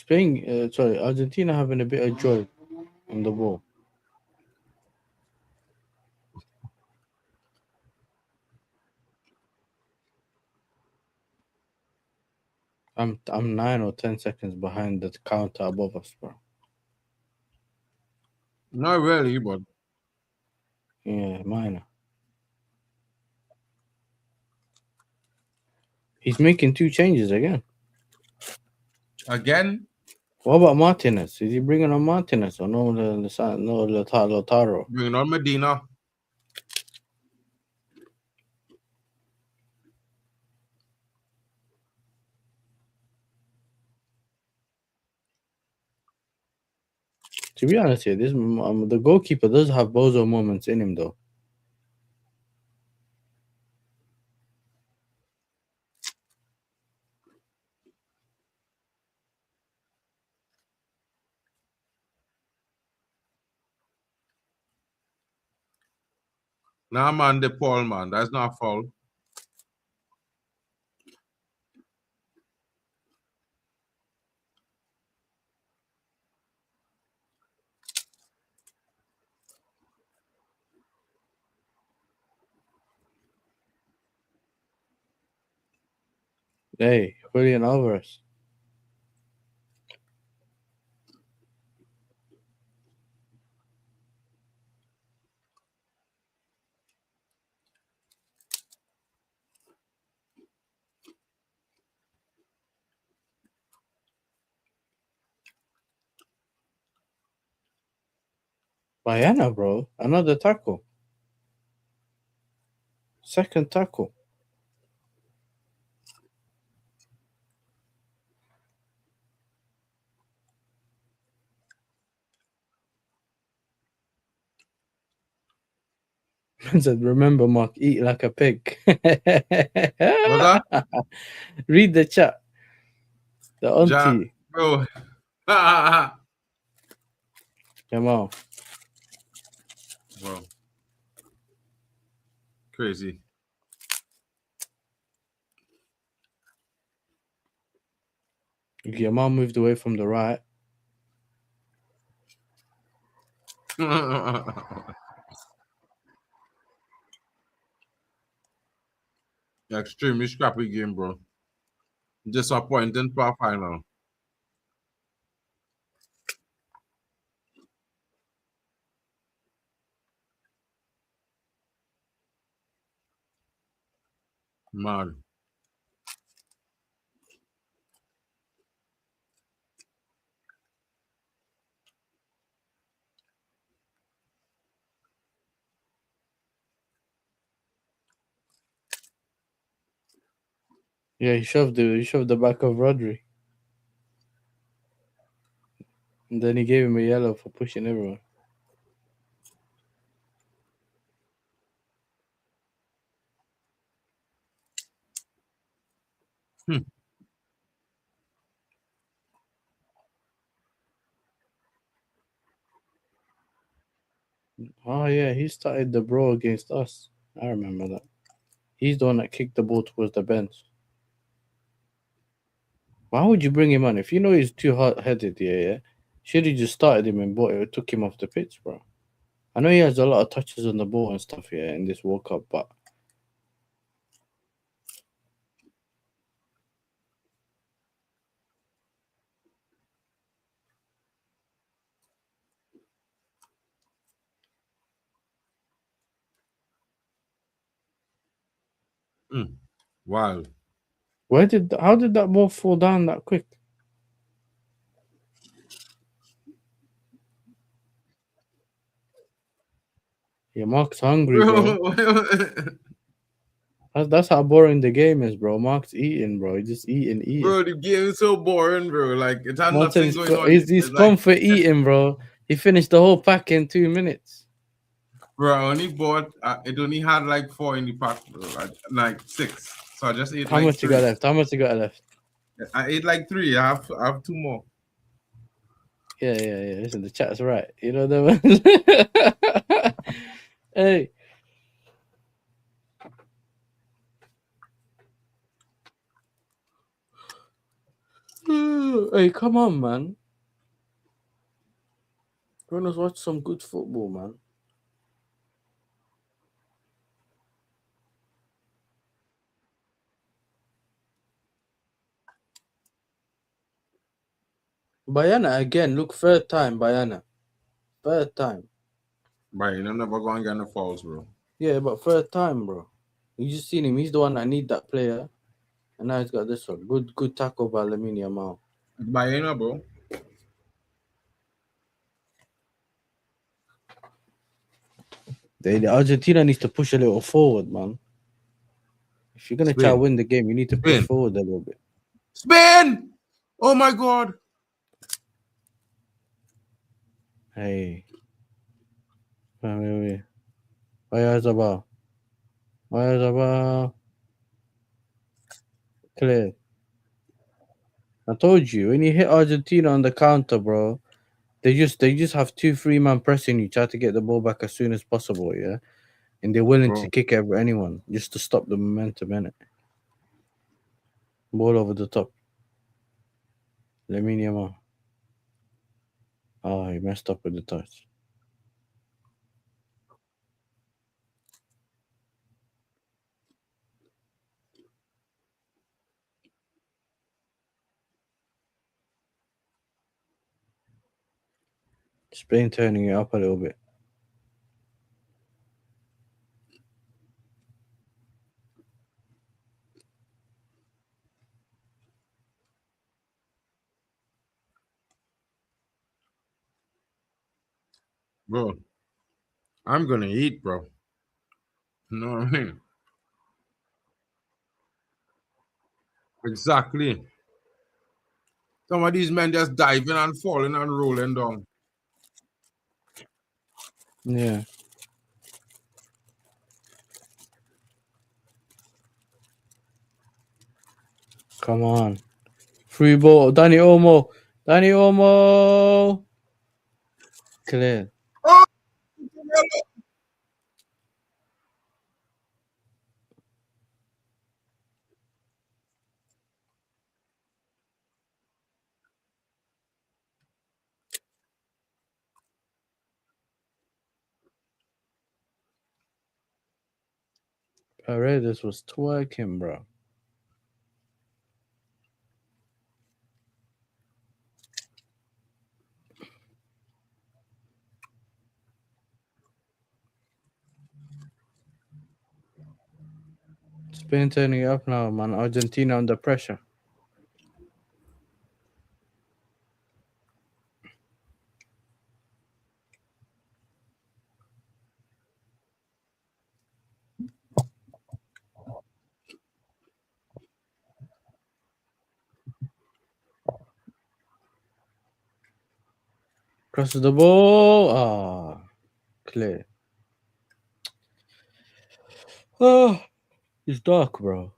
Spain, sorry, Argentina having a bit of joy on the ball. I'm 9 or 10 seconds behind the counter above us, bro. not really, but Yeah, minor. He's making 2 changes again. again, What about Martinez? Is he bringing on Martinez or no? Lautaro. bringing on Medina. To be honest, here, the goalkeeper does have bozo moments in him, though. Nah, man, the Paul, man. That's not foul. Hey, Julian Alvarez. Bayana, bro. Another tackle. Second tackle. I said, remember, Mark, eat like a pig. What's that? Read the chat. The Ja, auntie. bro. Jamal. Bro. Crazy. Jamal moved away from the right. Extremely scrappy game, bro. Disappointing for final. Mad. Yeah, he shoved the back of Rodri. And then he gave him a yellow for pushing everyone. Hmm. Oh yeah, he started the brawl against us. I remember that. He's the one that kicked the ball towards the bench. Why would you bring him on? If you know he's too hot-headed, yeah, should have just started him and took him off the pitch, bro. I know he has a lot of touches on the ball and stuff, yeah, in this World Cup, but Wild. how did that ball fall down that quick? Yeah, Mark's hungry, bro. That's how boring the game is, bro. Mark's eating, bro. He just eating. Bro, the game is so boring, bro. Like, it had Mark said nothing going on. he's It's like, come for eating, bro. He finished the whole pack in 2 minutes. bro, I only bought, it only had like 4 in the pack, bro. Like 6. So I just ate How like much 3. you got left? How much you got left? I ate like 3. I have 2 more. Yeah. Listen, the chat's right. You know that. Hey. Hey, come on, man. Let us watch some good football, man. Bayana again. Look, third time, Bayana. Third time. But I'm never going to get no fouls, bro. Yeah, but third time, bro. You just seen him. He's the one that need that player. And now he's got this one. Good tackle by Lamine Yamal. Bayana, bro. The Argentina needs to push a little forward, man. If you're gonna try to Spain. win the game, you need to push Spain. forward a little bit. Spain! Oh my God. Hey. Wait. Where's the ball? Clear. I told you, when you hit Argentina on the counter, bro, they just have 2-3 man pressing you, try to get the ball back as soon as possible, yeah? And they're willing Bro. to kick anyone just to stop the momentum, innit? Ball over the top. Lamine Yamal. Oh, he messed up with the touch. Spain turning it up a little bit. Bro. I'm going to eat, bro. You know what I mean? Exactly. Some of these men just diving and falling and rolling down. Yeah. Come on. Free ball. Danny Olmo. Danny Olmo. Clear. Oh, Paredes was twerking, bro. Spain turning it up now, man. Argentina under pressure. Crosses the ball. Ah, clear. Oh, it's dark, bro.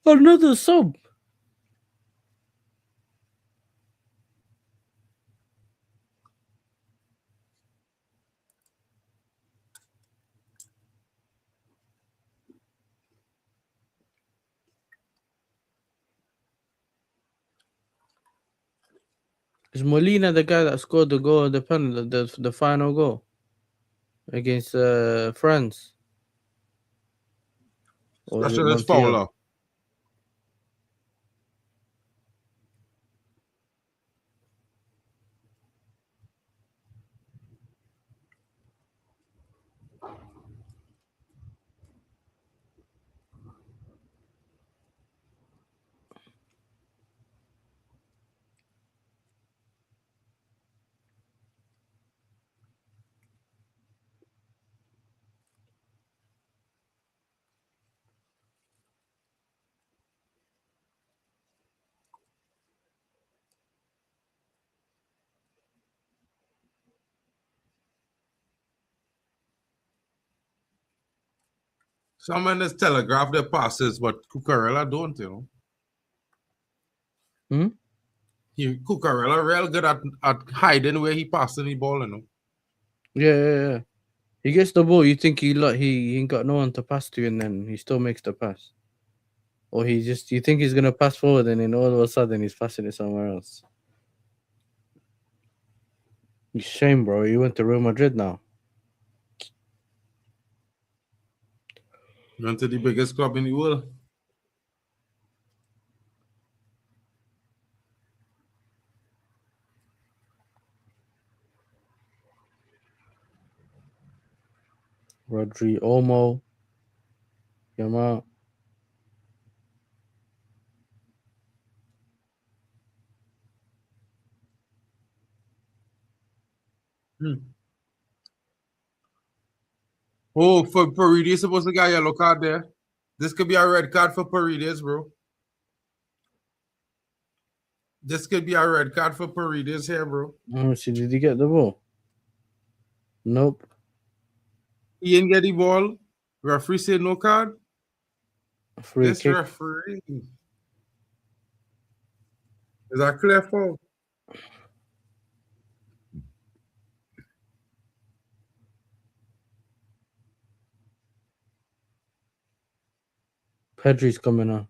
Another sub. Is Molina the guy that scored the goal, the penalty, the final goal against France? Or is it specialist Montiel? fouler. Some in this telegraph their passes, but Cucurella don't, you know. Cucurella real good at hiding where he passing the ball, you know. Yeah. He gets the ball. You think he ain't got no one to pass to, and then he still makes the pass. Or you think he's gonna pass forward, and then all of a sudden he's passing it somewhere else. It's a shame, bro. He went to Real Madrid now. Went to the biggest club in the world. Rodri, Olmo, Yamal. Oh, for Paredes supposed to get a yellow card there. This could be a red card for Paredes, bro. This could be a red card for Paredes here, bro. Oh, see, did he get the ball? Nope. He didn't get the ball. Referee said no card. Free This kick. referee is a clear foul. Pedri's coming on.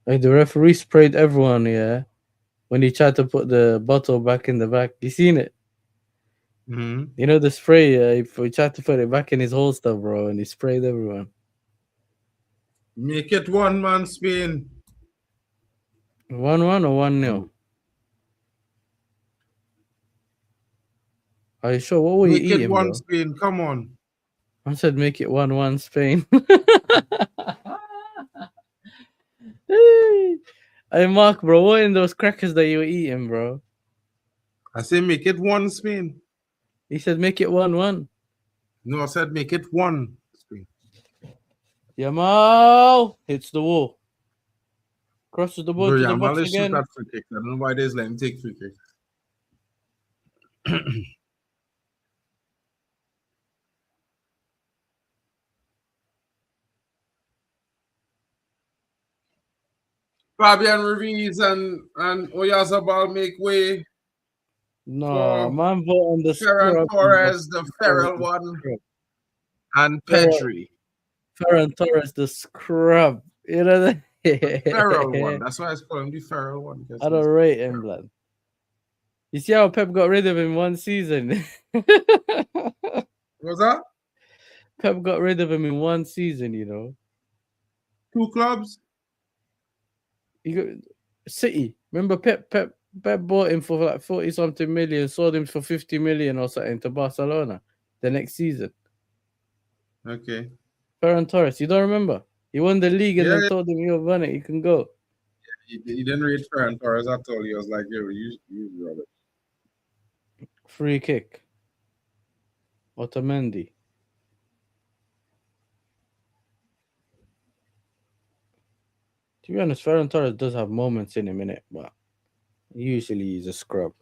Like the referee sprayed everyone, yeah. When he tried to put the bottle back in the back. You seen it? Mm-hmm. You know the spray, he tried to put it back in his holster, bro, and he sprayed everyone. Make it 1-man Spain. 1-1 or 1-0? Are you sure? What were you Make it eating, 1 bro? Spain. Come on. I said make it 1-1 Spain. Hey, Mark, bro, what in those crackers that you were eating, bro? I say make it 1 Spain. He said make it 1-1. No, I said make it 1 Spain. Yamal hits the wall. Crosses the ball Bro, to the Yamal box is shoot again. that free kick. I don't know why they just let him take free kick. Fabian Ruiz and Oyarzabal make way No, for man, vote on the Ferran scrub. Torres, the feral one, and Pedri, Ferran Torres, the scrub. You know the feral one. that? That's why I call him the feral one. Because I don't he's rate him, feral. blood. You see how Pep got rid of him one season? What's that? Pep got rid of him in one season, you know. 2 clubs? He got City. Remember Pep bought him for like 40 something million, sold him for 50 million or something to Barcelona the next season. Okay. Ferran Torres, you don't remember? He won the league and Yeah, then told him, "You've won it, you can go." he didn't read Ferran Torres at all. He was like, yo, you rubbish. Free kick. Otamendi. To be honest, Ferran Torres does have moments in him, innit? But usually he's a scrub.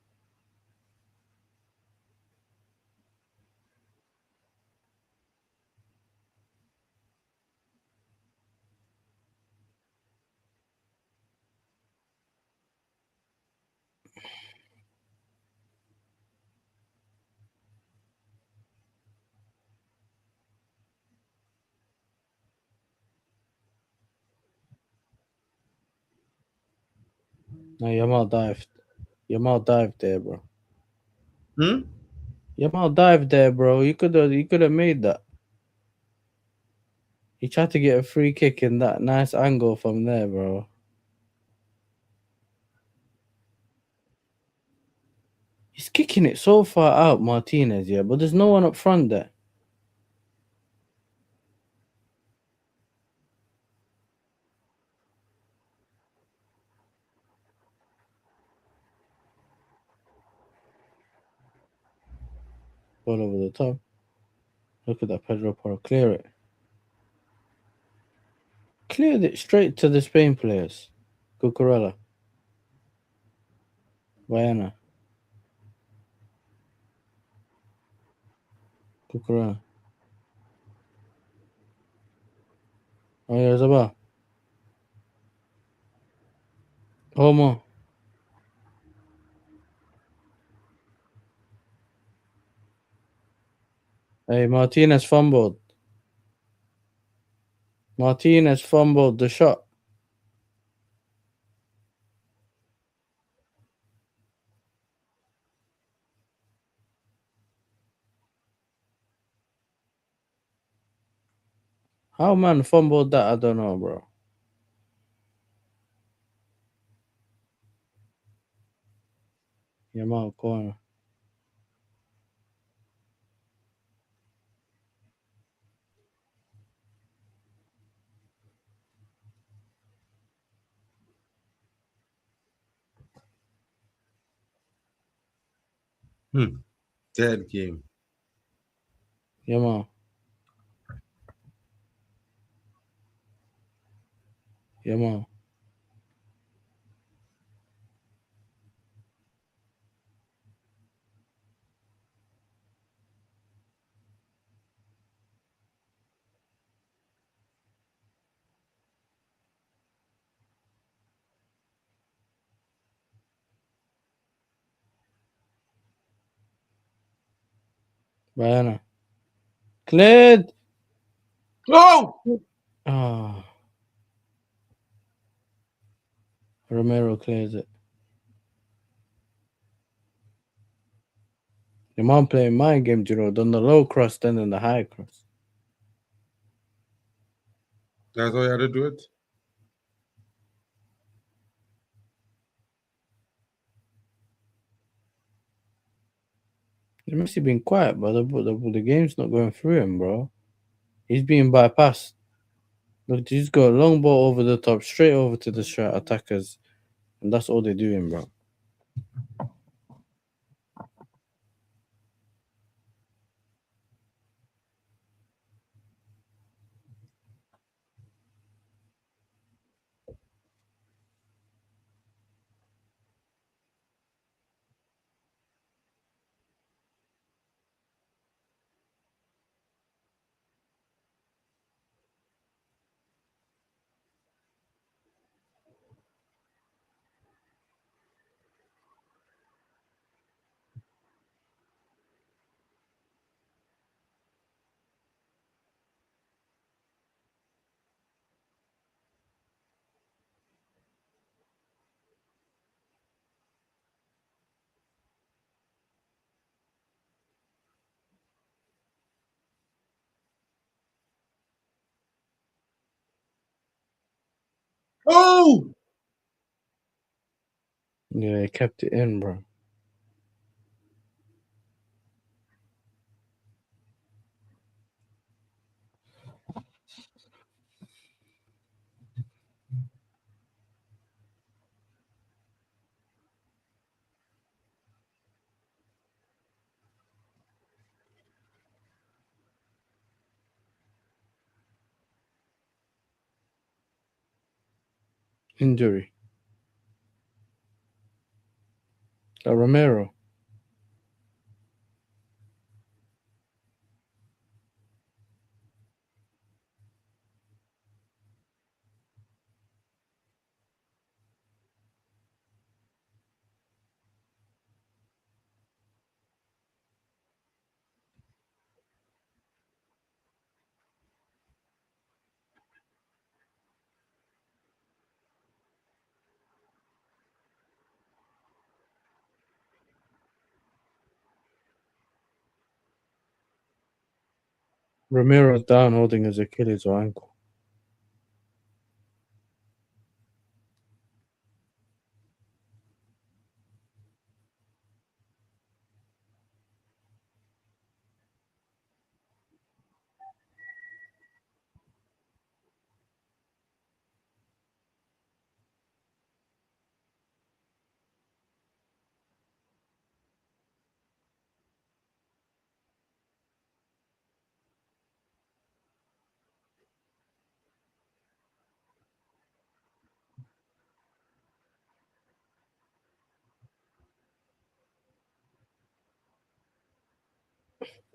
No, Yamal dived. Yamal dived there, bro. Yamal dived there, bro. You could have made that. He tried to get a free kick in that nice angle from there, bro. He's kicking it so far out, Martinez, yeah, but there's no one up front there. Ball over the top. Look at that Pedro Porro. Clear it. Cleared it straight to the Spain players. Cucurella. Viana. Cucurella. Oh, yeah, Zabal. Homo. Hey, Martinez fumbled. Martinez fumbled the shot. How man fumbled that? I don't know, bro. Yamal corner. Dead game. Yamal. Yamal. Viana. Cleared. Oh! Ah. Romero clears it. Your mom playing mind games, you know, done the low cross, then in the high cross. That's how you had to do it. Messi been quiet, but the game's not going through him, bro. He's being bypassed. Look, he's got a long ball over the top, straight over to the shot attackers, and that's all they're doing, bro. Oh, Yeah, he kept it in, bro. Injury. Romero. Romero's down holding his Achilles or ankle.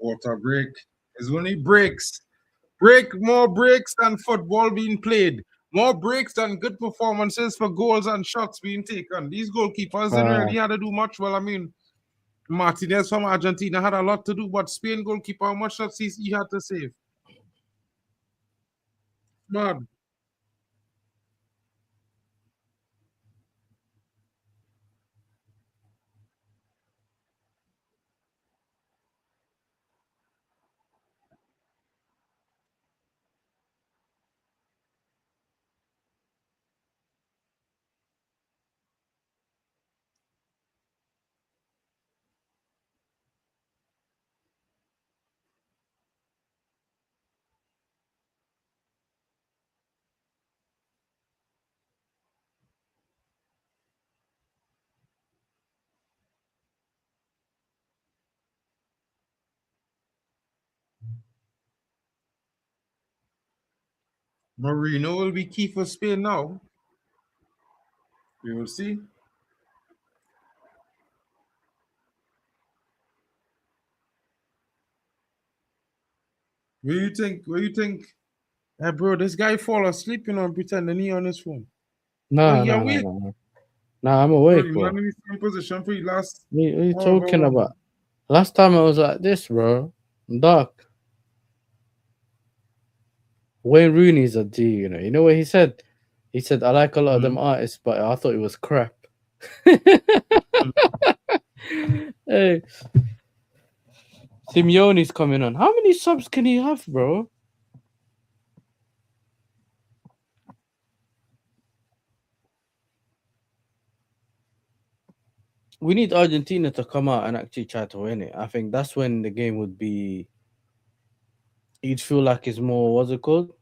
water break. It's only breaks. More breaks than football being played. More breaks than good performances for goals and shots being taken. These goalkeepers didn't really have to do much. Well, I mean, Martinez from Argentina had a lot to do, but Spain goalkeeper, how much shots he had to save? Man, Marino will be key for Spain now. We will see. What do you think? What do you think? Hey, bro, this guy fall asleep, and pretending he on his phone. Oh, Nah, he nah, nah, awake. nah, nah. Nah, I'm Bro, awake, you not bro. in the same position for you last What are you however talking long. about? Last time I was like this, bro. Dark. Wayne Rooney's a G, you know. You know what he said? He said, I like a lot of them artists, but I thought it was crap. Hey, Simeone's coming on. How many subs can he have, bro? We need Argentina to come out and actually try to win it. I think that's when the game would be. You'd feel like it's more. What's it called?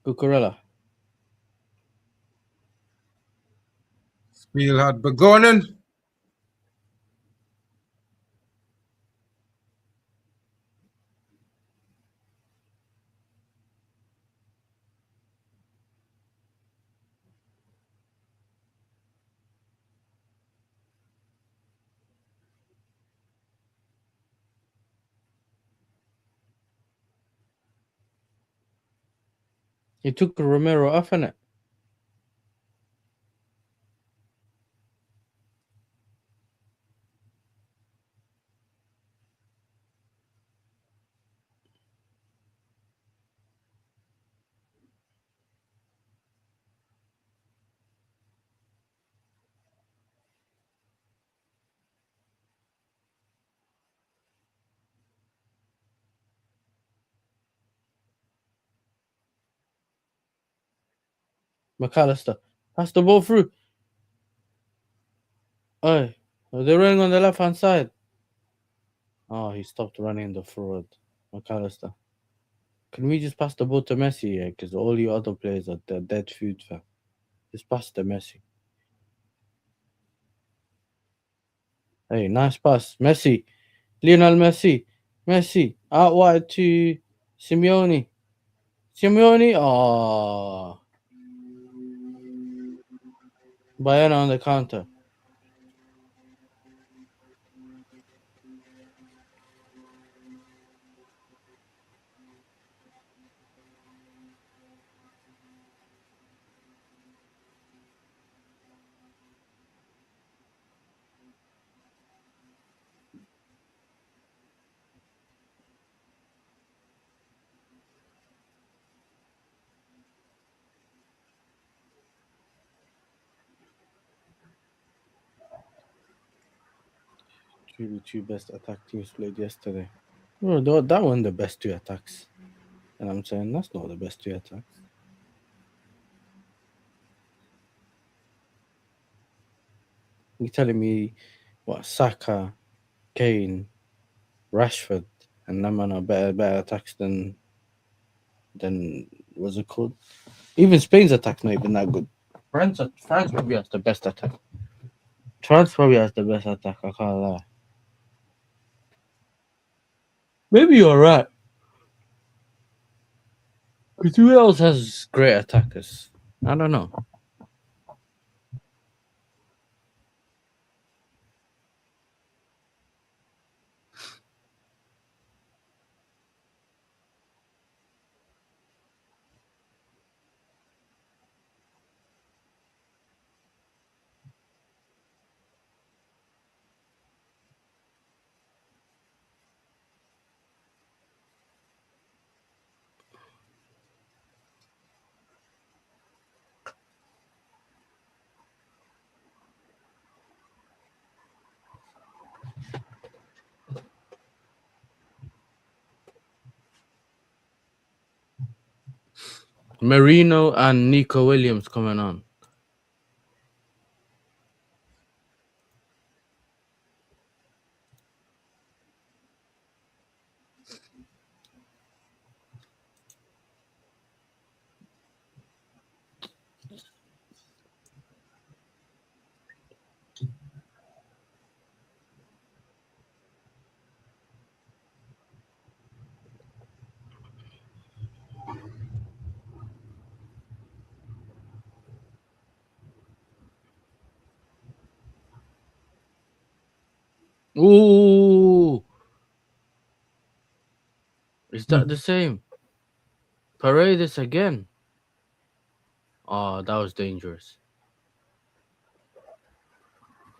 Cucurella. Spiel had begonnen. He took Romero off in it. McAllister. Pass the ball through. Oh, they're running on the left hand side. Oh, he stopped running the forward. McAllister. Can we just pass the ball to Messi here? Because all you other players are dead food, fam. Just pass to Messi. Hey, nice pass. Messi. Lionel Messi. Messi. Out wide to Simeone. Simeone. Oh. Bayana on the counter. The two best attack teams played yesterday. Oh, that one the best two attacks. And I'm saying that's not the best two attacks. You're telling me what Saka, Kane, Rashford, and them man are better attacks than what's it called? Even Spain's attack's not even that good. France probably has the best attack. France probably has the best attack. I can't lie. Maybe you're right. Because who else has great attackers? I don't know. Marino and Nico Williams coming on. Ooh, is that the same? Paredes again. Oh, that was dangerous.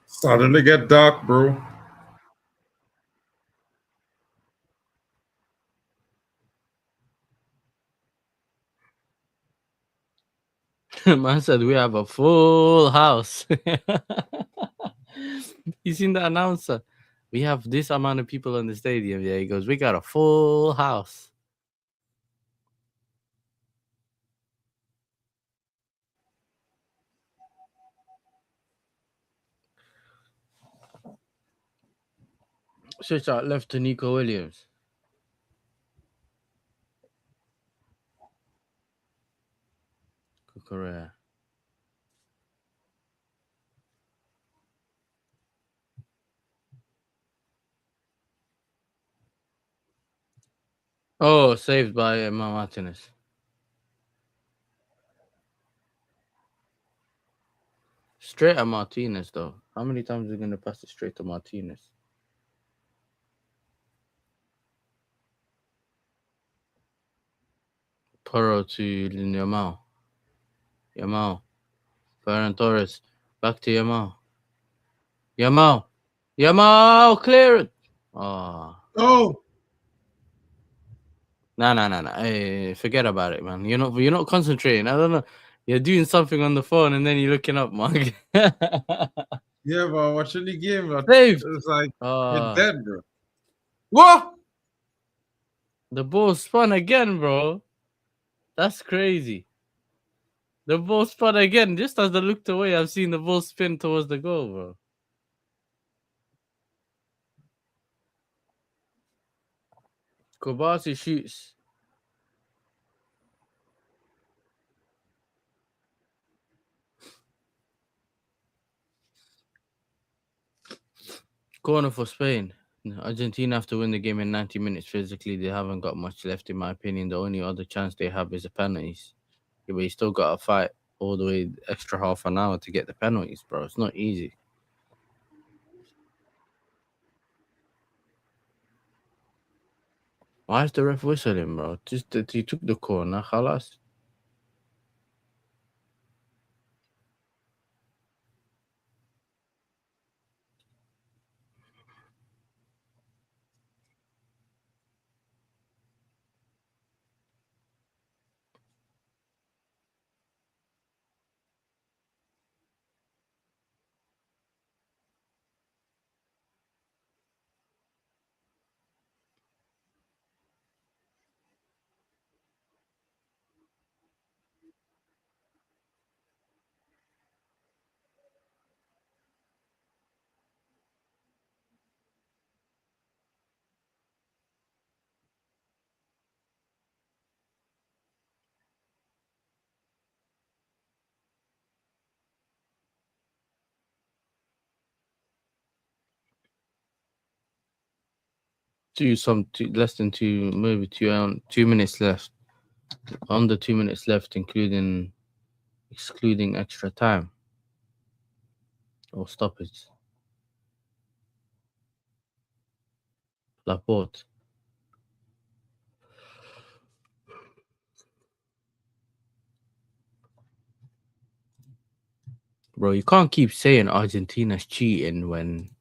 Starting to get dark, bro. Man said we have a full house. You seen the announcer? We have this amount of people in the stadium. Yeah, he goes, we got a full house. Switch out left to Nico Williams. Correa. Oh, saved by Martinez. Straight at Martinez, though. How many times are you going to pass it straight to Martinez? Porro to Yamal. Yamal. Ferran Torres. Back to Yamal. Yamal, clear it. Oh. Oh, Nah. Hey, forget about it, man. You're not concentrating. I don't know. You're doing something on the phone and then you're looking up, man. yeah, bro. Watching the game, bro. Saved. It's like you're dead, bro. What? The ball spun again, bro. That's crazy. The ball spun again. Just as I looked away, I've seen the ball spin towards the goal, bro. Kobasi shoots. Corner for Spain. Argentina have to win the game in 90 minutes. Physically, they haven't got much left, in my opinion. The only other chance they have is the penalties. Yeah, but you still got to fight all the way extra half an hour to get the penalties, bro. It's not easy. Why is the ref whistling, bro? Just that he took the corner, khalas. Less than maybe 2 minutes left. Under 2 minutes left, excluding extra time or stoppage. Laporte. Bro, you can't keep saying Argentina's cheating when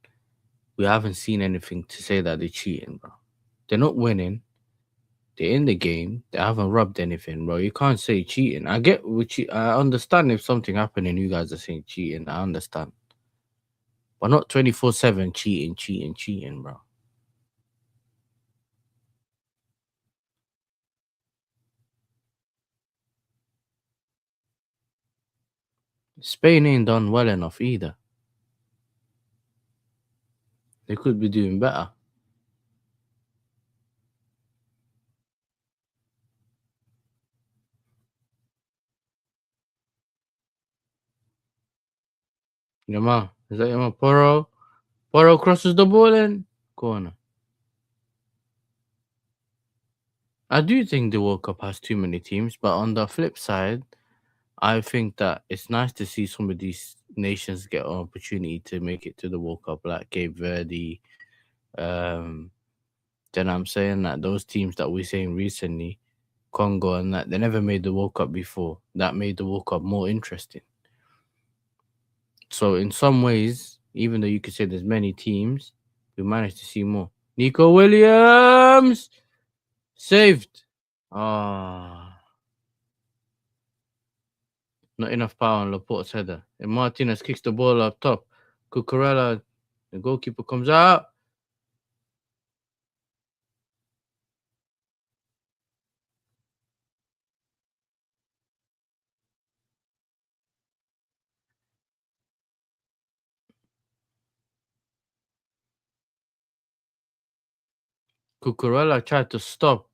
we haven't seen anything to say that they're cheating, bro. They're not winning. They're in the game. They haven't rubbed anything, bro. You can't say cheating. I understand if something happened and you guys are saying cheating. I understand. But not 24/7 cheating, bro. Spain ain't done well enough either. They could be doing better. Yamal. Is that Yamal? Porro crosses the ball in corner. I do think the World Cup has too many teams, but on the flip side, I think that it's nice to see some of these nations get an opportunity to make it to the World Cup, like Cape Verde. Then I'm saying that those teams that we're saying recently, Congo and that, they never made the World Cup before. That made the World Cup more interesting. So in some ways, even though you could say there's many teams, we managed to see more. Nico Williams saved. Ah, not enough power on Laporte's header. And Martinez kicks the ball up top. Cucurella, the goalkeeper comes out. Cucurella tried to stop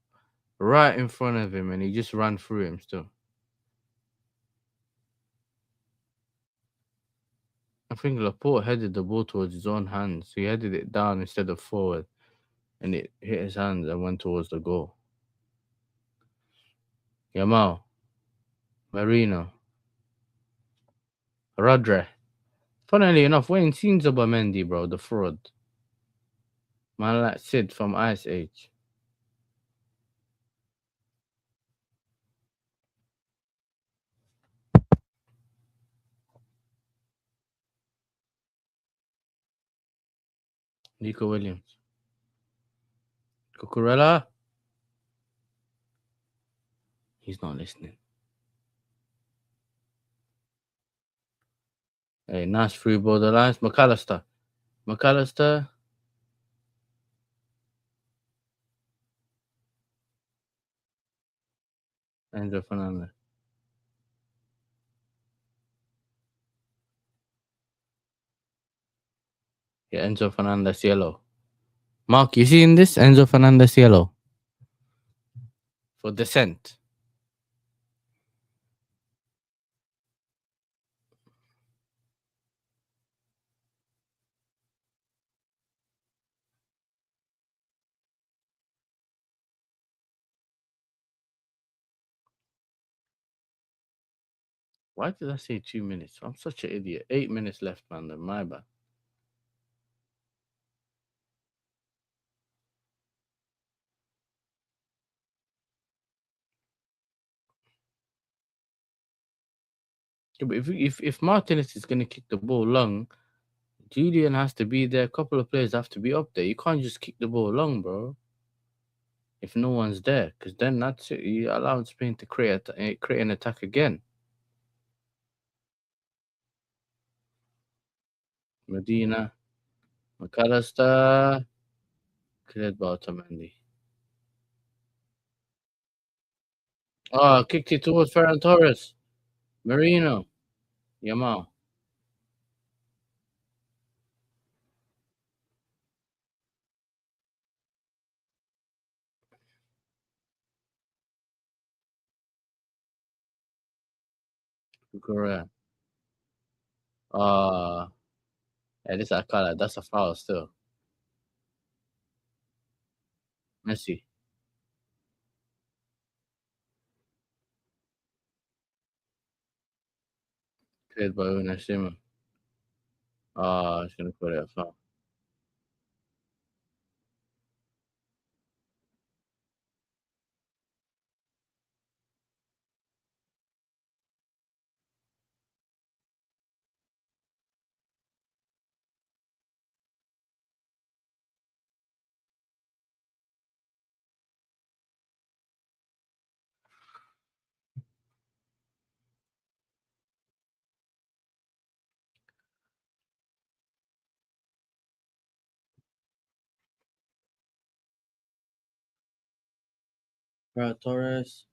right in front of him and he just ran through him still. I think Laporte headed the ball towards his own hands. He headed it down instead of forward and it hit his hands and went towards the goal. Yamal, Marino, Drammeh. Funnily enough, we ain't seen Zubamendi, bro, the fraud. Man like Sid from Ice Age. Nico Williams. Cucurella. He's not listening. Hey, nice free ball the lines. McAllister. McAllister. Enzo Fernandez. Yeah, Enzo Fernandez yellow. Mark, you seeing this? Enzo Fernandez yellow. For dissent. Why did I say 2 minutes? I'm such an idiot. 8 minutes left, man. Then my bad. Yeah, but if Martinez is gonna kick the ball long, Julian has to be there. A couple of players have to be up there. You can't just kick the ball long, bro. If no one's there, because then that's it. You allow Spain to create an attack again. Medina, McAllister, cleared by Otamendi. Oh, kicked it towards Ferran Torres. Marino, Yamal. Correa. Yeah, this I call it. That's a foul still. Messi. Cleared by Unai Simon. He's gonna put it a foul. Ferran Torres.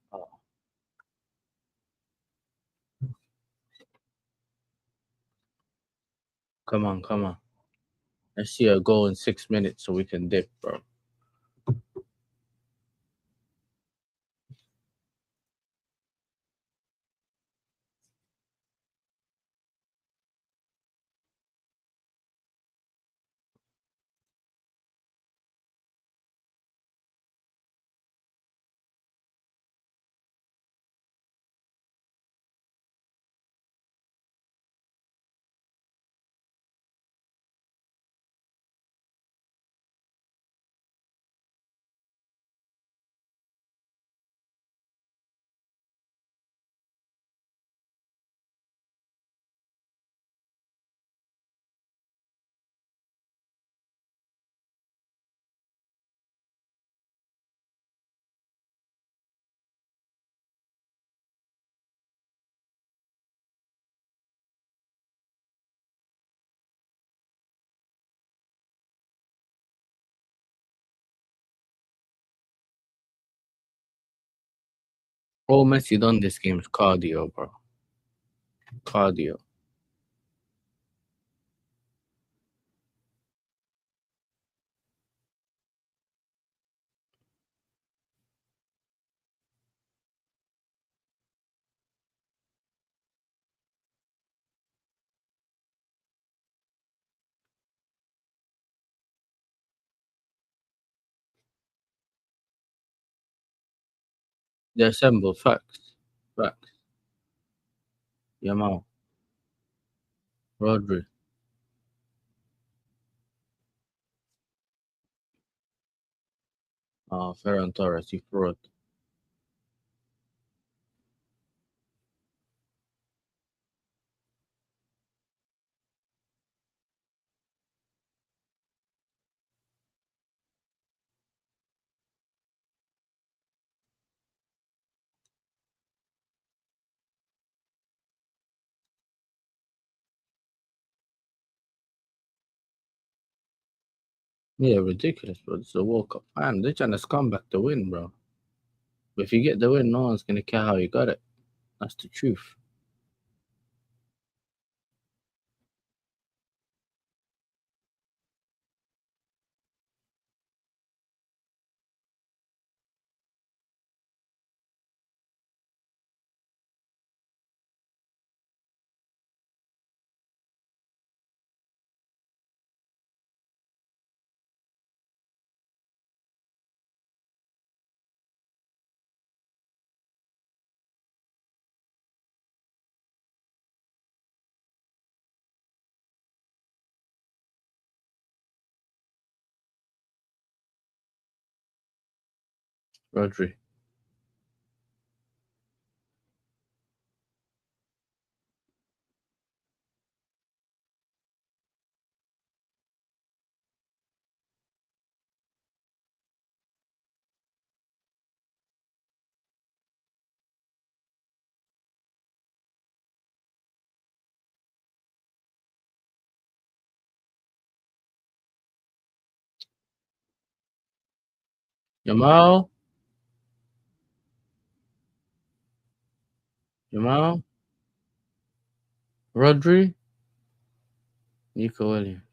Come on, come on. Let's see a goal in 6 minutes so we can dip, bro. All Messi done this game is cardio, bro. Cardio. They assemble. Facts. Facts. Yamal. Rodri. Ferran Torres. You fraud. Yeah, ridiculous, bro. It's a World Cup. Man, they're trying to come back to win, bro. But if you get the win, no one's gonna care how you got it. That's the truth. Rodri. Yamal. Yamal. Rodri. Nico Williams.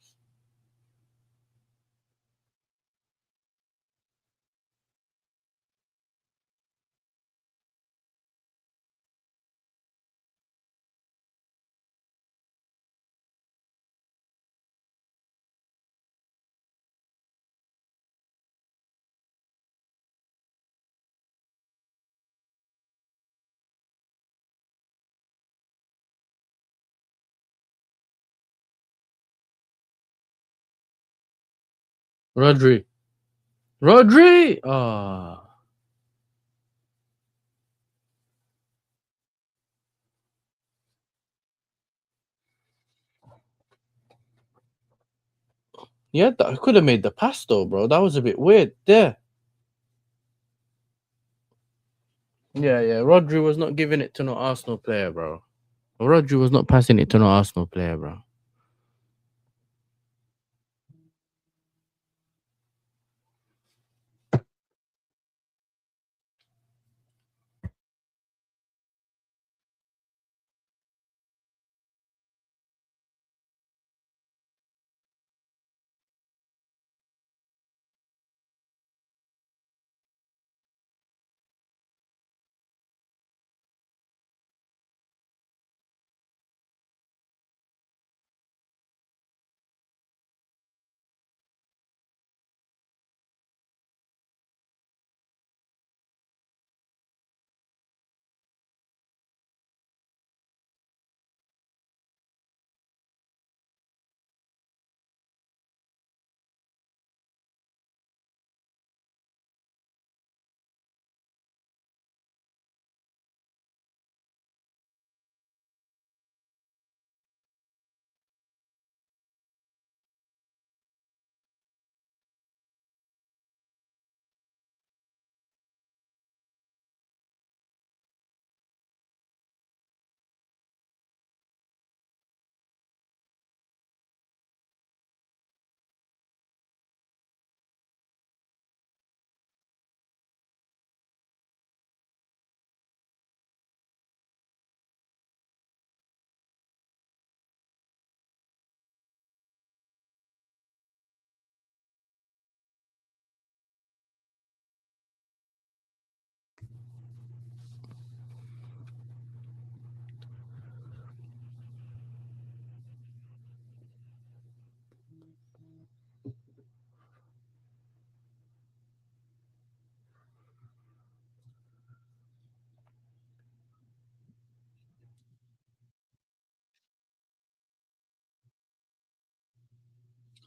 Rodri. Rodri. Oh. Yeah, that could have made the pass though, bro. That was a bit weird there. Yeah, yeah. Rodri was not giving it to no Arsenal player, bro. Rodri was not passing it to no Arsenal player, bro.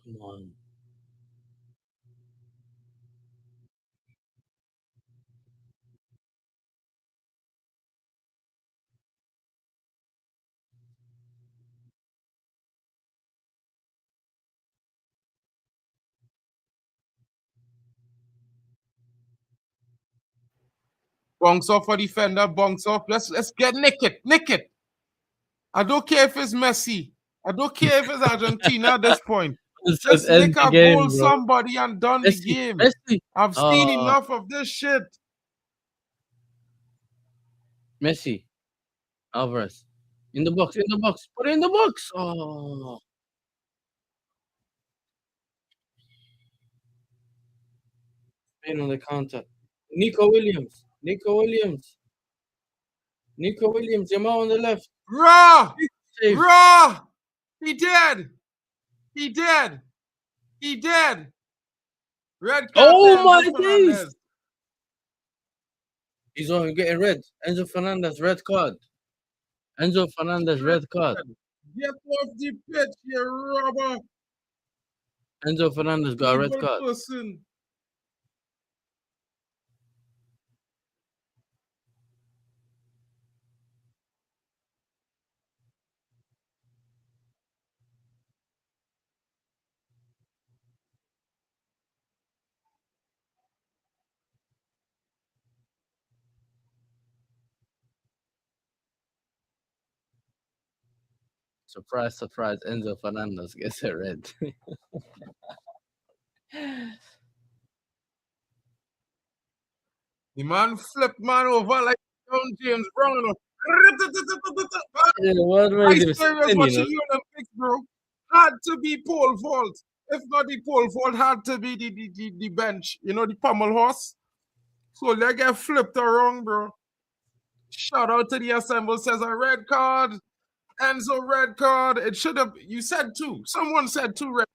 Come on. Bounce off for defender, bounce off. Let's get naked. Naked. I don't care if it's Messi. I don't care if it's Argentina at this point. Just end nick the a game, goal, bro. somebody, and done the Messi, game. Messi. I've seen enough of this shit. Messi. Alvarez. In the box, Put it in the box. Oh. Spain on the counter. Nico Williams. Yamal on the left. Raw! Save. Raw! He did! He did! He did! Red card Oh to my Enzo days. Fernandez. He's on getting red. Enzo Fernandez, red card. Enzo Fernandez, red card. Get off the pitch, you rubber! Enzo Fernandez got a red Evil card. person. Surprise, surprise. Enzo Fernandez gets a red. The man flipped man over like John James Brown. Yeah, what I made him serious spin, watching the Olympics, bro. Had to be pole vault. If not the pole vault, had to be the bench. You know, the pommel horse. So they get flipped around, bro. Shout out to the assemble. Says a red card. Enzo red card. It should have. You said two. Someone said two red.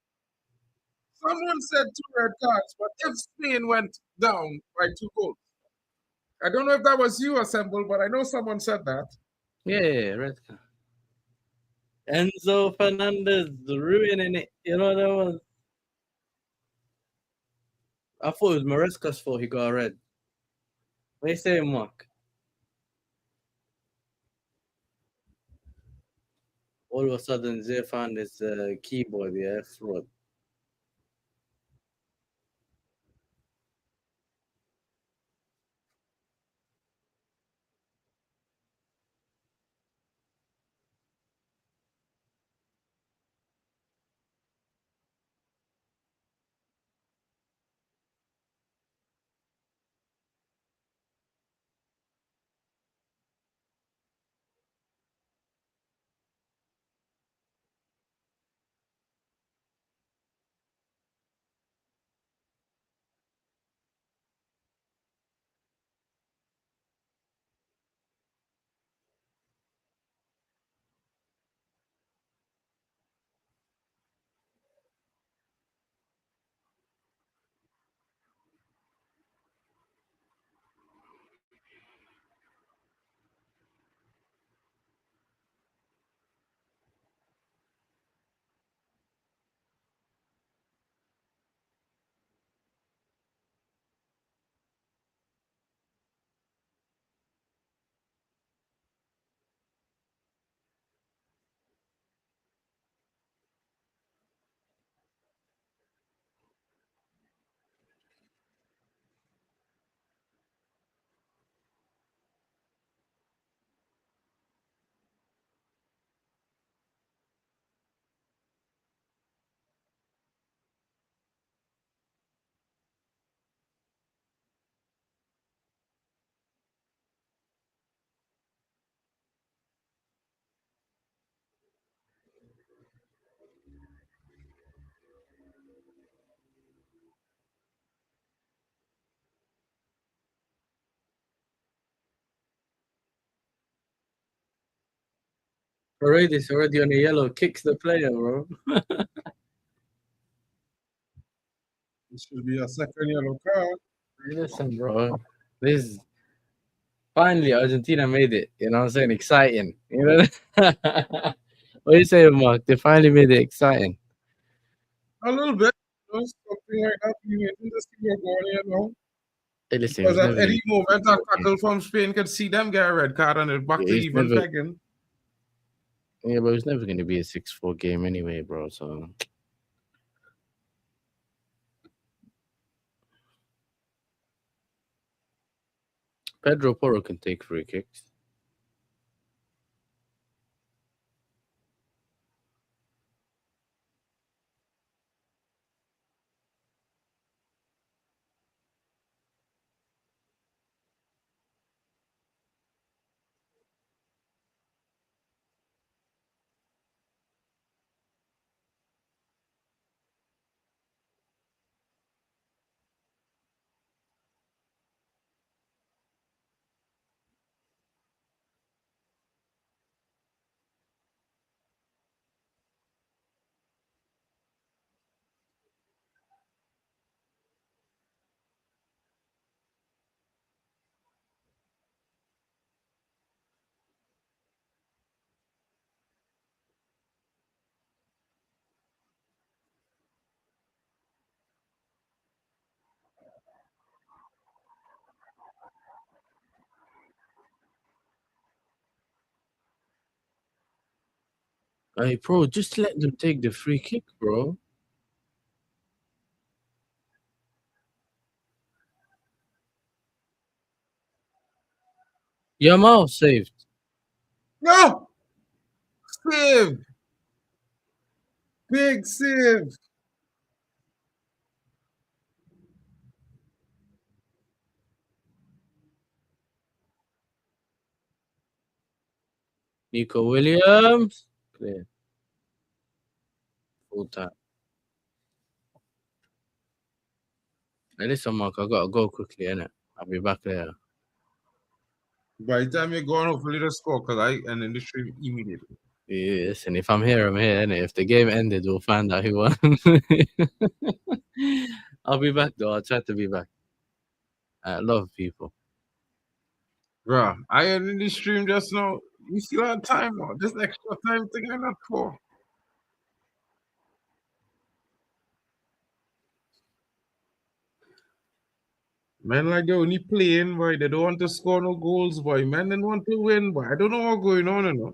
Someone said two red cards. But if Spain went down by 2 goals, I don't know if that was you, assemble, but I know someone said that. Yeah, red card. Enzo Fernandez ruining it. You know that was. I thought it was Maresca's fault he got a red. What you saying, Mark? All of a sudden, Zay found his keyboard, yeah, fraud. Paredes already on a yellow, kicks the player, bro. It should be a second yellow card. Listen, bro. This finally Argentina made it. You know what I'm saying? Exciting. You know what you saying, Mark? They finally made it exciting. A little bit. You know, something like that. You need to see what's going on, you know. Hey, listen, Because he's at never any gonna, moment, a tackle from Spain could see them get a red card and it's back Yeah, to he's even never- pegging. yeah, but it's never gonna be a 6-4 game anyway, bro. So Pedro Porro can take free kicks. Hey, bro, just let them take the free kick, bro. Yamal saved. No! Save! Big save! Nico Williams. Clear. Full time. Hey, listen, Mark, I gotta go quickly, innit? I'll be back later. By the time you're going, hopefully the score, because I end in the stream immediately. Yeah, listen, if I'm here, I'm here, innit? If the game ended, we'll find out who won. I'll be back, though. I'll try to be back. I love people. Bruh, I end in the stream just now. You still have time, man. This extra time thing I'm not for. Men like they only playing, boy. They don't want to score no goals, boy. Men don't want to win, boy. I don't know what's going on, you know.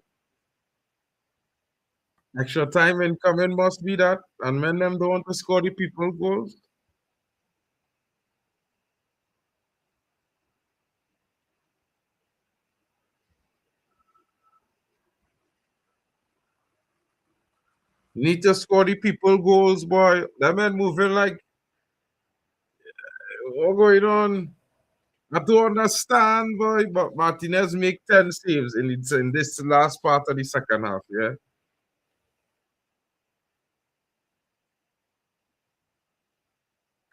Extra time incoming must be that. And men them don't want to score the people goals. Need to score the people goals, boy. That man moving like what going on? I don't understand, boy. But Martinez make 10 saves in this last part of the second half, yeah.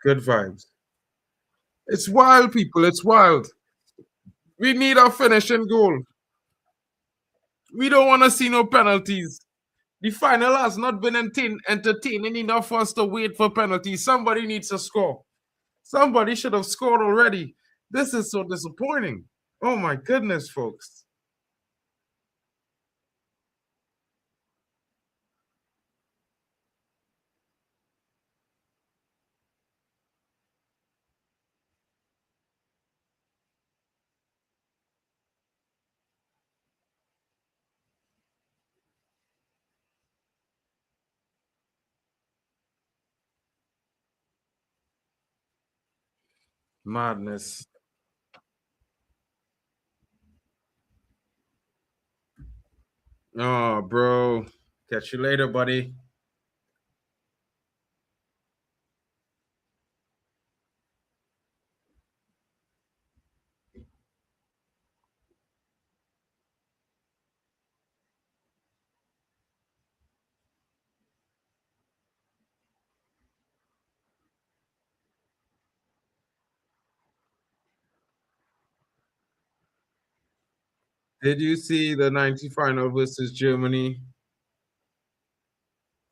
Good vibes. It's wild, people. It's wild. We need a finishing goal. We don't want to see no penalties. The final has not been entertaining enough for us to wait for penalties. Somebody needs to score. Somebody should have scored already. This is so disappointing. Oh my goodness, folks. Madness. Oh, bro. Catch you later, buddy. Did you see the 90 final versus Germany?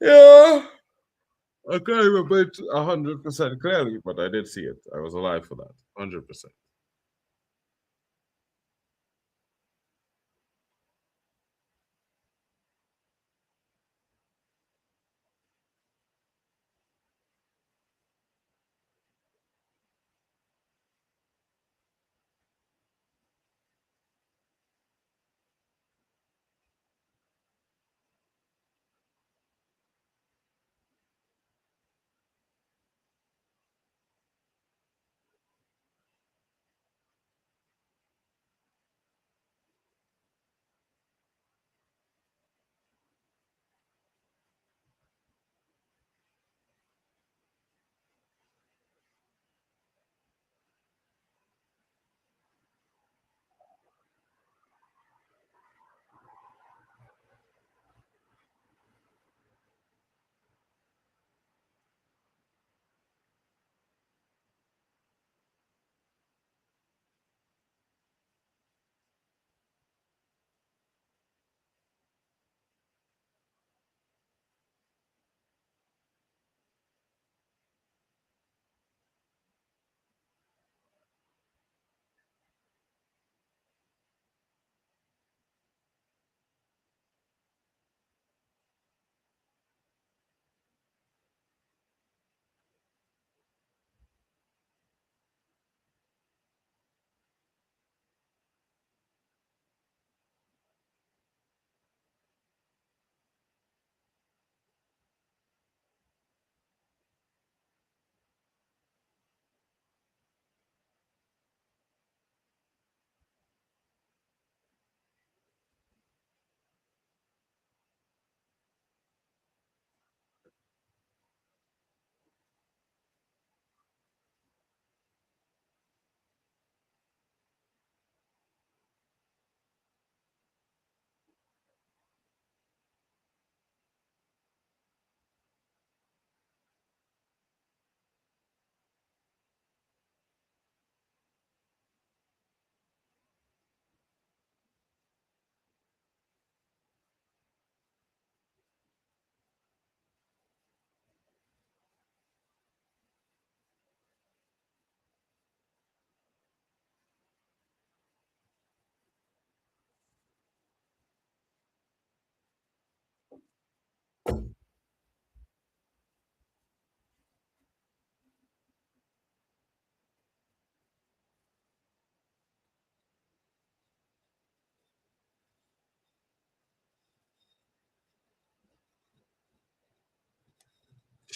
Yeah. I can't remember it 100% clearly, but I did see it. I was alive for that. 100%.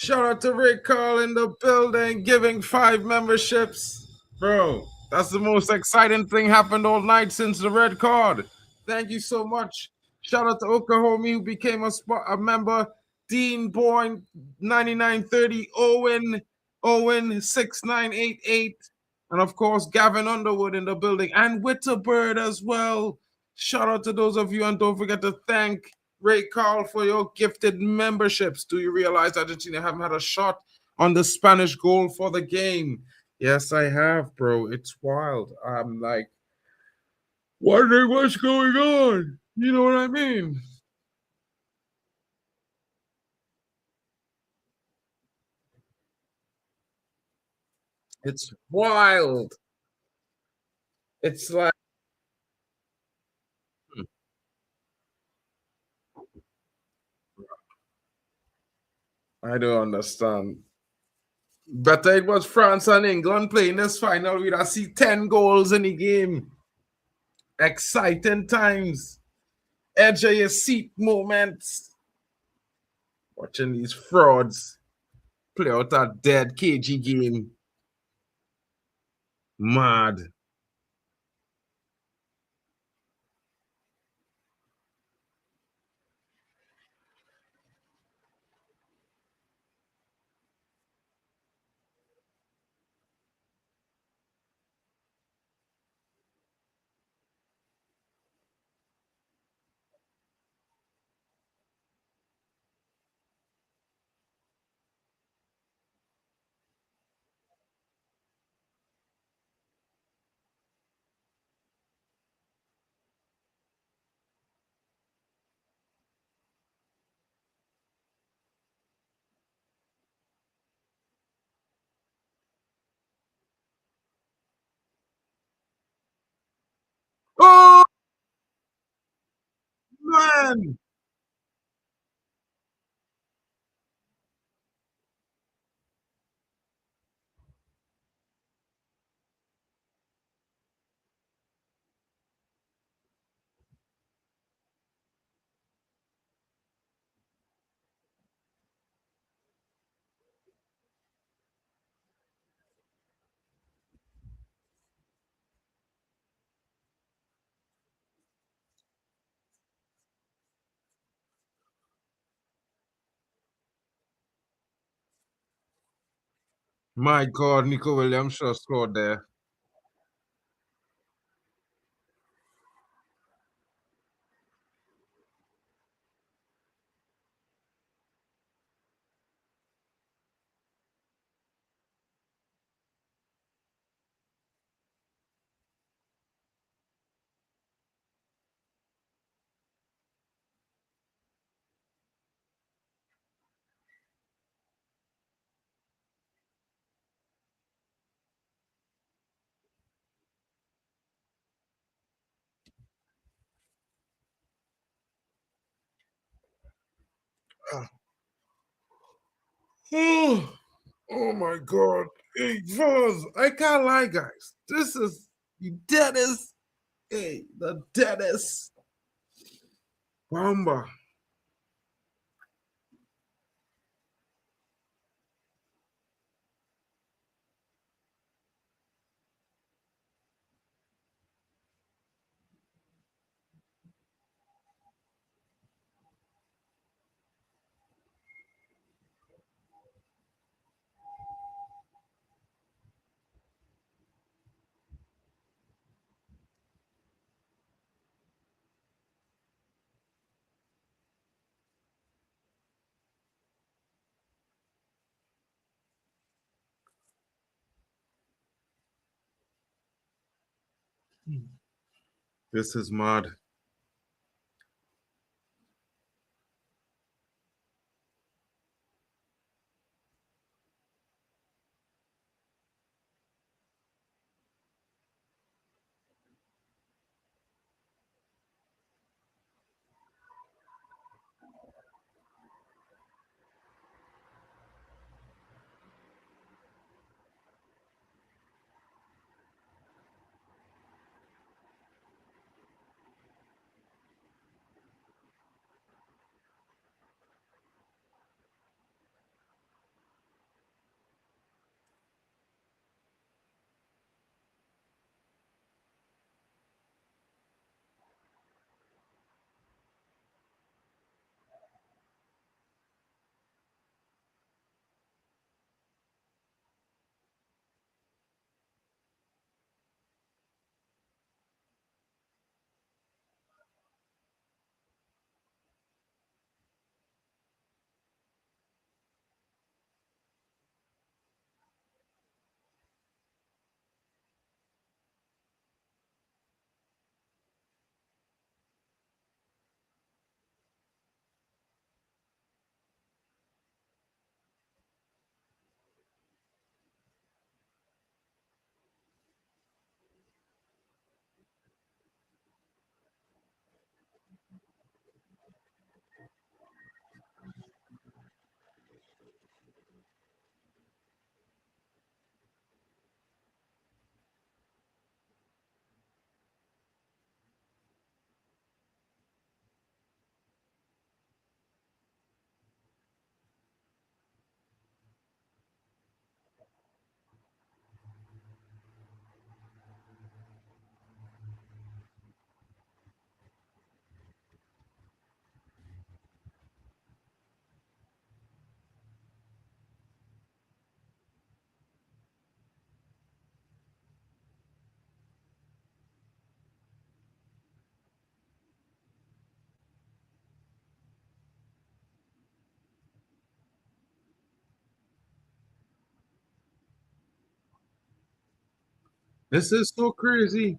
Shout out to Rick Carl in the building, giving 5 memberships. Bro, that's the most exciting thing happened all night since the red card. Thank you so much. Shout out to Oklahoma, who became a member. Dean Boyne, 9930, Owen 6988. And of course, Gavin Underwood in the building, and Witterbird as well. Shout out to those of you, and don't forget to thank Ray Carl for your gifted memberships. Do you realize Argentina haven't had a shot on the Spanish goal for the game? Yes, I have, bro. It's wild. I'm like wondering what's going on. You know what I mean? It's wild. It's like, I don't understand. Better it was France and England playing this final. We'd have see 10 goals in the game. Exciting times. Edge of your seat moments. Watching these frauds play out a dead KG game. Mad. Oh, man. My God, Nico Williams just scored there. Oh, oh my God. Hey, fellas, I can't lie, guys. This is the deadest. Hey, the deadest. Bamba. This is mad. This is so crazy.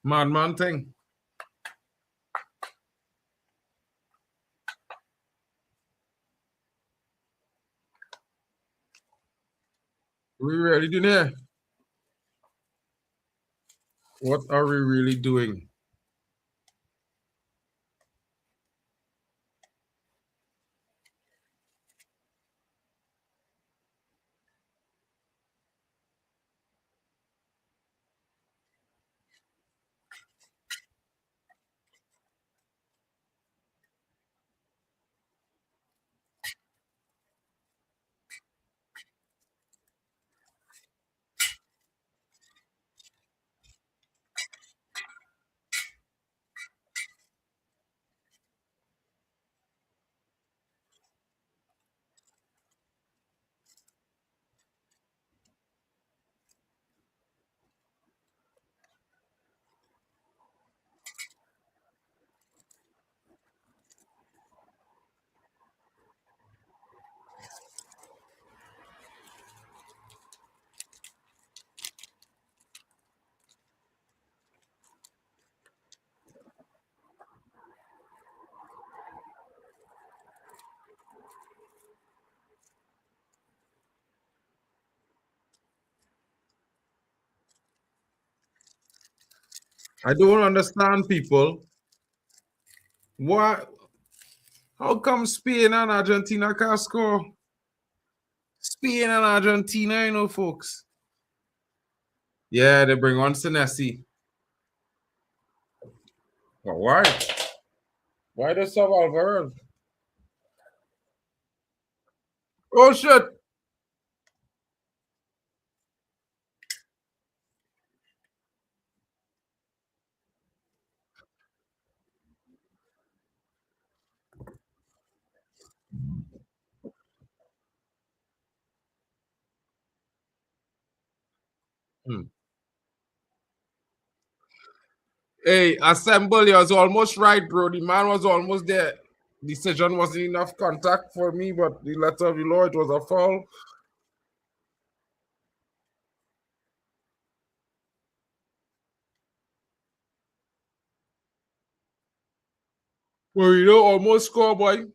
Madman thing. We really doing here? What are we really doing? I don't understand, people. Why? How come Spain and Argentina can't score? Spain and Argentina, you know, folks. Yeah, they bring on Senesi. But why? Why does Salvador? Oh shit! Hmm. Hey, assemble, you was almost right, bro. The man was almost there. Decision wasn't enough contact for me, but the letter of the law, it was a foul. Well, you know, almost score, boy.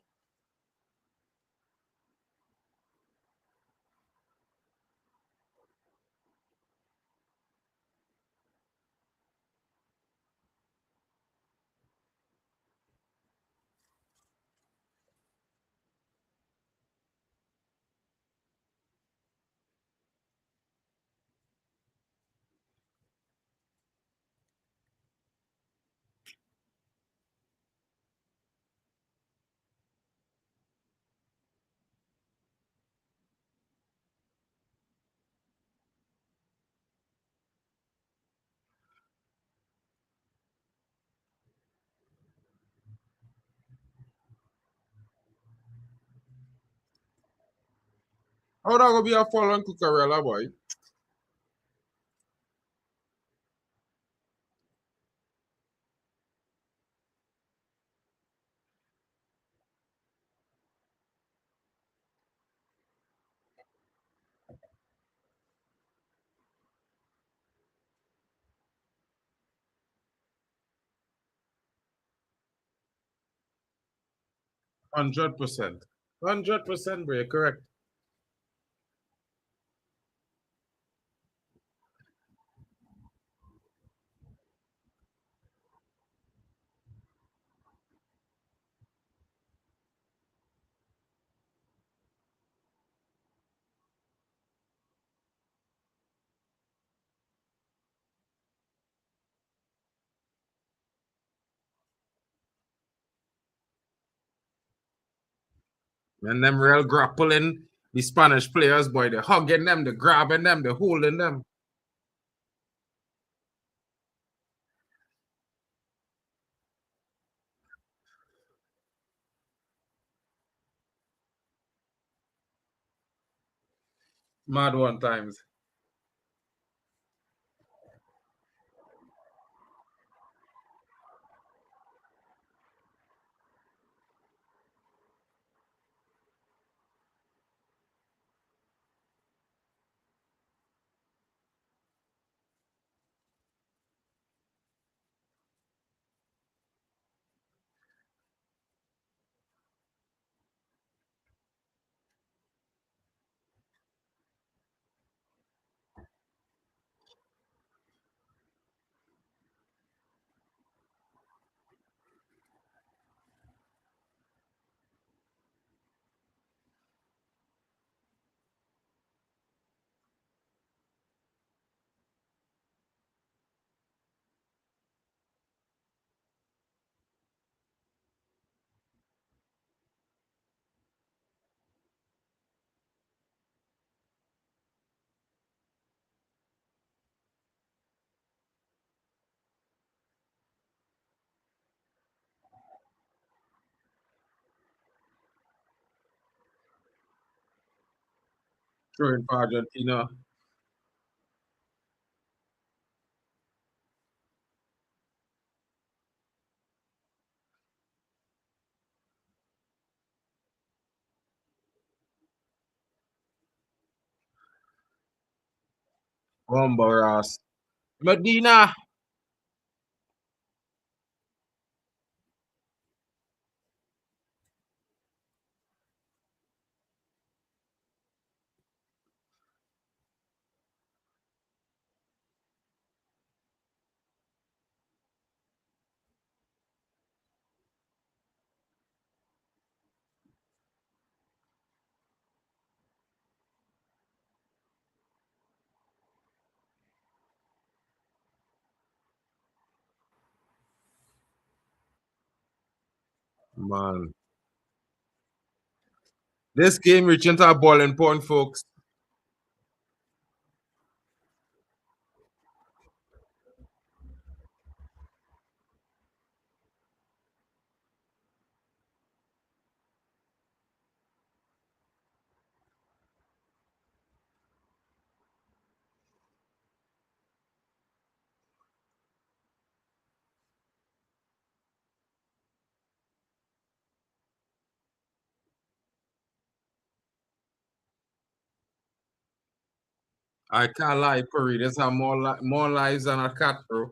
How that gonna be a foul on Cucurella, boy? 100%. 100%, bro. You're correct. And them real grappling the Spanish players, boy. They're hugging them, they're grabbing them, they're holding them. Mad one times. Throwing for Argentina. Bombaras. Medina. Man. This game reaching to a boiling point, folks. I can't lie, Paredes have more lives than a cat, bro.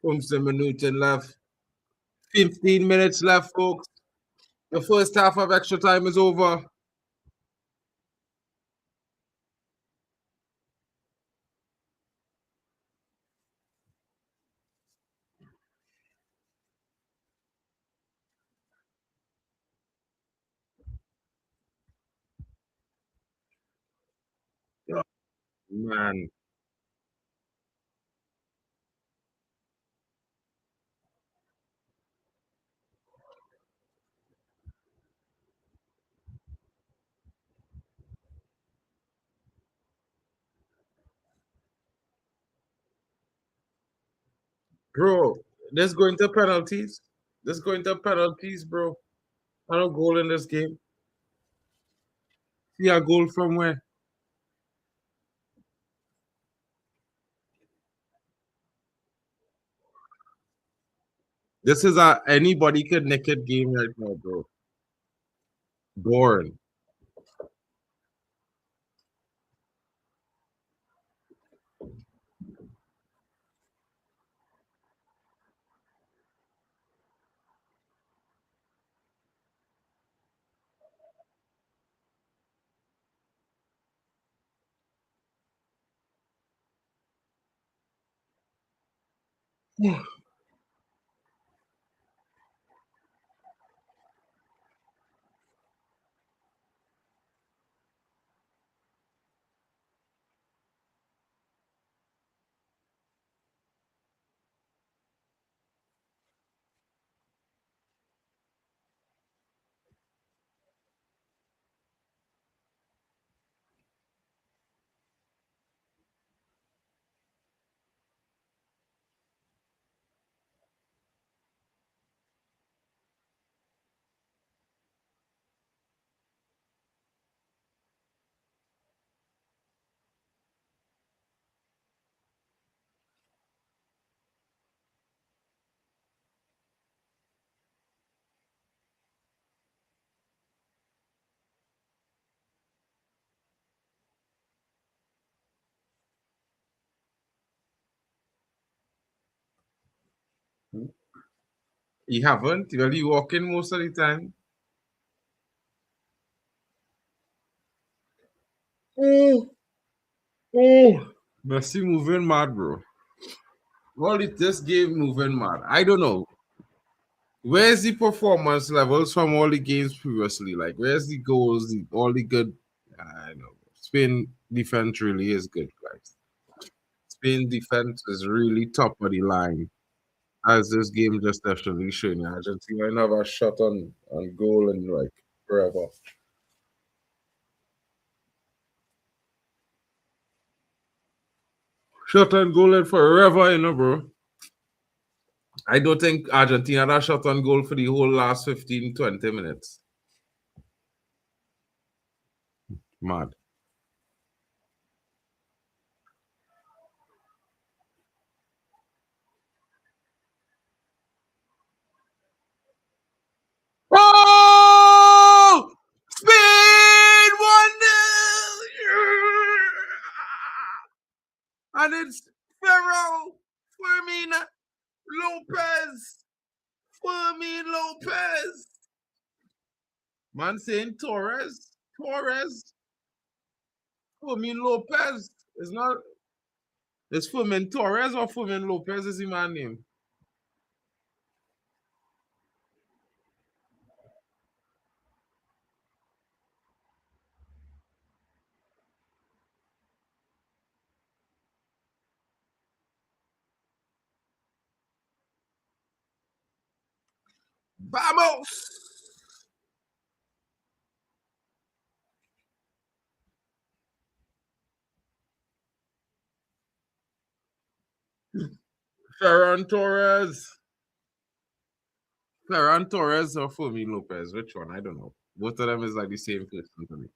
Comes the minute left. 15 minutes left, folks. The first half of extra time is over. Man, bro, this going to penalties. This going to penalties, bro. I don't goal in this game. See a goal from where? This is a anybody could nick it game right now, bro. Boring. You haven't? Well, you walking most of the time. Oh, oh. Messi moving mad, bro. All this game moving mad. I don't know. Where's the performance levels from all the games previously? Like, where's the goals, all the good? I know. Spain defense really is good, guys. Spain defense is really top of the line. As this game just definitely showing you. Argentina never shot on goal in like forever. Shot on goal in forever, bro. I don't think Argentina had a shot on goal for the whole last 15, 20 minutes. Mad. Oh! Spain 1-0! And it's Ferro, Fermin Lopez. Fermin Lopez. Man saying Torres. Fermin Lopez. It's not. It's Fermin Torres or Fermin Lopez is the man name. Vamos! Ferran Torres. Ferran Torres or Fermin Lopez? Which one? I don't know. Both of them is like the same person to me.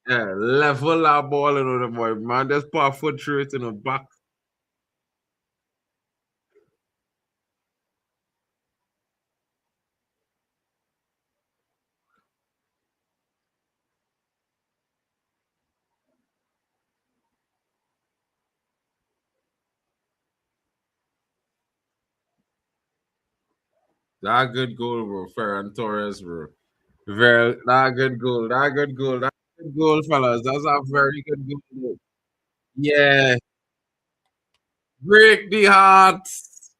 Yeah, level that ball in the boy, man. Just put a foot through it in the back. That good goal, bro. Ferran Torres, bro. Very that good goal. That good goal. That good goal, fellas. That's a very good goal. Yeah. Break the hearts.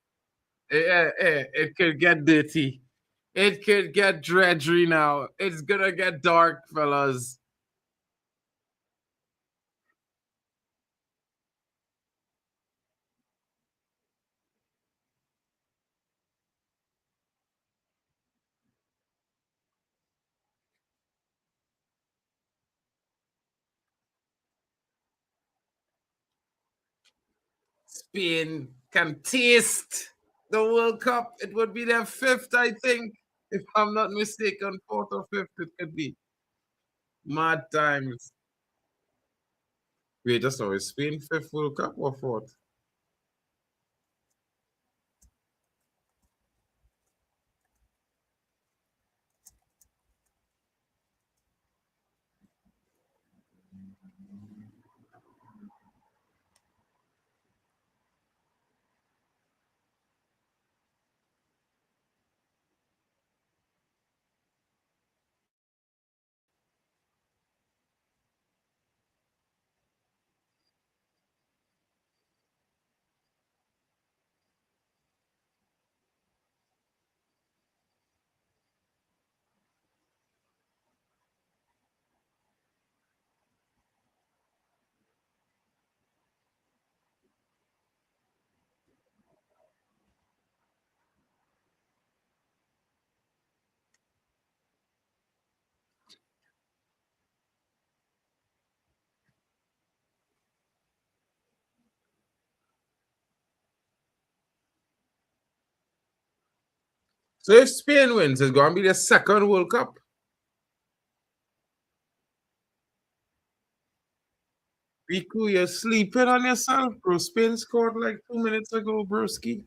Yeah, yeah. It could get dirty. It could get dredgy now. It's gonna get dark, fellas. Spain can taste the World Cup. It would be their fifth, I think. If I'm not mistaken, fourth or fifth, it could be. Mad times. Wait, just always Spain fifth World Cup or fourth? So if Spain wins, it's gonna be the second World Cup. Riku, you're sleeping on yourself, bro. Spain scored like 2 minutes ago, broski.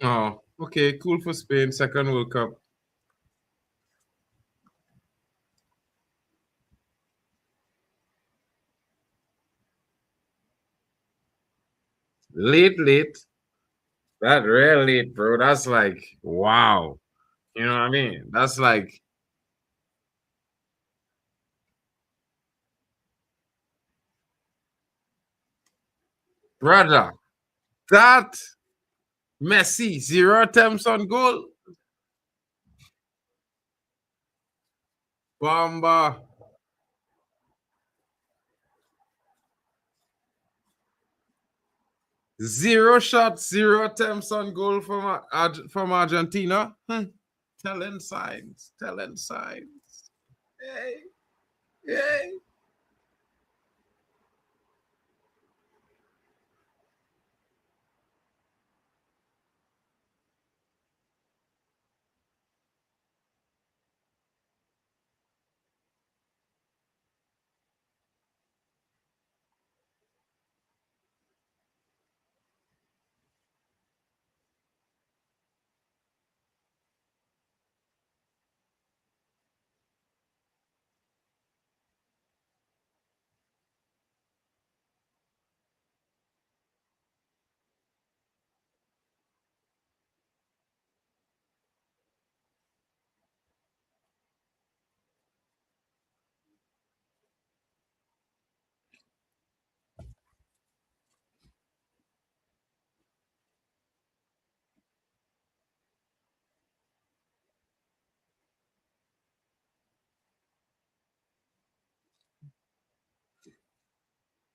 Oh, okay, cool for Spain, second World Cup. Late, late. That real late, bro. That's like wow. You know what I mean? That's like brother. That Messi, 0 attempts on goal. Bomba. 0 shots, 0 attempts on goal from Argentina. Telling signs, telling signs. Hey, hey.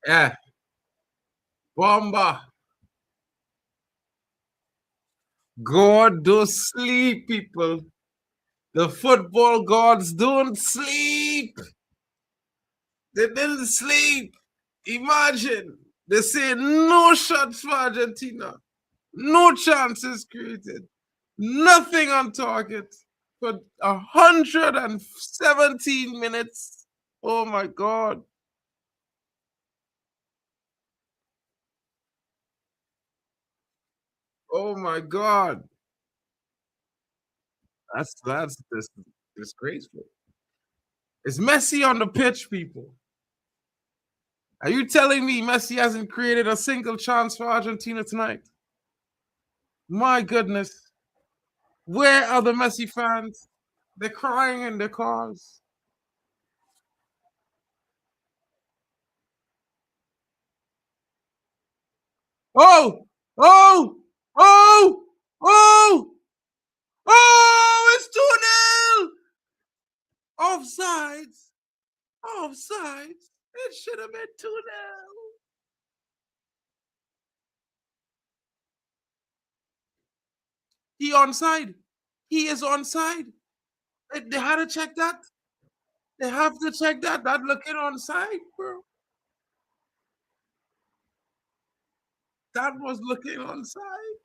Yeah. Bomba. God do sleep, people. The football gods don't sleep. They didn't sleep. Imagine. They say no shots for Argentina. No chances created. Nothing on target for 117 minutes. Oh my God. Oh my God. That's disgraceful. It's Messi on the pitch, people. Are you telling me Messi hasn't created a single chance for Argentina tonight? My goodness. Where are the Messi fans? They're crying in their cars. Oh, oh, oh, oh, oh, it's 2-0. Offsides. Offsides. It should have been 2-0. He onside. He is onside. They had to check that. They have to check that. That looking onside, bro. That was looking onside.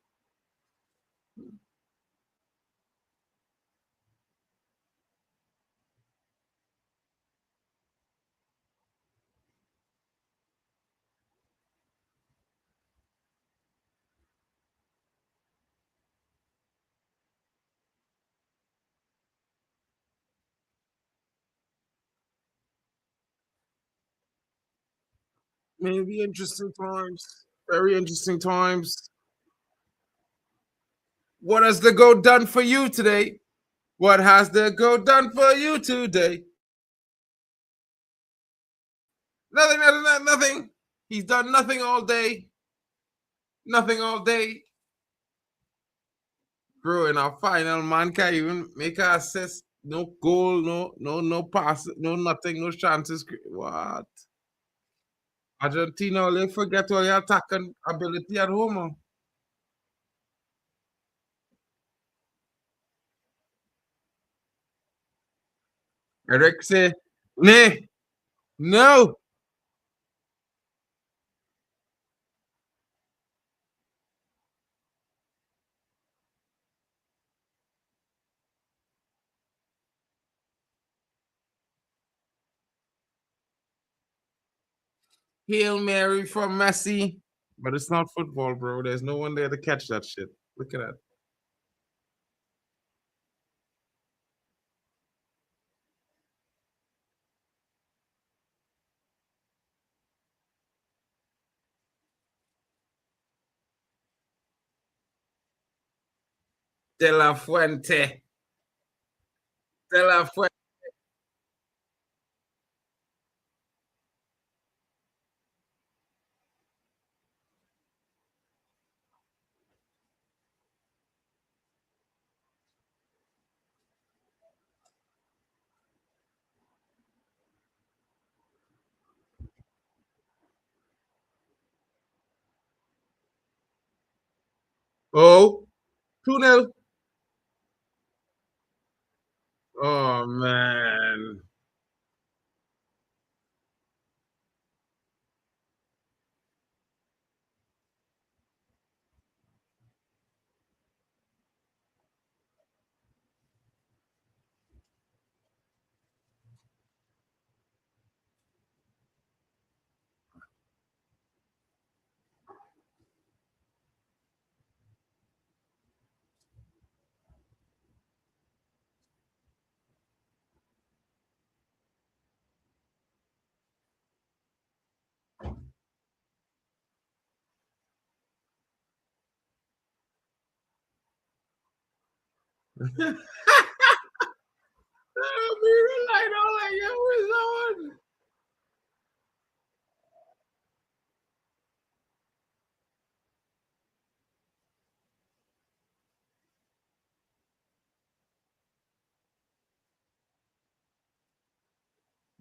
Maybe interesting times. Very interesting times. What has the GOAT done for you today? What has the GOAT done for you today? Nothing, nothing, nothing. He's done nothing all day. Nothing all day. Bro, in our final, man can't even make an assist. No goal, no pass, no nothing, no chances. What? Argentina only forget all your attacking ability at home. Eric say, nay, no. Hail Mary from Messi. But it's not football, bro. There's no one there to catch that shit. Look at that. De La Fuente. De La Fuente. Oh, 2-0. Oh, man.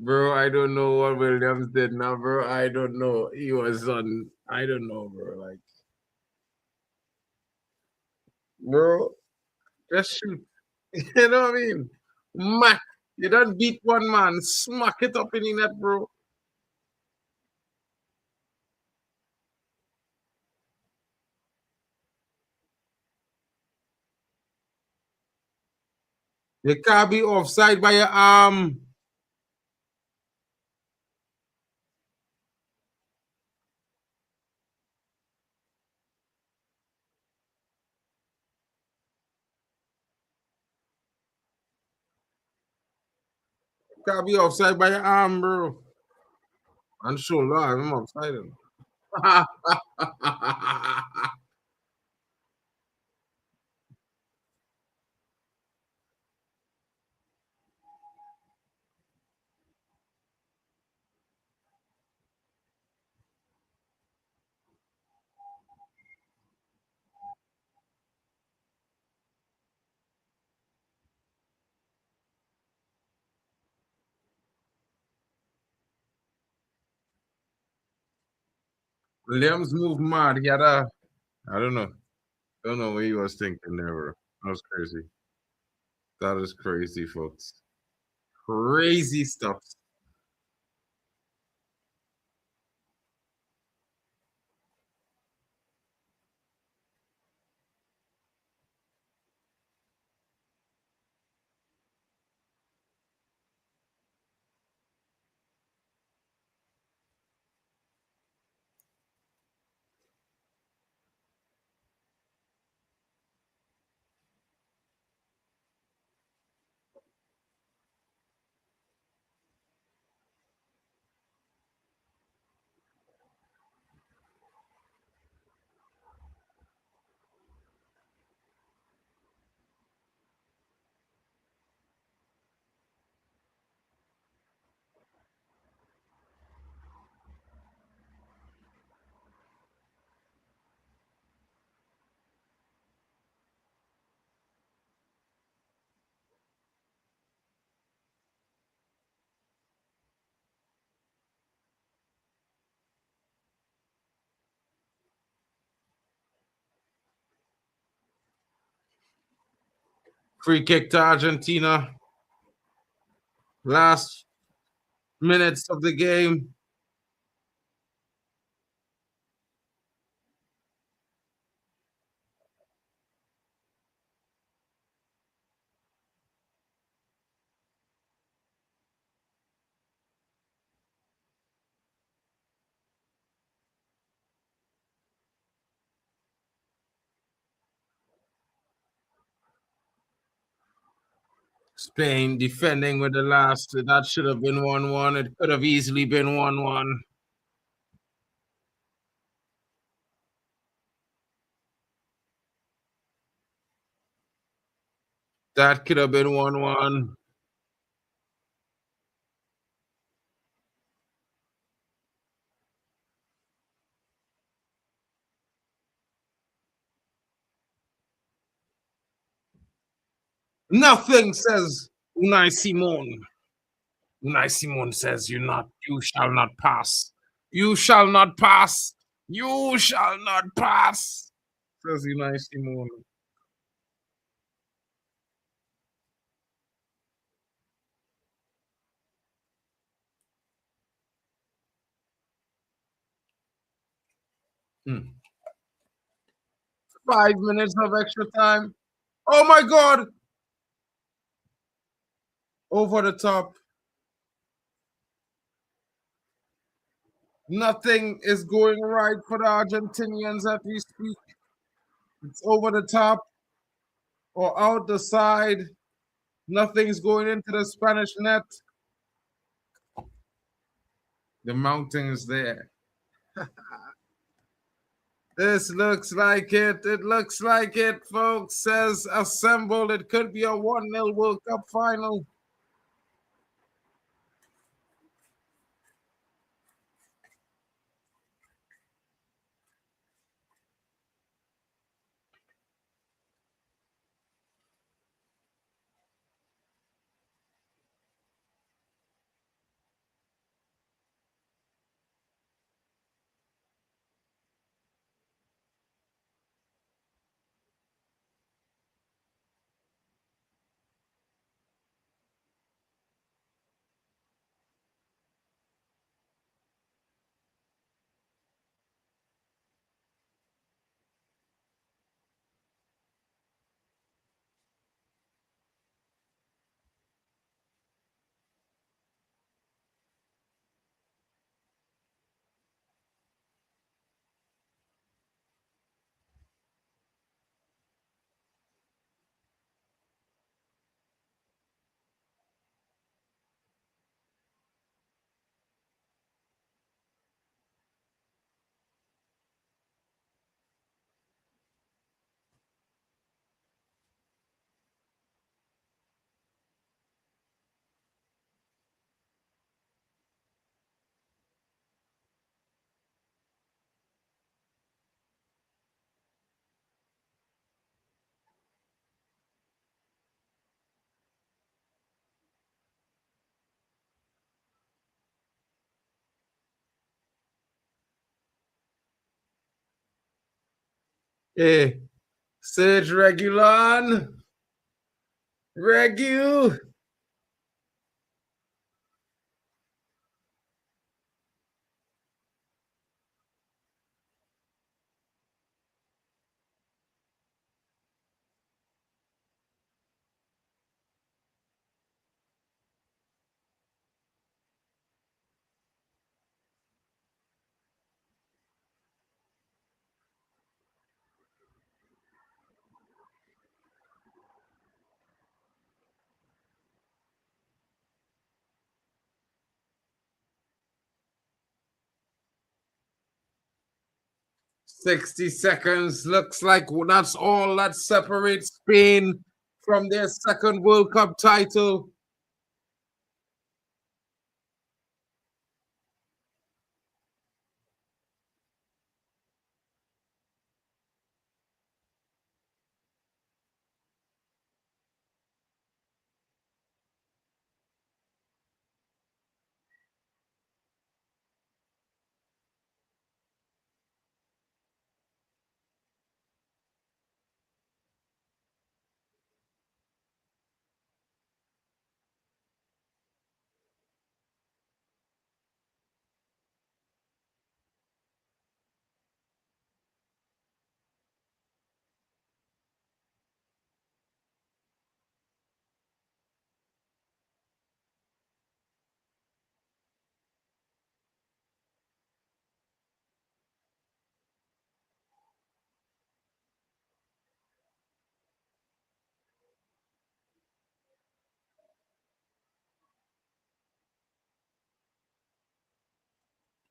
Bro, I don't know what Williams did now, bro. I don't know. He was on. I don't know, bro. Like, bro, just shoot. You know what I mean? Mac, you don't beat one man, smack it up in the net, bro. You can't be offside by your arm. Can't be offside by your arm, bro. And shoulder, I'm offside. Williams moved mad. He had a, I don't know. Don't know what he was thinking there, bro. That was crazy. That is crazy, folks. Crazy stuff. Free kick to Argentina. Last minutes of the game. Spain defending with the last. That should have been 1-1. It could have easily been 1-1. That could have been 1-1. Nothing says Unai Simon. Unai Simon says you shall not pass. You shall not pass. You shall not pass. Says Unai Simon. Hmm. 5 minutes of extra time. Oh my god! Over the top. Nothing is going right for the Argentinians as we speak. It's over the top or out the side. Nothing's going into the Spanish net. The mountain is there. This looks like it. It looks like it, folks. Says assembled. It could be a 1-0 World Cup final. Hey, Serge Regulon. Regu. $60 seconds. Looks like that's all that separates Spain from their second World Cup title.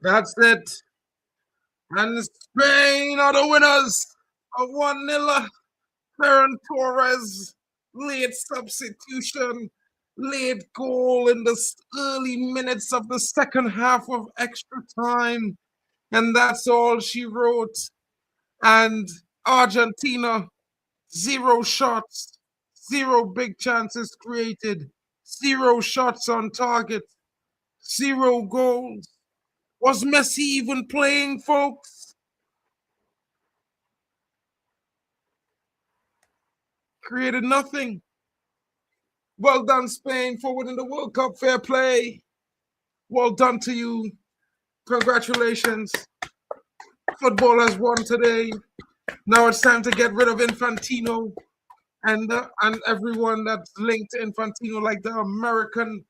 That's it. And Spain are the winners of 1-0. Ferran Torres, late substitution, late goal in the early minutes of the second half of extra time. And that's all she wrote. And Argentina, 0 shots, 0 big chances created, 0 shots on target, 0 goals. Was Messi even playing, folks? Created nothing. Well done, Spain, for winning the World Cup. Fair play. Well done to you. Congratulations. Football has won today. Now it's time to get rid of Infantino and everyone that's linked to Infantino, like the American,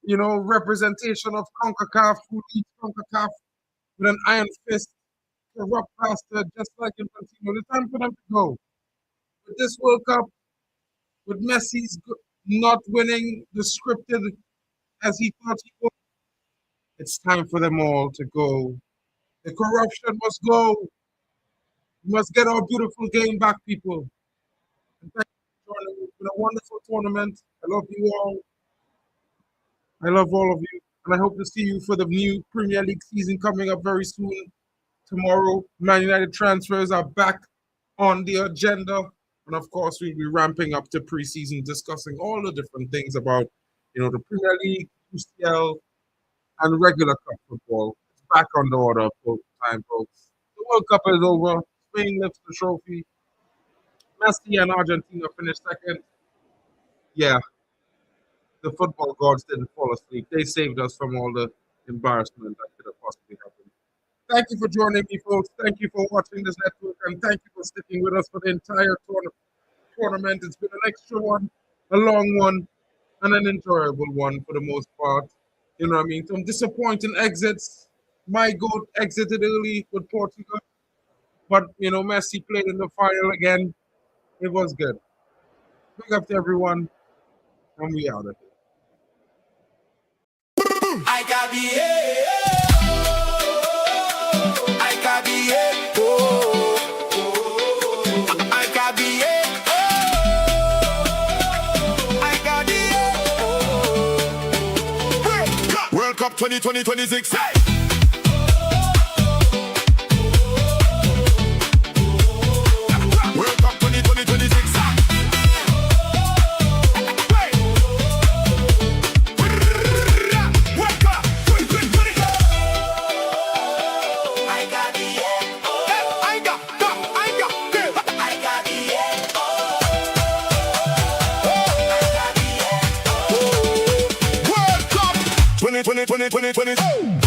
representation of CONCACAF, who leads CONCACAF with an iron fist, corrupt bastard, just like Infantino. It's time for them to go. With this World Cup, with Messi's not winning the scripted as he thought he would, it's time for them all to go. The corruption must go. We must get our beautiful game back, people. And thank you for joining me. It's been a wonderful tournament. I love you all. I love all of you. And I hope to see you for the new Premier League season coming up very soon. Tomorrow, Man United transfers are back on the agenda. And of course, we'll be ramping up to preseason, discussing all the different things about, the Premier League, UCL, and regular cup football. It's back on the order full time, folks. The World Cup is over. Spain lifts the trophy. Messi and Argentina finished second. Yeah, the football gods didn't fall asleep. They saved us from all the embarrassment that could have possibly happened. Thank you for joining me, folks. Thank you for watching this network, and thank you for sticking with us for the entire tournament. It's been an extra one, a long one, and an enjoyable one for the most part. You know what I mean? Some disappointing exits. My goat exited early with Portugal, but Messi played in the final again. It was good. Big up to everyone, and we out of here. I got I got I got I got World Cup 2026. Hey! World Cup 2026. I got 20, 20, 20, 20.